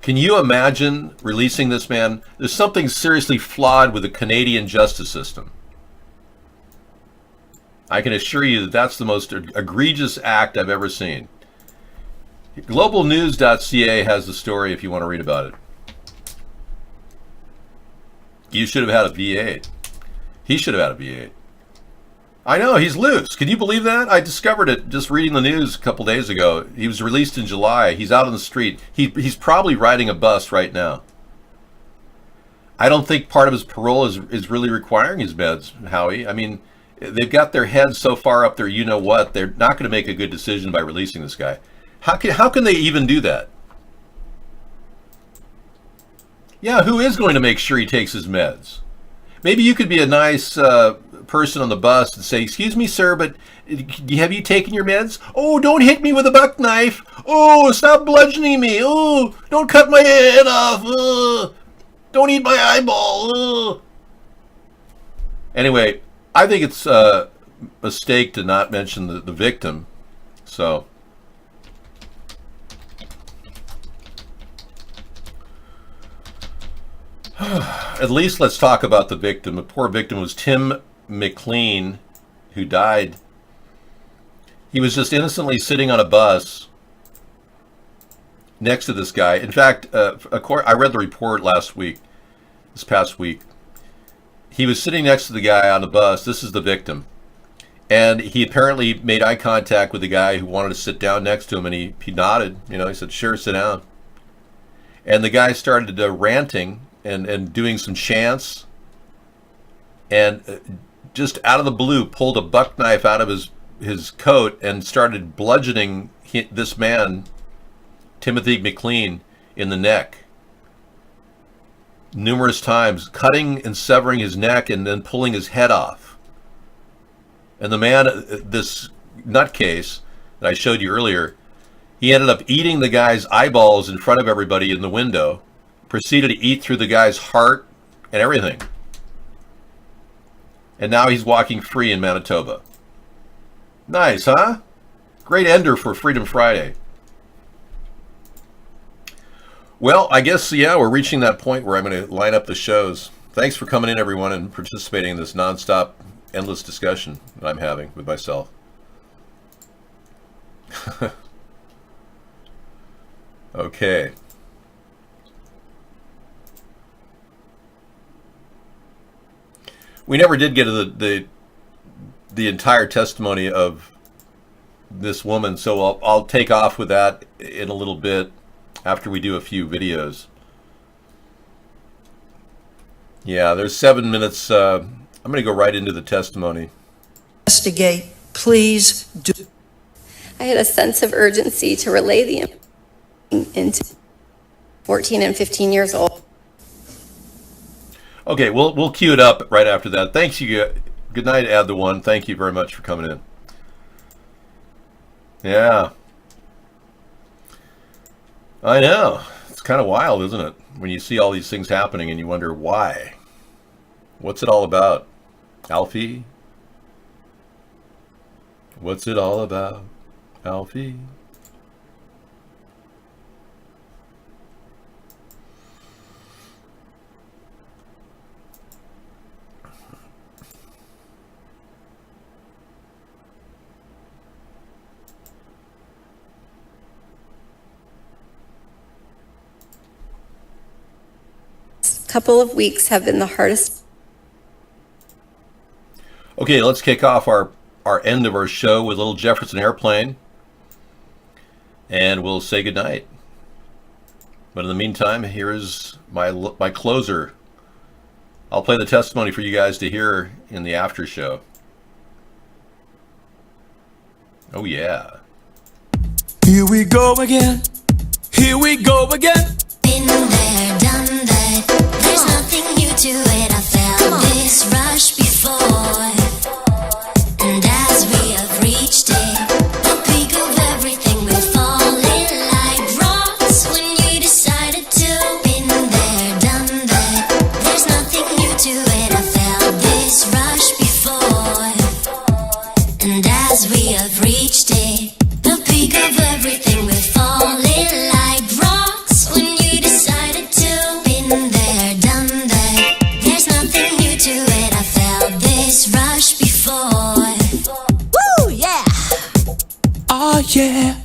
Can you imagine releasing this man? There's something seriously flawed with the Canadian justice system. I can assure you that that's the most egregious act I've ever seen. Globalnews.ca has the story if you want to read about it. You should have had a V8. He should have had a V8. I know, he's loose. Can you believe that? I discovered it just reading the news a couple days ago. He was released in July. He's out on the street. He's probably riding a bus right now. I don't think part of his parole is really requiring his meds, Howie. I mean, they've got their heads so far up there, you know what? They're not going to make a good decision by releasing this guy. How can they even do that? Yeah, who is going to make sure he takes his meds? Maybe you could be a nice person on the bus and say, "Excuse me, sir, but have you taken your meds? Oh, don't hit me with a buck knife. Oh, stop bludgeoning me. Oh, don't cut my head off. Don't eat my eyeball." Anyway, I think it's a mistake to not mention the victim. So, at least let's talk about the victim. The poor victim was Tim McLean, who died. He was just innocently sitting on a bus next to this guy. In fact, I read the report this past week. He was sitting next to the guy on the bus. This is the victim. And he apparently made eye contact with the guy who wanted to sit down next to him, and he nodded. He said, "Sure, sit down." And the guy started ranting and doing some chants, and just out of the blue pulled a buck knife out of his coat and started bludgeoning this man, Timothy McLean, in the neck numerous times, cutting and severing his neck and then pulling his head off. And the man, this nutcase that I showed you earlier, he ended up eating the guy's eyeballs in front of everybody in the window, proceeded to eat through the guy's heart and everything. And now he's walking free in Manitoba. Nice, huh? Great ender for Freedom Friday. Well, I guess, we're reaching that point where I'm going to line up the shows. Thanks for coming in, everyone, and participating in this nonstop, endless discussion that I'm having with myself. Okay. We never did get to the entire testimony of this woman, so I'll take off with that in a little bit after we do a few videos. Yeah, there's 7 minutes. I'm going to go right into the testimony.
Investigate, please do.
I had a sense of urgency to relay the information into 14 and 15 years old.
Okay, we'll cue it up right after that. Thanks, you. Good night, Add the One. Thank you very much for coming in. Yeah. I know. It's kind of wild, isn't it? When you see all these things happening and you wonder why. What's it all about? Alfie? What's it all about? Alfie?
Couple of weeks have been the hardest.
Okay, let's kick off our end of our show with a little Jefferson Airplane, and we'll say goodnight. But in the meantime, here is my closer. I'll play the testimony for you guys to hear in the after show. Oh yeah.
Here we go again. Here we go again.
Been there, done that. There's nothing new to it. I felt this rush before. And as we have reached it, the peak of everything, we're falling like rocks when you decided to. Been there, done that. There's nothing new to it. I felt this rush before. And as we have reached it, the peak of everything, we're falling like rocks when you decided to. Been there, done that. There's nothing new to it. I felt this rush before. Woo, yeah.
Oh, yeah.